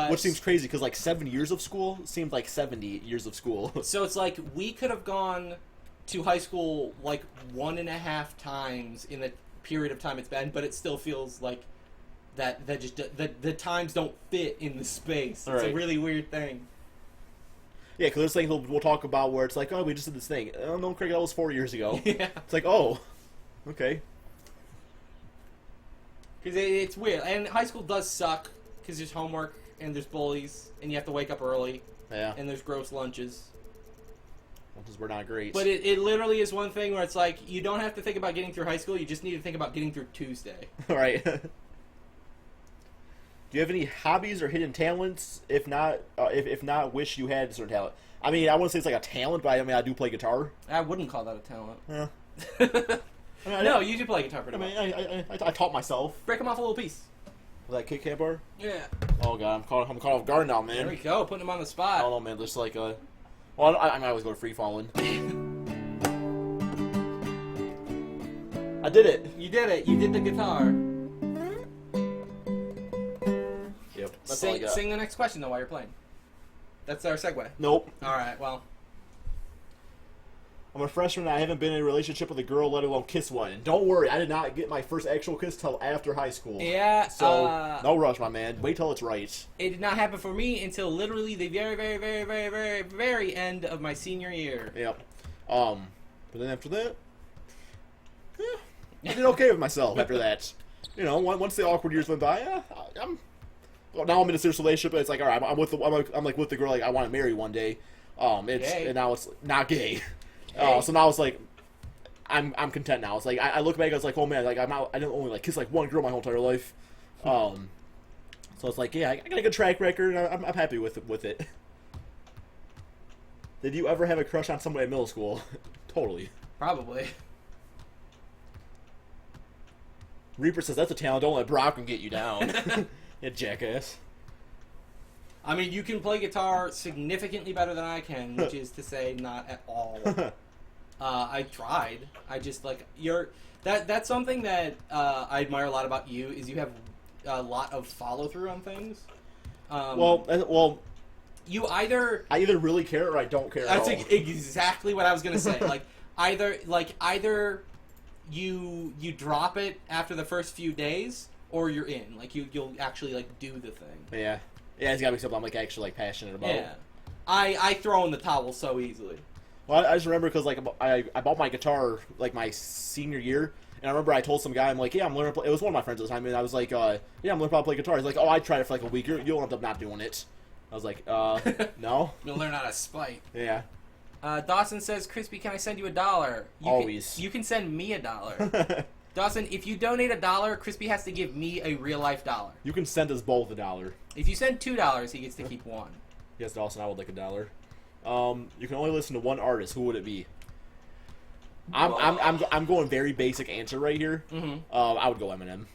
Which seems crazy, because like 7 years of school seemed like 70 years of school. So it's like we could have gone to high school like 1.5 times in the period of time it's been, but it still feels like that just the times don't fit in the space. It's a really weird thing. Yeah, because there's things we'll talk about where it's like, oh, we just did this thing. Oh, no, Craig, that was 4 years ago. Yeah. It's like, oh, okay. Because it's weird. And high school does suck because there's homework and there's bullies and you have to wake up early. Yeah. And there's gross lunches. Lunches were not great. But it literally is one thing where it's like, you don't have to think about getting through high school. You just need to think about getting through Tuesday. Right. Do you have any hobbies or hidden talents? If not, wish you had a certain talent. I mean, I wouldn't say it's like a talent, but I mean, I do play guitar. I wouldn't call that a talent. Yeah. No, you do play guitar pretty well. I taught myself. Break them off a little piece. That Kit Kat bar? Yeah. Oh god, I'm caught off guard now, man. There we go, putting them on the I spot. don't know, man. Just like well, I always go to free falling. I did it. You did it. You did the guitar. Yep. That's all I got. Sing the next question though while you're playing. That's our segue. Nope. All right. Well. I'm a freshman and I haven't been in a relationship with a girl, let alone kiss one. And don't worry, I did not get my first actual kiss till after high school. Yeah. So, no rush, my man. Wait till it's right. It did not happen for me until literally the very, very, very, very, very, very end of my senior year. Yep. But then after that, I did okay with myself after that. You know, once the awkward years went by, now I'm in a serious relationship. And it's like, all right, I'm with the girl like I want to marry one day. And now it's not gay. So now it's like, I'm content now. It's like I look back, I was like, oh man, like I didn't only like kiss like one girl my whole entire life. So it's like, yeah, I got a good track record. And I'm happy with it. Did you ever have a crush on somebody at middle school? Totally. Probably. Reaper says that's a talent. Don't let Brockrin get you down. You jackass. I mean, you can play guitar significantly better than I can, which is to say, not at all. I tried. I just like that's something that I admire a lot about you is you have a lot of follow through on things. Well, I either really care or I don't care. That's at all. Exactly what I was gonna say. Either you drop it after the first few days, or you're in. Like you'll actually like do the thing. Yeah. Yeah, it's gotta be something I'm like actually like passionate about. Yeah, I throw in the towel so easily. Well, I just remember because like I bought my guitar like my senior year, and I remember I told some guy I'm like, yeah, I'm learning. It was one of my friends at the time, and I was like, yeah, I'm learning how to play guitar. He's like, oh, I tried it for like a week. You'll end up not doing it. I was like, no. You'll learn how to spite. Yeah. Dawson says, Krispy, can I send you $1? Always. You can send me $1. Dawson, if you donate $1, Crispy has to give me a real life dollar. You can send us both $1. If you send $2, he gets to keep one. Yes, Dawson, I would like $1. You can only listen to one artist. Who would it be? I'm going very basic answer right here. I would go Eminem.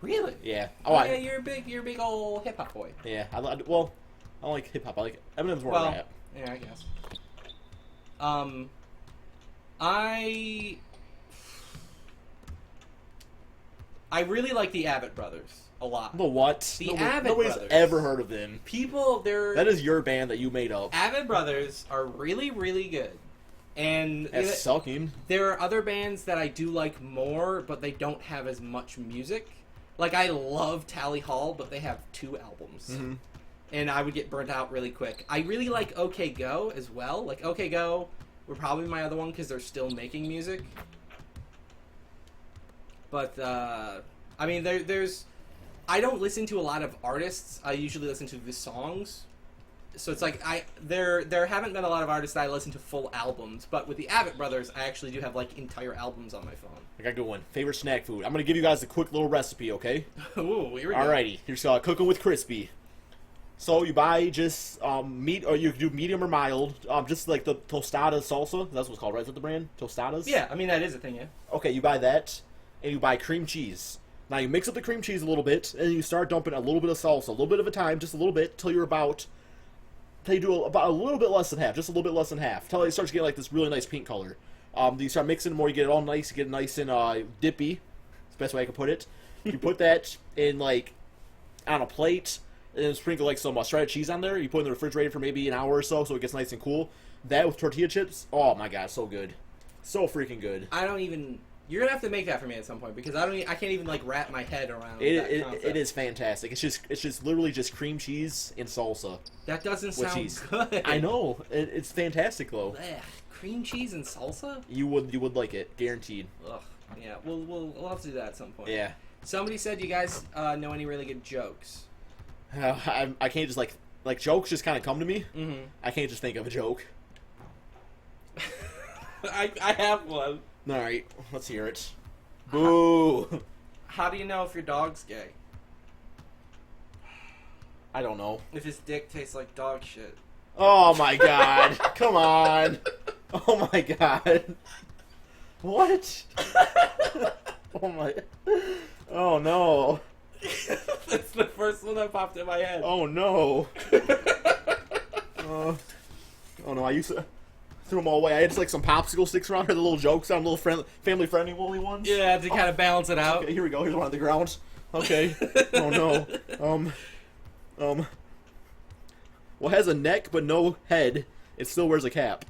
Really? Yeah. Yeah, you're a big old hip hop boy. Yeah. I don't like hip hop. I like Eminem's more rap. Yeah, I guess. I really like the Abbott Brothers a lot. The what? The Abbott Nobody's Brothers. ever heard of them. That is your band that you made up. Abbott Brothers are really, really good. And That's sucking. There are other bands that I do like more, but they don't have as much music. Like, I love Tally Hall, but they have 2 albums. Mm-hmm. And I would get burnt out really quick. I really like OK Go as well. Like, OK Go were probably my other one because they're still making music. But, I mean, there's... I don't listen to a lot of artists. I usually listen to the songs. So it's like, there haven't been a lot of artists that I listen to full albums. But with the Abbott Brothers, I actually do have, like, entire albums on my phone. I got a good one. Favorite snack food. I'm going to give you guys a quick little recipe, okay? Ooh, here we go. Alrighty. Here's cooking with Krispy. So you buy just meat, or you can do medium or mild, just like the tostada salsa. That's what it's called, right? Is that the brand? Tostadas? Yeah, I mean, that is a thing, yeah. Okay, you buy that, and you buy cream cheese. Now you mix up the cream cheese a little bit, and you start dumping a little bit of salsa, a little bit of a time, just a little bit, till you do about a little bit less than half, just a little bit less than half, till it starts getting like this really nice pink color. You start mixing more, you get it all nice, you get it nice and dippy. That's the best way I can put it. You put that in like on a plate, and then sprinkle like some shredded cheese on there. You put it in the refrigerator for maybe an hour or so it gets nice and cool. That with tortilla chips, oh my god, so good. So freaking good. You're gonna have to make that for me at some point because I can't even like wrap my head around that concept. It is fantastic. It's just literally just cream cheese and salsa. That doesn't sound cheese. good. I know. It's fantastic though. Ugh, cream cheese and salsa? You would like it, guaranteed. Ugh. Yeah, we'll have to do that at some point. Yeah. Somebody said you guys know any really good jokes. I can't just like jokes just kind of come to me. Mm-hmm. I can't just think of a joke. I have one. All right, let's hear it. Boo! How do you know if your dog's gay? I don't know. If his dick tastes like dog shit. Oh my god! Come on! Oh my god! What? Oh my! Oh no! That's the first one that popped in my head. Oh no! Oh no! I used to threw them all away. I had just like some popsicle sticks around here, the little jokes on, little family friendly ones. Yeah, to kind of balance it out. Okay, here we go. Here's one on the ground. Okay. Oh no. What has a neck but no head? It still wears a cap.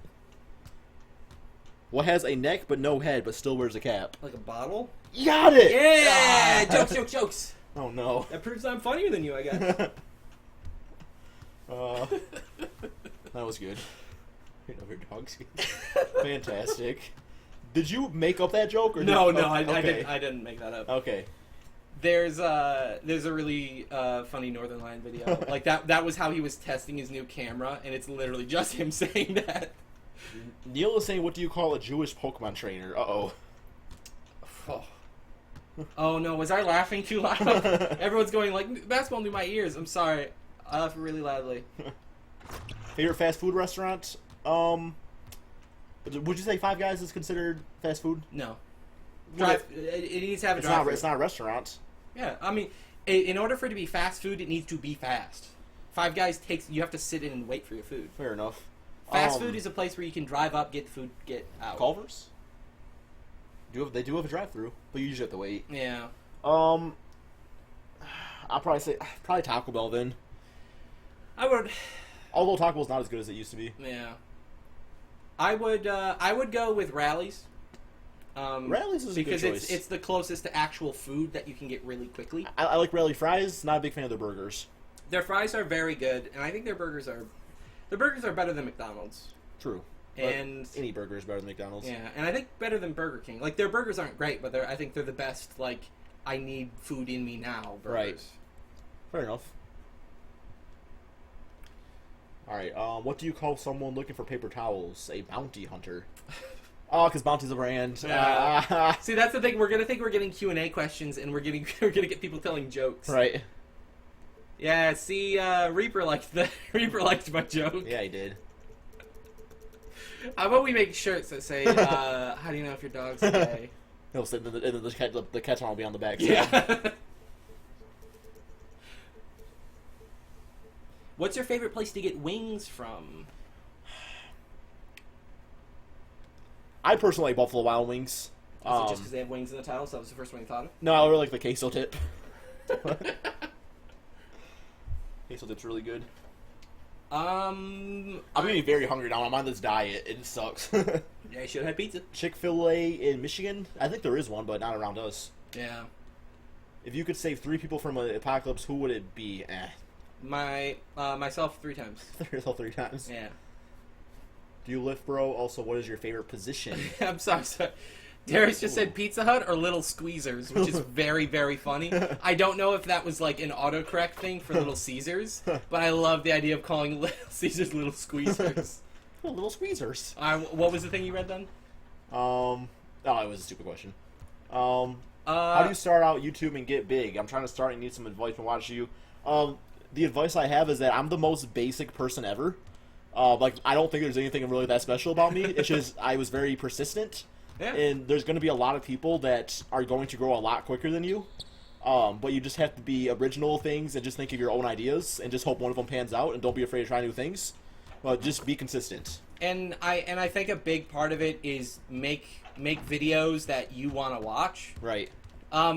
What has a neck but no head but still wears a cap? Like a bottle? You got it! Yeah! Jokes! Oh no. That proves I'm funnier than you, I guess. That was good. You know your dog's fantastic. Did you make up that joke? Or No, okay. I didn't make that up. Okay. There's a really funny Northern Lion video. Like that was how he was testing his new camera, and it's literally just him saying that. Neil is saying, "What do you call a Jewish Pokemon trainer?" Uh-oh. Oh no, was I laughing too loud? Everyone's going like, basketball into my ears. I'm sorry. I laughed really loudly. Favorite fast food restaurant? Would you say Five Guys is considered fast food? No. It needs to have a drive. It's not a restaurant. Yeah, I mean, in order for it to be fast food, it needs to be fast. Five Guys you have to sit in and wait for your food. Fair enough. Fast food is a place where you can drive up, get food, get out. Culver's? They do have a drive-through, but you usually have to wait. Yeah. I'll probably say Taco Bell then. I would. Although Taco Bell's not as good as it used to be. Yeah. I would go with Rally's. Rally's is a good choice. Because it's the closest to actual food that you can get really quickly. I like Rally fries. Not a big fan of their burgers. Their fries are very good, and I think their burgers are better than McDonald's. True. And any burger is better than McDonald's. Yeah, and I think better than Burger King. Like their burgers aren't great, but I think they're the best. Like I need food in me now. Burgers. Right. Fair enough. All right. What do you call someone looking for paper towels? A bounty hunter. Oh, because Bounty's a brand. See, that's the thing. We're gonna think we're getting Q&A questions, and we're gonna get people telling jokes. Right. Yeah. See, Reaper liked my joke. Yeah, he did. How about we make shirts that say, "How do you know if your dog's gay?" He'll say the catch on will be on the back. Yeah. What's your favorite place to get wings from? I personally like Buffalo Wild Wings. Is it just because they have wings in the title, so that was the first one you thought of? No, I really like the queso dip. Queso dip's really good. I'm getting very hungry now. I'm on this diet. It sucks. Yeah, you should have had pizza. Chick-fil-A in Michigan? I think there is one, but not around us. Yeah. If you could save 3 people from an apocalypse, who would it be? Myself 3 times. 3 times. Yeah. Do you lift, bro? Also, what is your favorite position? I'm sorry. Darius just said Pizza Hut or Little Squeezers, which is very, very funny. I don't know if that was like an autocorrect thing for Little Caesars, but I love the idea of calling Little Caesars Little Squeezers. Oh, Little Squeezers. What was the thing you read then? Oh, it was a stupid question. How do you start out YouTube and get big? I'm trying to start and need some advice from watching you. The advice I have is that I'm the most basic person ever. Like, I don't think there's anything really that special about me. It's just I was very persistent. Yeah. And there's going to be a lot of people that are going to grow a lot quicker than you. But you just have to be original things and just think of your own ideas and just hope one of them pans out and don't be afraid to try new things. But just be consistent. And I think a big part of it is make videos that you want to watch. Right.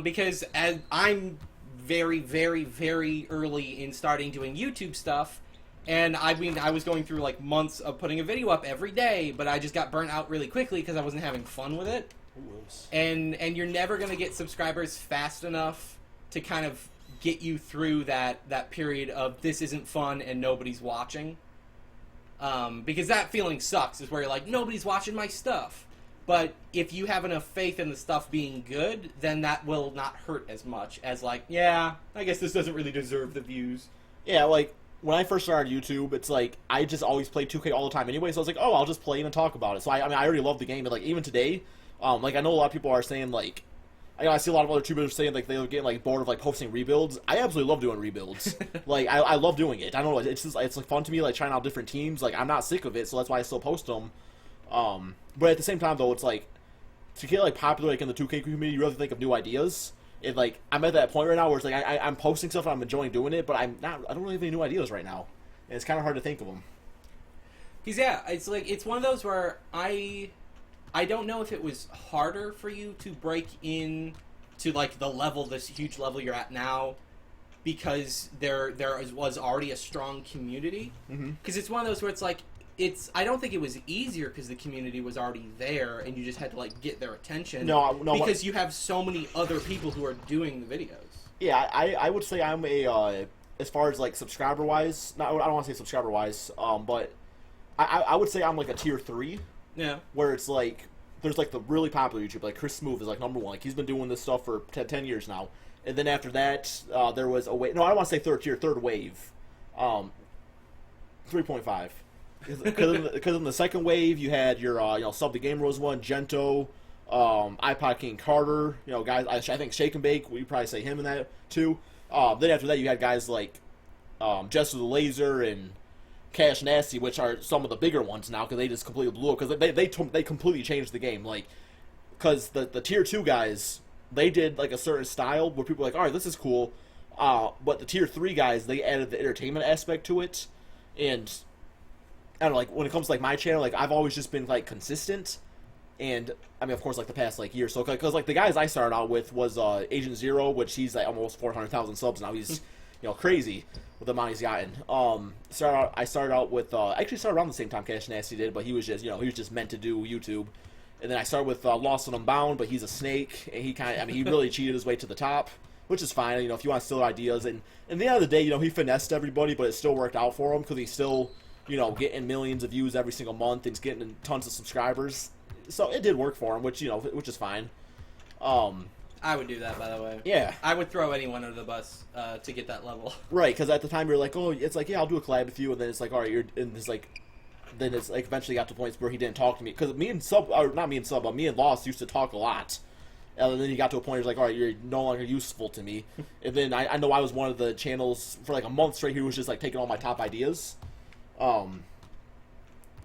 Because as I'm very, very, very early in starting doing YouTube stuff, and I mean, I was going through like months of putting a video up every day, but I just got burnt out really quickly because I wasn't having fun with it. And you're never going to get subscribers fast enough to kind of get you through that period of this isn't fun and nobody's watching. Because that feeling sucks, is where you're like, nobody's watching my stuff. But if you have enough faith in the stuff being good, then that will not hurt as much as like, yeah, I guess this doesn't really deserve the views. Yeah, like, when I first started YouTube, it's like, I just always played 2K all the time anyway, so I was like, oh, I'll just play and talk about it. So, I mean, I already love the game, but, like, even today, like, I know a lot of people are saying, like, I see a lot of other YouTubers saying, like, they're getting, like, bored of, like, posting rebuilds. I absolutely love doing rebuilds. Like, I love doing it. I don't know, it's just, it's, like, fun to me, like, trying out different teams. Like, I'm not sick of it, so that's why I still post them. But at the same time, though, it's, like, to get, like, popular, like, in the 2K community, you really think of new ideas. And, like, I'm at that point right now where it's, like, I'm posting stuff and I'm enjoying doing it, but I don't really have any new ideas right now. And it's kind of hard to think of them. Because, yeah, it's like, it's one of those where I don't know if it was harder for you to break in to, like, this huge level you're at now, because there was already a strong community. Because it's one of those where it's like, I don't think it was easier because the community was already there and you just had to, like, get their attention. No, because you have so many other people who are doing the videos. Yeah, I would say I'm a, as far as, like, subscriber-wise, I don't want to say subscriber-wise, but I would say I'm, like, a tier 3. Yeah. Where it's, like, there's, like, the really popular YouTube, like, Chris Smooth is, like, #1. Like, he's been doing this stuff for 10 years now. And then after that, there was a wave. No, I don't want to say third tier, third wave. 3.5. Because in the second wave, you had your, Sub the Game Rose one, Gento, iPod King Carter, guys, I think Shake and Bake, we probably say him in that, too. Then after that, you had guys like Jester the Laser and Cash Nasty, which are some of the bigger ones now, because they just completely blew up, because they completely changed the game, like, because the tier 2 guys, they did, like, a certain style where people were like, alright, this is cool, but the tier 3 guys, they added the entertainment aspect to it, and I don't know, like, when it comes to, like, my channel, like, I've always just been, like, consistent, and, I mean, of course, like, the past, like, year, so, because, like, the guys I started out with was, Agent Zero, which he's, like, almost 400,000 subs now, he's, crazy with the amount he's gotten. I started out with, actually started around the same time Cash Nasty did, but he was just, he was just meant to do YouTube, and then I started with, Lost and Unbound, but he's a snake, and he really cheated his way to the top, which is fine, if you want to steal ideas, and at the end of the day, he finessed everybody, but it still worked out for him, because he's still, getting millions of views every single month, and he's getting tons of subscribers. So it did work for him, which is fine. I would do that, by the way. Yeah. I would throw anyone under the bus to get that level. Right, because at the time you're like, oh, it's like, yeah, I'll do a collab with you, and then it's like, all right, and it's like, then it's like eventually got to points where he didn't talk to me because me and Sub, or not me and Sub, but me and Lost used to talk a lot. And then he got to a point where he's like, all right, you're no longer useful to me. And then I know I was one of the channels for like a month straight. He was just like taking all my top ideas. And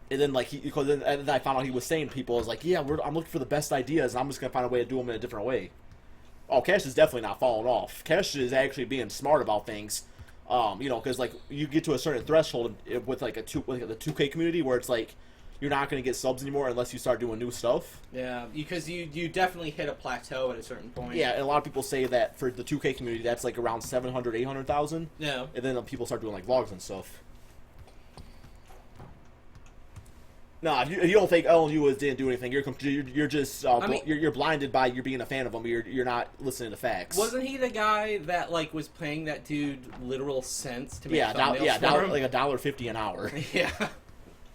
then like because then I found out he was saying to people, I was like, yeah, I'm looking for the best ideas, and I'm just gonna find a way to do them in a different way. Oh, Cash is definitely not falling off. Cash is actually being smart about things. You know, because like you get to a certain threshold with like the 2K community where it's like you're not going to get subs anymore unless you start doing new stuff. Yeah, because you definitely hit a plateau at a certain point. Yeah, and a lot of people say that for the 2K community, that's like around 700, 800,000. Yeah. And then people start doing like vlogs and stuff. No, if you don't think LNU didn't do anything, you're just you're blinded by you being a fan of them. You're not listening to facts. Wasn't he the guy that like was paying that dude literal cents to make like $1.50 an hour. Yeah.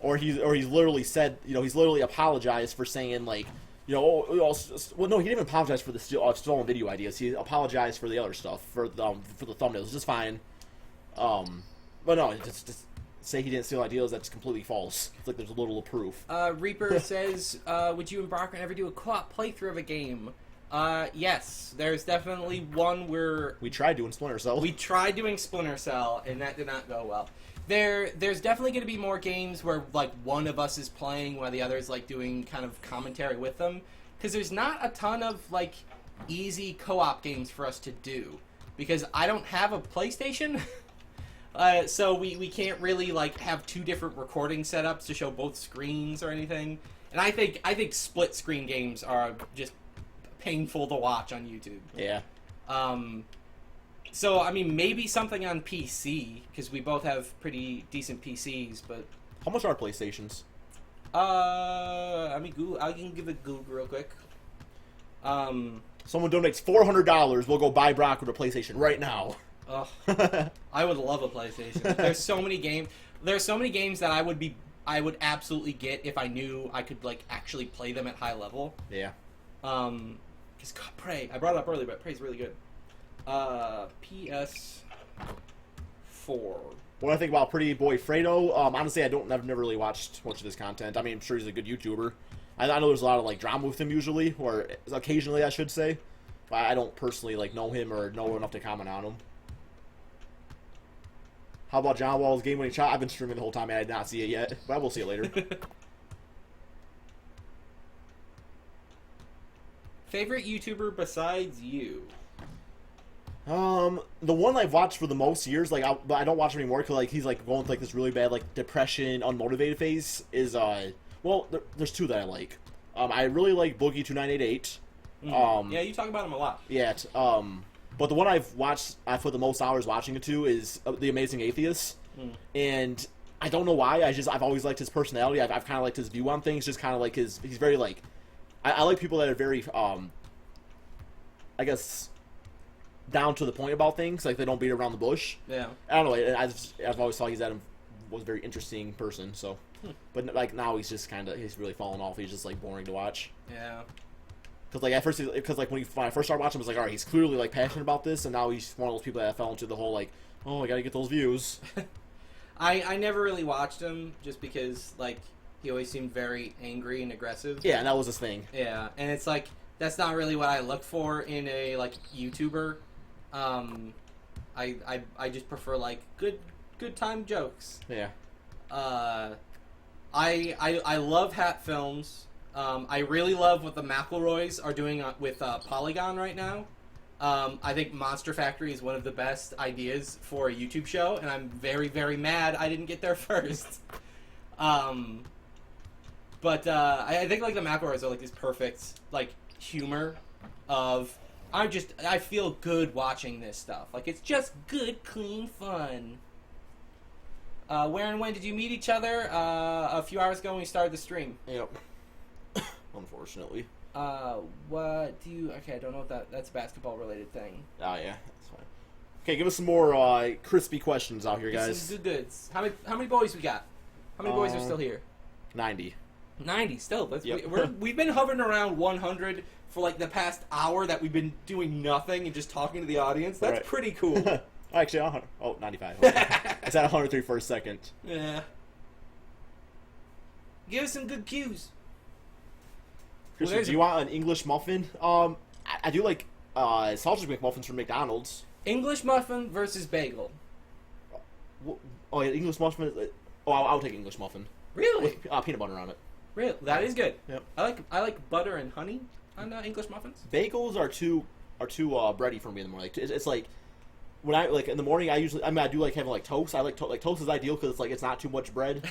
Or he's literally said, you know, he's literally apologized for saying like, you know, well no, he didn't even apologize for the stolen video ideas. He apologized for the other stuff for the thumbnails, which is fine. But no, just say he didn't steal ideas, that's completely false. It's like there's a little proof. Reaper says, would you and Brockrin ever do a co-op playthrough of a game? Yes. There's definitely one where... We tried doing Splinter Cell. We tried doing Splinter Cell, and that did not go well. There's definitely going to be more games where, like, one of us is playing while the other is, like, doing kind of commentary with them. Because there's not a ton of, like, easy co-op games for us to do. Because I don't have a PlayStation... so we can't really like have two different recording setups to show both screens or anything. And I think split screen games are just painful to watch on YouTube. Yeah. So I mean maybe something on PC because we both have pretty decent PCs, but how much are PlayStations? I mean Google. I can give it Google real quick. Someone donates $400. We'll go buy Brock with a PlayStation right now. Oh, I would love a PlayStation. There's so many games. There's so many games that I would absolutely get if I knew I could like actually play them at high level. Yeah. Because Prey, I brought it up earlier, but Prey's really good. PS4. What I think about Pretty Boy Fredo, honestly, I've never really watched much of his content. I mean, I'm sure he's a good YouTuber. I know there's a lot of like drama with him usually, or occasionally, I should say. But I don't personally like know him or know enough to comment on him. How about John Wall's game-winning shot? I've been streaming the whole time and I did not see it yet, but I will see it later. Favorite YouTuber besides you? The one I've watched for the most years, like, but I don't watch him anymore because like he's like going through like this really bad like depression, unmotivated phase. Is well, there's two that I like. I really like Boogie2988. Yeah, you talk about him a lot. Yeah. But the one I've watched, I put the most hours watching it to is The Amazing Atheist. And I don't know why, I've always liked his personality. I've kind of liked his view on things, just kind of like he's very like, I like people that are very, I guess, down to the point about things, like they don't beat around the bush. Yeah. I don't know, I've always thought was a very interesting person, so. But like now he's really fallen off, he's just like boring to watch. Yeah. Because like at first, when I first started watching, I was like, all right, he's clearly like passionate about this, and now he's one of those people that fell into the whole like, oh, I gotta get those views. I never really watched him just because like he always seemed very angry and aggressive. Yeah, and that was his thing. Yeah, and it's like that's not really what I look for in a like YouTuber. I just prefer like good time jokes. Yeah. I love Hat Films. I really love what the McElroys are doing with Polygon right now. I think Monster Factory is one of the best ideas for a YouTube show, and I'm very, very mad I didn't get there first. But I think like the McElroys are like this perfect like humor of I feel good watching this stuff. Like it's just good, clean fun. Where and when did you meet each other? A few hours ago when we started the stream. Yep. Unfortunately. What do you... Okay, I don't know what that's a basketball-related thing. Oh, yeah. That's fine. Okay, give us some more crispy questions out here, guys. Some good goods. How many boys we got? How many boys are still here? 90. 90 still. Yep. We've been hovering around 100 for like the past hour that we've been doing nothing and just talking to the audience. That's right. Pretty cool. Actually, 100. Oh, 95. Okay. It's at 103 for a second. Yeah. Give us some good cues. Chris, Well, do you want an English muffin? I do like sausage McMuffins from McDonald's. English muffin versus bagel. Oh, yeah, English muffin. I'll take English muffin Really? with peanut butter on it. Really? That is good. Yep. I like butter and honey on English muffins. Bagels are too bready for me in the morning. It's like when I in the morning I do like having like toast. I like toast is ideal because it's like it's not too much bread.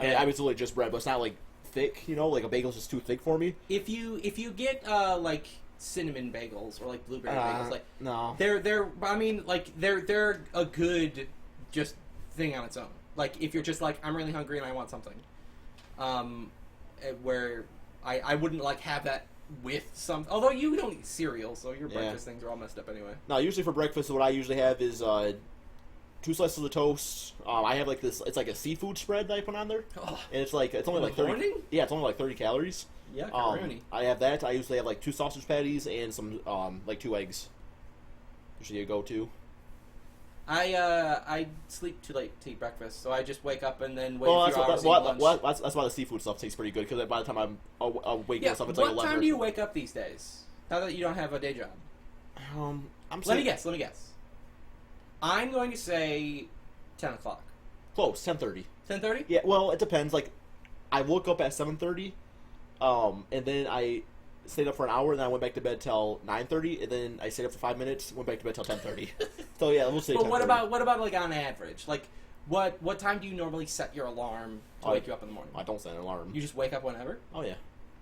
Yeah. I mean, it's really just bread, but it's not like thick. You know, like a bagel's just too thick for me. If you get like cinnamon bagels or like blueberry bagels, like No, they're I mean like they're a good just thing on its own. Like if you're just like I'm really hungry and I want something, where I wouldn't like have that with some. Although you don't eat cereal, so your breakfast things are all messed up anyway. no. Usually for breakfast, what I usually have is 2 slices of toast. I have like this. It's like a seafood spread that I put on there, Oh, and it's like only in like the 30. morning? Yeah, it's only like 30 calories. yeah, macaroni. I have that. I usually have like 2 sausage patties and some like 2 eggs. Usually a go-to. I sleep too late to eat breakfast, so I just wake up and then wait Well, a few hours to eat lunch. that's why the seafood stuff tastes pretty good because by the time I'm awake Yeah, and stuff, it's what like 11. time do you wake up these days? Now that you don't have a day job. I'm Let me guess. I'm going to say 10 o'clock. close. 10:30. 10:30? Yeah. Well, it depends. Like, I woke up at 7:30, and then I stayed up for an hour, and then I went back to bed till 9:30, and then I stayed up for 5 minutes, went back to bed till 10:30. So yeah, we'll say. But 10:30. what about like on average? Like what time do you normally set your alarm to wake you up in the morning? I don't set an alarm. You just wake up whenever? Oh yeah.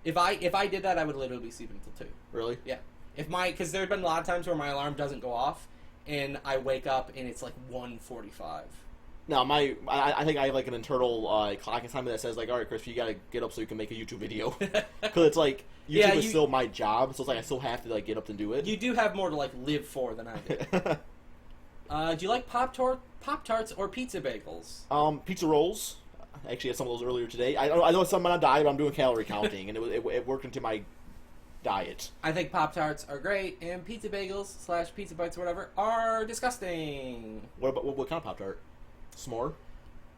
If I did that, I would literally be sleeping until 2. Really? Yeah. Because there's been a lot of times where my alarm doesn't go off, and I wake up and it's like 1:45. No, I think I have like an internal clocking time that says like, all right, Chris, you gotta get up so you can make a YouTube video. Because it's like YouTube is still my job, so it's like I still have to like get up and do it. You do have more to like live for than I do. Do you like Pop-Tarts or pizza bagels? Pizza rolls. I actually had some of those earlier today. I know it's something on a diet, but I'm doing calorie counting, and it worked into my diet. I think Pop-Tarts are great, and pizza bagels / pizza bites or whatever are disgusting. What kind of Pop-Tart? S'more?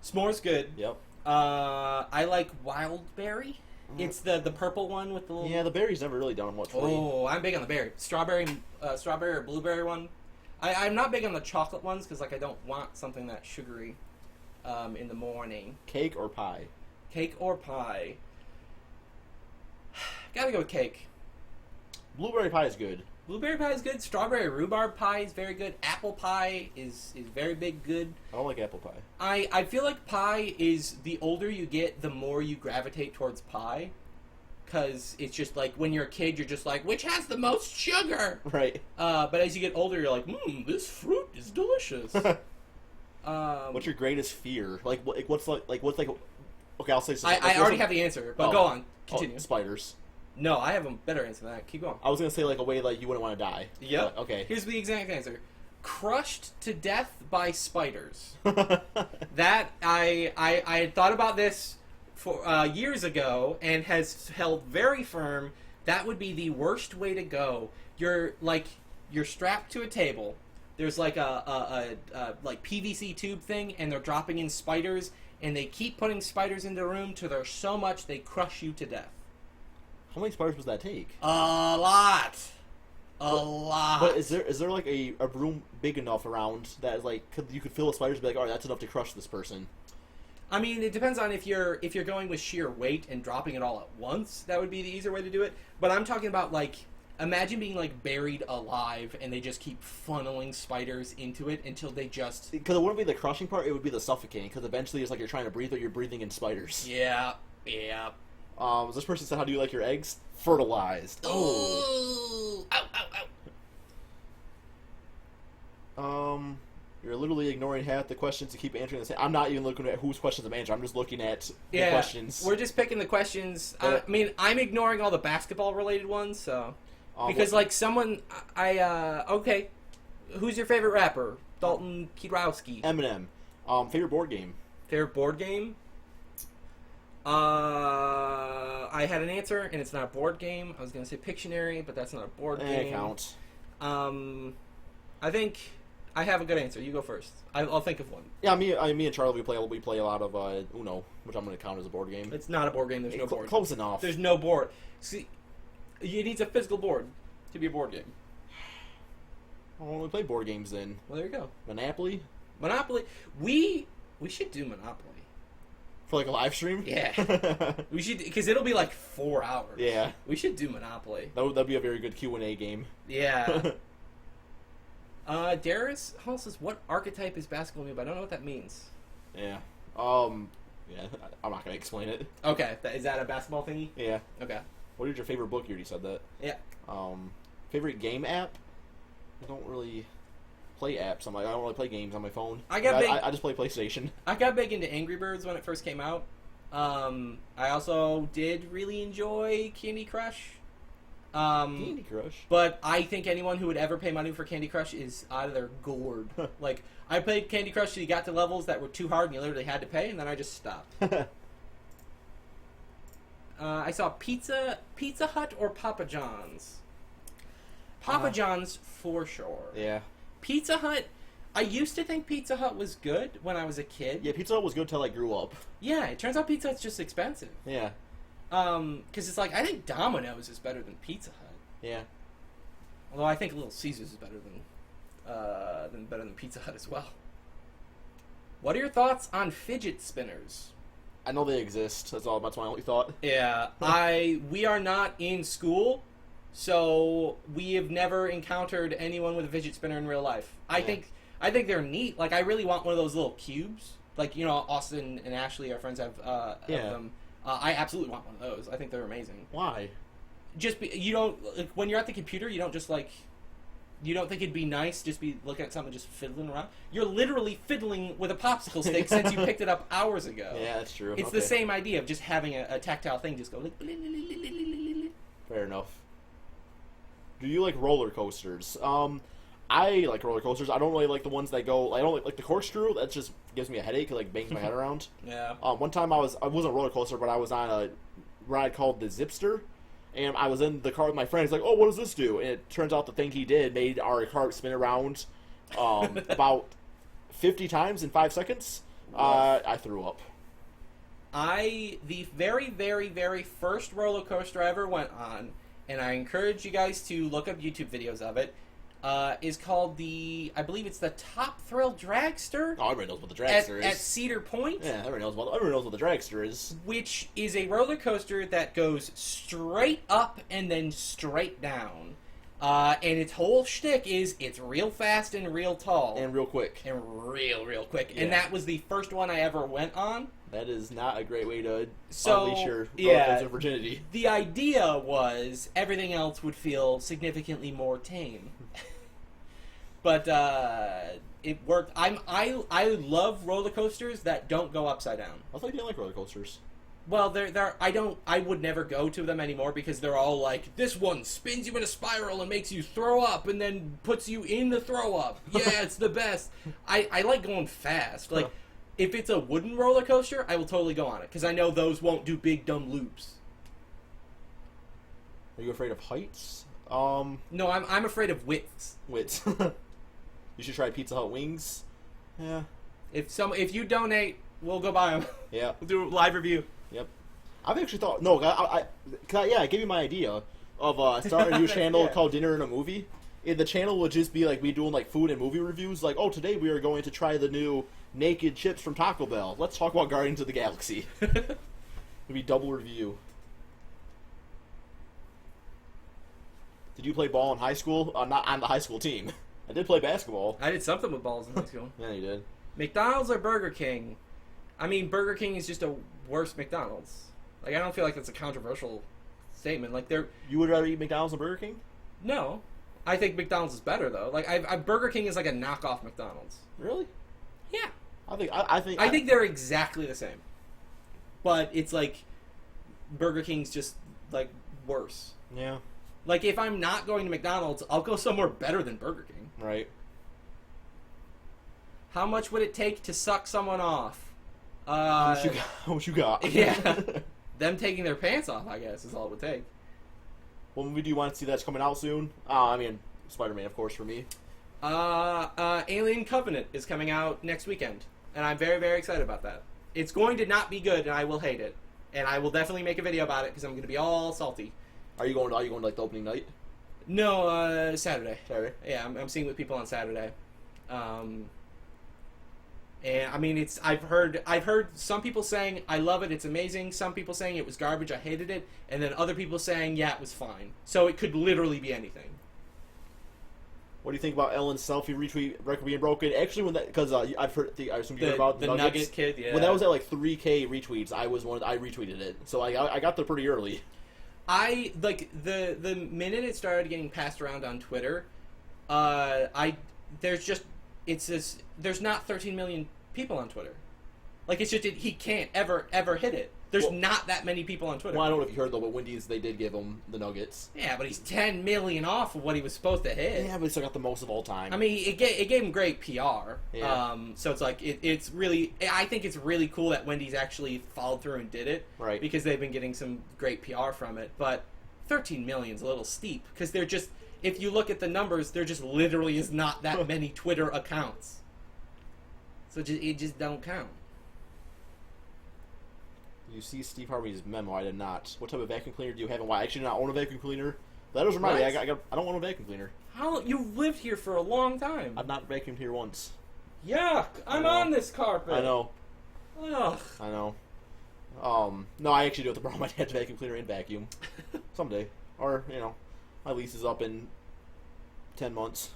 S'more's good. Yep. I like wild berry. It's the purple one with the little... Yeah, the berry's never really done much for me. Oh, I'm big on the berry. Strawberry or blueberry one. I'm not big on the chocolate ones because like I don't want something that's sugary in the morning. Cake or pie? Cake or pie? Gotta go with cake. Blueberry pie is good. Blueberry pie is good. Strawberry rhubarb pie is very good. Apple pie is very big good. I don't like apple pie. I feel like pie is the older you get, the more you gravitate towards pie. Because it's just like when you're a kid, you're just like, which has the most sugar? Right. But as you get older, you're like, this fruit is delicious. What's your greatest fear? What's okay, I'll say something. I already have the answer, but go on. Continue. Spiders. No, I have a better answer than that. Keep going. I was gonna say like a way like you wouldn't want to die. Yep. Okay. Here's the exact answer. Crushed to death by spiders. That I had thought about this for years ago and has held very firm. That would be the worst way to go. You're strapped to a table. There's like a like PVC tube thing, and they're dropping in spiders, and they keep putting spiders into the room till there's so much they crush you to death. How many spiders does that take? A lot. But is there like a room big enough around that is like you could fill with spiders and be like, all right, that's enough to crush this person? I mean, it depends on if you're going with sheer weight and dropping it all at once. That would be the easier way to do it. But I'm talking about like, imagine being like buried alive and they just keep funneling spiders into it until they just. Because it wouldn't be the crushing part; it would be the suffocating. Because eventually, it's like you're trying to breathe, but you're breathing in spiders. Yeah. This person said, "How do you like your eggs? Fertilized." Oh. Ow, ow. You're literally ignoring half the questions to keep answering the same. I'm not even looking at whose questions I'm answering. I'm just looking at the questions. We're just picking the questions. I mean, I'm ignoring all the basketball-related ones, so because like someone, okay, who's your favorite rapper? Dalton Kidrowski. Eminem. Favorite board game. Favorite board game? I had an answer, and it's not a board game. I was gonna say Pictionary, but that's not a board game. It counts. I think I have a good answer. You go first. I'll think of one. Yeah, me and Charlie, we play a lot of Uno, which I'm going to count as a board game. It's not a board game. There's no board. Close enough. There's no board. See, it needs a physical board to be a board game. I don't really play board games then. Well, there you go. Monopoly? Monopoly. We should do Monopoly. For like a live stream? Yeah. We should, because it'll be like 4 hours. Yeah. We should do Monopoly. That'd be a very good Q&A game. Yeah. Darius Hall says, what archetype is basketball move? I don't know what that means. Yeah. Yeah, I'm not going to explain it. Okay. Is that a basketball thingy? Yeah. Okay. What is your favorite book? You already said that. Yeah. Favorite game app? I don't really play apps. I don't really play games on my phone. I just play PlayStation. I got big into Angry Birds when it first came out. I also did really enjoy Candy Crush. Candy Crush? But I think anyone who would ever pay money for Candy Crush is out of their gourd. Like, I played Candy Crush till you got to levels that were too hard and you literally had to pay, and then I just stopped. I saw Pizza Hut or Papa John's. Papa John's for sure. Yeah. Pizza Hut, I used to think Pizza Hut was good when I was a kid. Yeah, Pizza Hut was good till I grew up. Yeah, it turns out Pizza Hut's just expensive. Yeah. Because it's like, I think Domino's is better than Pizza Hut. Yeah. Although I think Little Caesars is better than Pizza Hut as well. What are your thoughts on fidget spinners? I know they exist. That's my only thought. Yeah, we are not in school, so we have never encountered anyone with a fidget spinner in real life. I think they're neat. Like, I really want one of those little cubes. Like, you know, Austin and Ashley, our friends, have them. I absolutely want one of those. I think they're amazing. Why? You don't, like, when you're at the computer, you don't just like, you don't think it'd be nice just be looking at something just fiddling around? You're literally fiddling with a popsicle stick since you picked it up hours ago. Yeah, that's true. It's the same idea of just having a tactile thing just go like. Fair enough. Do you like roller coasters? I like roller coasters. I don't really like the ones that go. I don't like the corkscrew. That just gives me a headache. It like bangs my head around. Yeah. One time I wasn't a roller coaster, but I was on a ride called the Zipster, and I was in the car with my friend. He's like, "Oh, what does this do?" And it turns out the thing he did made our car spin around about 50 times in 5 seconds. I threw up. The very, very, very first roller coaster I ever went on, and I encourage you guys to look up YouTube videos of it, is called I believe it's the Top Thrill Dragster. Oh, everybody knows what the dragster is. At Cedar Point. Yeah, everybody knows what the dragster is. Which is a roller coaster that goes straight up and then straight down. And its whole shtick is it's real fast and real tall. And real quick. And real quick. Yeah. And that was the first one I ever went on. That is not a great way to unleash your roller virginity. The idea was everything else would feel significantly more tame. But it worked. I love roller coasters that don't go upside down. I thought you didn't like roller coasters. Well, I would never go to them anymore because they're all like, this one spins you in a spiral and makes you throw up and then puts you in the throw up. Yeah, it's the best. I like going fast. Like, if it's a wooden roller coaster, I will totally go on it because I know those won't do big dumb loops. Are you afraid of heights? No, I'm afraid of widths. Widths. You should try Pizza Hut wings. Yeah. If you donate, we'll go buy them. Yeah. We'll do a live review. Yep. I've actually thought I gave you my idea of starting a new channel called Dinner and a Movie. And the channel would just be like we doing like food and movie reviews. Like, oh, today we are going to try the new naked chips from Taco Bell. Let's talk about Guardians of the Galaxy. It'd be double review. Did you play ball in high school? Not on the high school team. I did play basketball. I did something with balls in high school. Yeah, you did. McDonald's or Burger King? I mean, Burger King is just a worse McDonald's. Like, I don't feel like that's a controversial statement. Like, You would rather eat McDonald's than Burger King? No. I think McDonald's is better, though. Like, Burger King is like a knockoff McDonald's. Really? Yeah. I think they're exactly the same. But it's like, Burger King's just, like, worse. Yeah. Like, if I'm not going to McDonald's, I'll go somewhere better than Burger King. Right. How much would it take to suck someone off? How much you got? Yeah. Them taking their pants off, I guess, is all it would take. What movie do you want to see that's coming out soon? I mean, Spider-Man, of course, for me. Alien Covenant is coming out next weekend, and I'm very, very excited about that. It's going to not be good, and I will hate it, and I will definitely make a video about it because I'm going to be all salty. Are you going to like the opening night? No, Saturday. Saturday. Yeah, I'm seeing with people on Saturday. And I mean, I've heard some people saying I love it, it's amazing. Some people saying it was garbage, I hated it, and then other people saying yeah, it was fine. So it could literally be anything. What do you think about Ellen's selfie retweet record being broken? Actually, when that because I've heard I assume you heard about the Nuggets. Nugget kid. Yeah. When that was at like 3K retweets, I retweeted it, so I got there pretty early. I like the minute it started getting passed around on Twitter, there's not 13 million people on Twitter. Like it's just he can't ever hit it. There's not that many people on Twitter. Well, I don't know if you heard though, but Wendy's they did give him the Nuggets. Yeah, but he's 10 million off of what he was supposed to hit. Yeah, but he still got the most of all time. I mean, it gave him great PR. Yeah. So it's like it's really. I think it's really cool that Wendy's actually followed through and did it. Right. Because they've been getting some great PR from it. But 13 million's a little steep because they're just. If you look at the numbers, there just literally is not that many Twitter accounts. So it just don't count. You see Steve Harvey's memo? I did not. What type of vacuum cleaner do you have? And why? I actually do not own a vacuum cleaner. That doesn't remind me. I don't want a vacuum cleaner. How you've lived here for a long time? I've not vacuumed here once. Yuck! I'm on this carpet. I know. Ugh. I know. No, I actually do have to borrow my dad's vacuum cleaner and vacuum someday, or my lease is up in 10 months.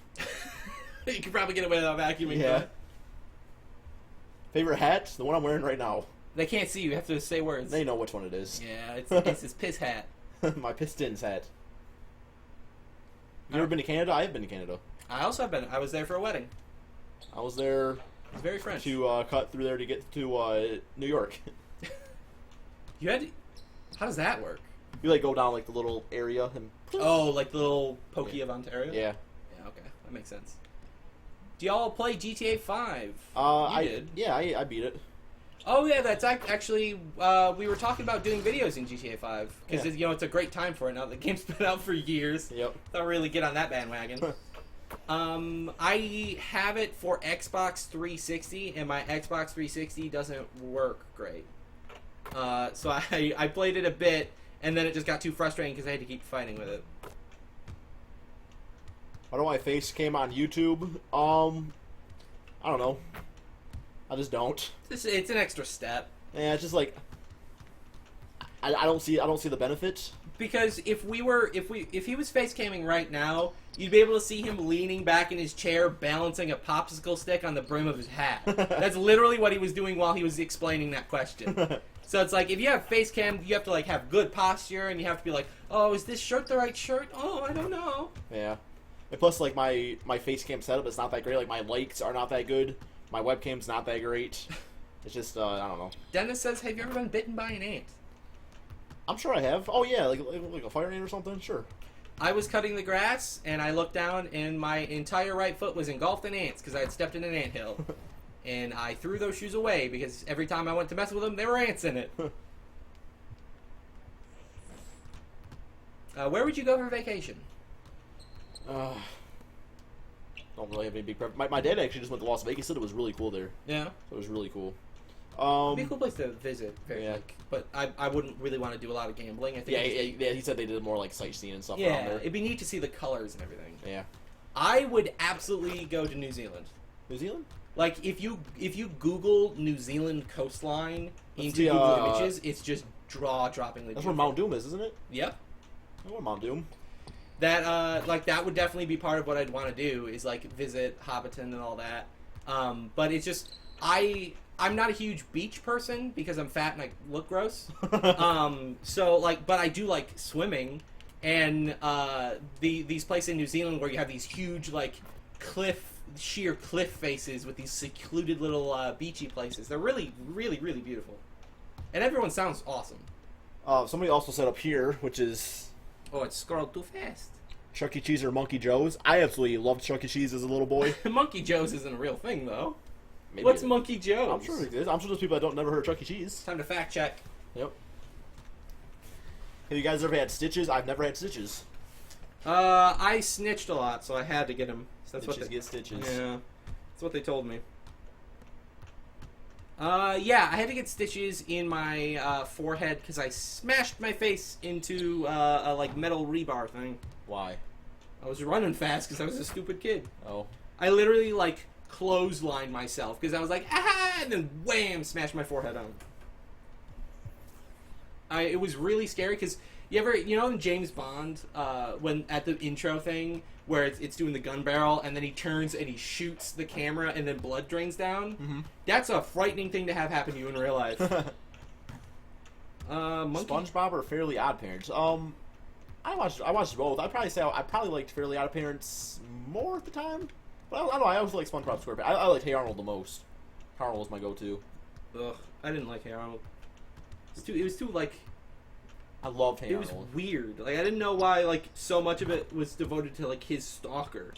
You could probably get away without vacuuming. Yeah. But favorite hat? The one I'm wearing right now. they can't see you. You have to say words. They know which one it is. Yeah, it's his piss hat. My Pistons hat. You ever been to Canada? I have been to Canada. I also have been. I was there for a wedding. I was there It's very French. to cut through there to get to New York. You had to, how does that work? You like go down like the little area and Oh, like the little pokey of Ontario? yeah. Yeah, okay. That makes sense. Do y'all play GTA 5? I did. Yeah, I beat it. Oh, yeah, that's actually... we were talking about doing videos in GTA 5. Because, Yeah. it's a great time for it now. The game's been out for years. Yep. Don't really get on that bandwagon. I have it for Xbox 360, and my Xbox 360 doesn't work great. So I played it a bit, and then it just got too frustrating because I had to keep fighting with it. I don't know why face came on YouTube. I don't know. I just don't. It's an extra step. Yeah, it's just like I don't see the benefits. Because if he was face camming right now, you'd be able to see him leaning back in his chair, balancing a popsicle stick on the brim of his hat. That's literally what he was doing while he was explaining that question. So it's like if you have face cam, you have to like have good posture, and you have to be like, oh, is this shirt the right shirt? Oh, I don't know. Yeah. And plus, like my face cam setup is not that great. Like my lights are not that good. My webcam's not that great. It's just I don't know. Dennis says, have you ever been bitten by an ant? I'm sure I have. Oh yeah, like a fire ant or something. Sure. I was cutting the grass, and I looked down, and my entire right foot was engulfed in ants because I had stepped in an anthill. And I threw those shoes away because every time I went to mess with them, there were ants in it. Where would you go for vacation? Don't really have any big my dad actually just went to Las Vegas. Said it was really cool there. Yeah. So it was really cool. It'd be a cool place to visit. Yeah. But I wouldn't really want to do a lot of gambling. I think. Yeah, he said they did more like sightseeing and stuff around Yeah, there. it'd be neat to see the colors and everything. Yeah. I would absolutely go to New Zealand. New Zealand? Like if you Google New Zealand coastline That's into the, Google Images, it's just jaw-droppingly. That's where Mount Doom is, isn't it? Yep. I know where Mount Doom. That that would definitely be part of what I'd want to do is like visit Hobbiton and all that. But it's just I'm not a huge beach person because I'm fat and I look gross. So like, but I do like swimming, and these places in New Zealand where you have these huge like sheer cliff faces with these secluded little beachy places. They're really, really, really beautiful, and everyone sounds awesome. Somebody also set up here, which is Oh, it's scrolled too fast. Chuck E. Cheese or Monkey Joe's. I absolutely loved Chuck E. Cheese as a little boy. Monkey Joe's isn't a real thing though. Maybe What's Monkey Joe's? I'm sure it is. I'm sure there's people that don't never heard of Chuck E. Cheese. Time to fact check. Yep. Have you guys ever had Stitches? I've never had Stitches. I snitched a lot, so I had to get him. That's what Snitches get stitches. Yeah, that's what they told me. Yeah, I had to get stitches in my forehead because I smashed my face into a like metal rebar thing. Why? I was running fast because I was a stupid kid. Oh. I literally like clotheslined myself because I was like, ah, and then wham, smashed my forehead on. It was really scary because you know in James Bond, when at the intro thing where it's doing the gun barrel and then he turns and he shoots the camera and then blood drains down. Mm-hmm. That's a frightening thing to have happen to you in real life. Monkey. SpongeBob or Fairly Odd Parents? I watched both. I'd probably say I probably liked Fairly Odd Parents more at the time. But I don't know. I always liked SpongeBob SquarePants. I liked Hey Arnold the most. Arnold was my go-to. Ugh, I didn't like Hey Arnold. It was too like. I loved Hey It Arnold. was weird. Like I didn't know why like so much of it was devoted to like his stalker.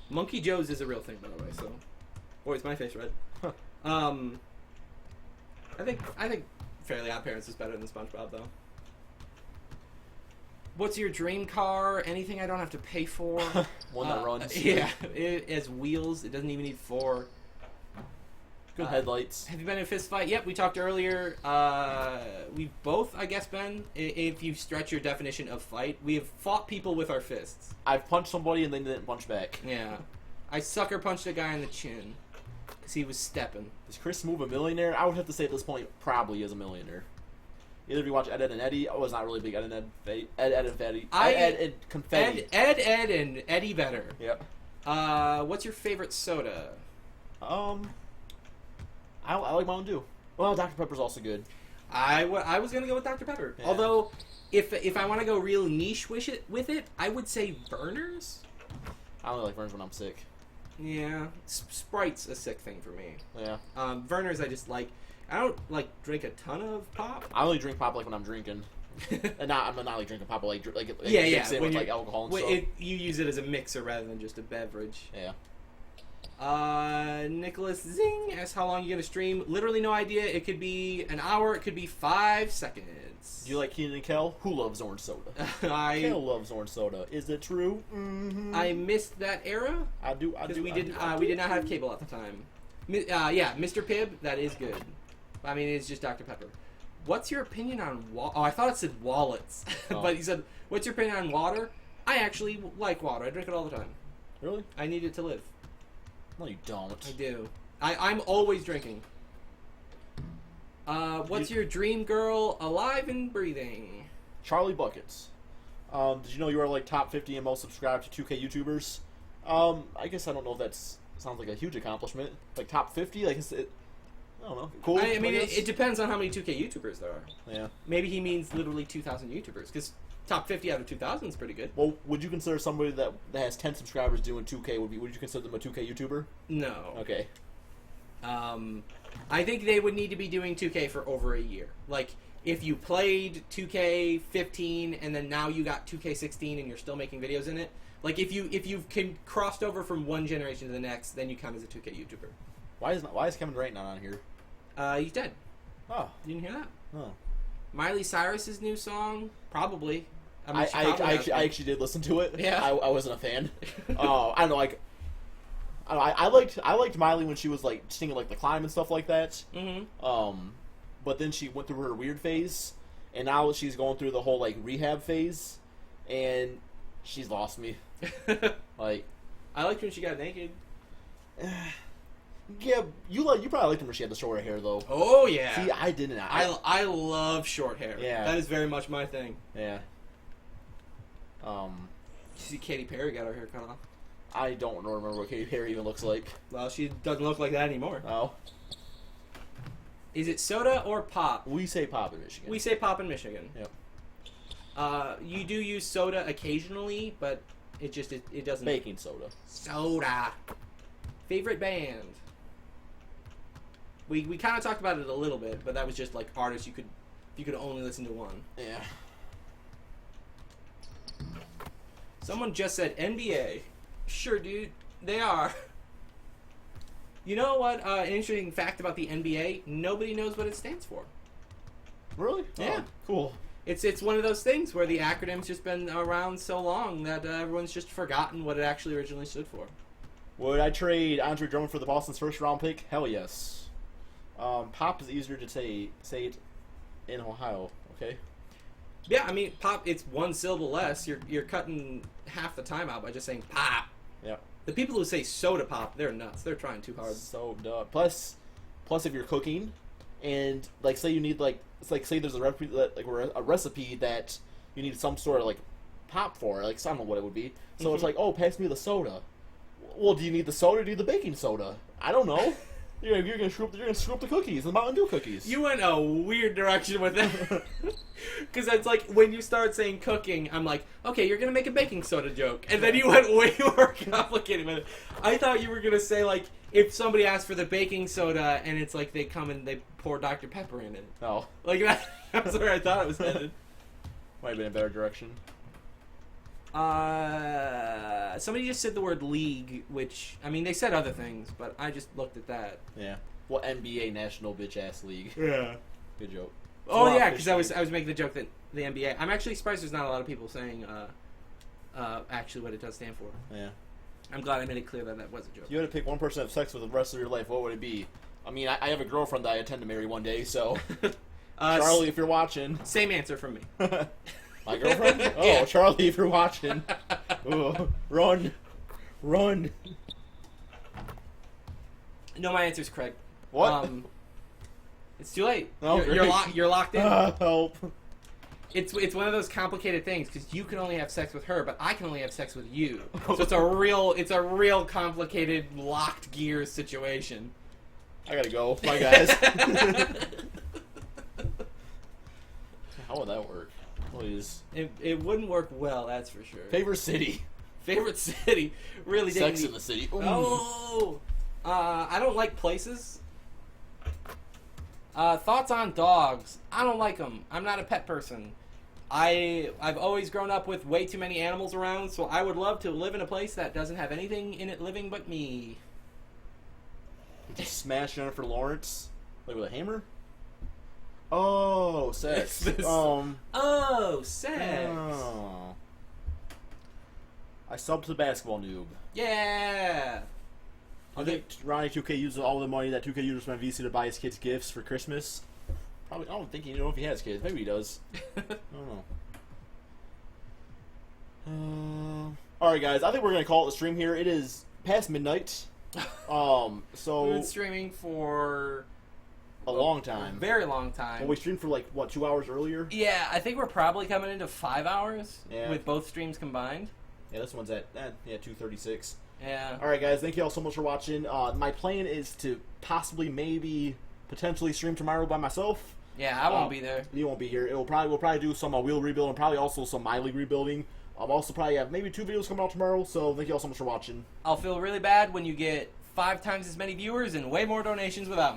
Monkey Joe's is a real thing, by the way. So, boy, is my face red. I think Fairly Odd Parents is better than SpongeBob though. What's your dream car? Anything I don't have to pay for. One that runs. Yeah, it has wheels. It doesn't even need 4. Good headlights. Have you been in a fist fight? Yep, we talked earlier. We've both, I guess, been. If you stretch your definition of fight, we have fought people with our fists. I've punched somebody and they didn't punch back. Yeah. I sucker punched a guy in the chin because he was stepping. Does Chris move a millionaire? I would have to say at this point, probably is a millionaire. Either of you watch Ed, Ed, and Eddie. I was not really big Ed and Ed and Eddie. Ed and Confetti. Ed, and Eddie Vedder. Yep. What's your favorite soda? I like Mountain Dew. Well, Dr. Pepper's also good. I was gonna go with Dr. Pepper. Yeah. Although, if I want to go real niche with it, I would say Vernors. I only like Vernors when I'm sick. Yeah, Sprite's a sick thing for me. Yeah. Vernors I just like. I don't like drink a ton of pop. I only drink pop like when I'm drinking. And I'm not like drinking pop, but like Yeah. mix it with like alcohol and stuff. You use it as a mixer rather than just a beverage. Yeah. Nicholas Zing asks how long you gonna stream. Literally no idea. It could be an hour. It could be 5 seconds. Do you like Keenan and Kel? Who loves orange soda? Kel loves orange soda. Is it true? Mm-hmm. I missed that era. I do. Because we did not have cable at the time. Yeah, Mr. Pibb. That is good. I mean, it's just Dr. Pepper. What's your opinion on I thought it said wallets. Oh. But he said, what's your opinion on water? I actually like water. I drink it all the time. Really? I need it to live. No, you don't. I do. I'm always drinking. What's your dream girl alive and breathing? Charlie Buckets. Did you know you are like top 50 and most subscribed to 2K YouTubers? I guess I don't know if that's sounds like a huge accomplishment. Like top 50, like I don't know. Cool. I mean, it depends on how many 2K YouTubers there are. Yeah. Maybe he means literally 2,000 YouTubers, because top 50 out of 2,000 is pretty good. Well, would you consider somebody that has 10 subscribers doing 2K? Would you consider them a 2K YouTuber? No. Okay. I think they would need to be doing 2K for over a year. Like, if you played 2K15 and then now you got 2K16 and you're still making videos in it, like if you've crossed over from one generation to the next, then you count as a 2K YouTuber. Why is Kevin Durant not on here? He's dead. Oh. You didn't hear that? Oh. Miley Cyrus's new song? Probably. I actually did listen to it. Yeah. I wasn't a fan. I don't know, like I liked Miley when she was like singing like The Climb and stuff like that. Mm-hmm. But then she went through her weird phase, and now she's going through the whole like rehab phase, and she's lost me. Like, I liked when she got naked. Yeah, you probably liked her when she had the shorter hair though. Oh yeah. See, I didn't. I love short hair. Yeah. That is very much my thing. Yeah. You see, Katy Perry got her hair cut off. I don't remember what Katy Perry even looks like. Well, she doesn't look like that anymore. Oh. Is it soda or pop? We say pop in Michigan. We say pop in Michigan. Yep. You do use soda occasionally, but it doesn't. Baking soda. Soda. Favorite band? We kind of talked about it a little bit, but that was just like artists you could only listen to one. Yeah. Someone just said NBA. Sure, dude. They are. You know what? An interesting fact about the NBA: nobody knows what it stands for. Really? Yeah. Oh, cool. It's one of those things where the acronym's just been around so long that everyone's just forgotten what it actually originally stood for. Would I trade Andre Drummond for the Boston's first round pick? Hell yes. Pop is easier to say it in Ohio. Okay. Yeah, I mean, pop. It's one syllable less. You're cutting half the time out by just saying pop. Yeah. The people who say soda pop, they're nuts. They're trying too hard. So dumb. Plus, if you're cooking, and like say you need say there's a recipe that you need some sort of like pop for, like I don't know what it would be. So it's like, oh, pass me the soda. Well, do you need the soda or do you need the baking soda? I don't know. You're gonna screw up the cookies, the Mountain Dew cookies. You went a weird direction with that. Because it's like, when you start saying cooking, I'm like, okay, you're gonna make a baking soda joke. And then you went way more complicated with it. I thought you were gonna say, like, if somebody asked for the baking soda and it's like they come and they pour Dr. Pepper in it. No. Like, that's where I thought it was headed. Might have been a better direction. Somebody just said the word league, which, I mean, they said other things, but I just looked at that. Yeah. Well, NBA National Bitch Ass League. Yeah. Good joke. Oh yeah, because I was making the joke that the NBA. I'm actually surprised there's not a lot of people saying actually what it does stand for. Yeah. I'm glad I made it clear that that was a joke. If you had to pick one person to have sex with the rest of your life, what would it be? I mean, I have a girlfriend that I intend to marry one day, so Charlie, if you're watching, same answer from me. my girlfriend. Oh, Yeah. Charlie, if you're watching, ooh, run. No, my answer's Craig. What? It's too late. Oh, You're locked in. Help. It's one of those complicated things because you can only have sex with her, but I can only have sex with you. So it's a real complicated locked gears situation. I gotta go. Bye, guys. How would that work? Please. It wouldn't work well, that's for sure. Favorite city. Favorite city? Really? Sex digging in the City. Ooh. Oh, I don't like places. Thoughts on dogs? I don't like them. I'm not a pet person. I've always grown up with way too many animals around, so I would love to live in a place that doesn't have anything in it living but me. Just smash Jennifer Lawrence like with a hammer. Oh, sex. Oh, sex. Oh. I subbed to the basketball noob. Yeah. I think Ronnie 2K uses all the money that 2K uses from VC to buy his kids gifts for Christmas. Probably. I don't think you know if he has kids. Maybe he does. I don't know. All right, guys. I think we're gonna call it the stream here. It is past midnight. So We've been streaming for a long time. Very long time. Well, we streamed for like what, 2 hours earlier? Yeah, I think we're probably coming into 5 hours with both streams combined. Yeah, this one's at 2:36. Yeah. All right, guys. Thank you all so much for watching. My plan is to potentially stream tomorrow by myself. Yeah, I won't be there. You won't be here. We'll probably do some wheel rebuild and probably also some My League rebuilding. I'll also probably have maybe 2 videos coming out tomorrow. So thank you all so much for watching. I'll feel really bad when you get 5 times as many viewers and way more donations without me.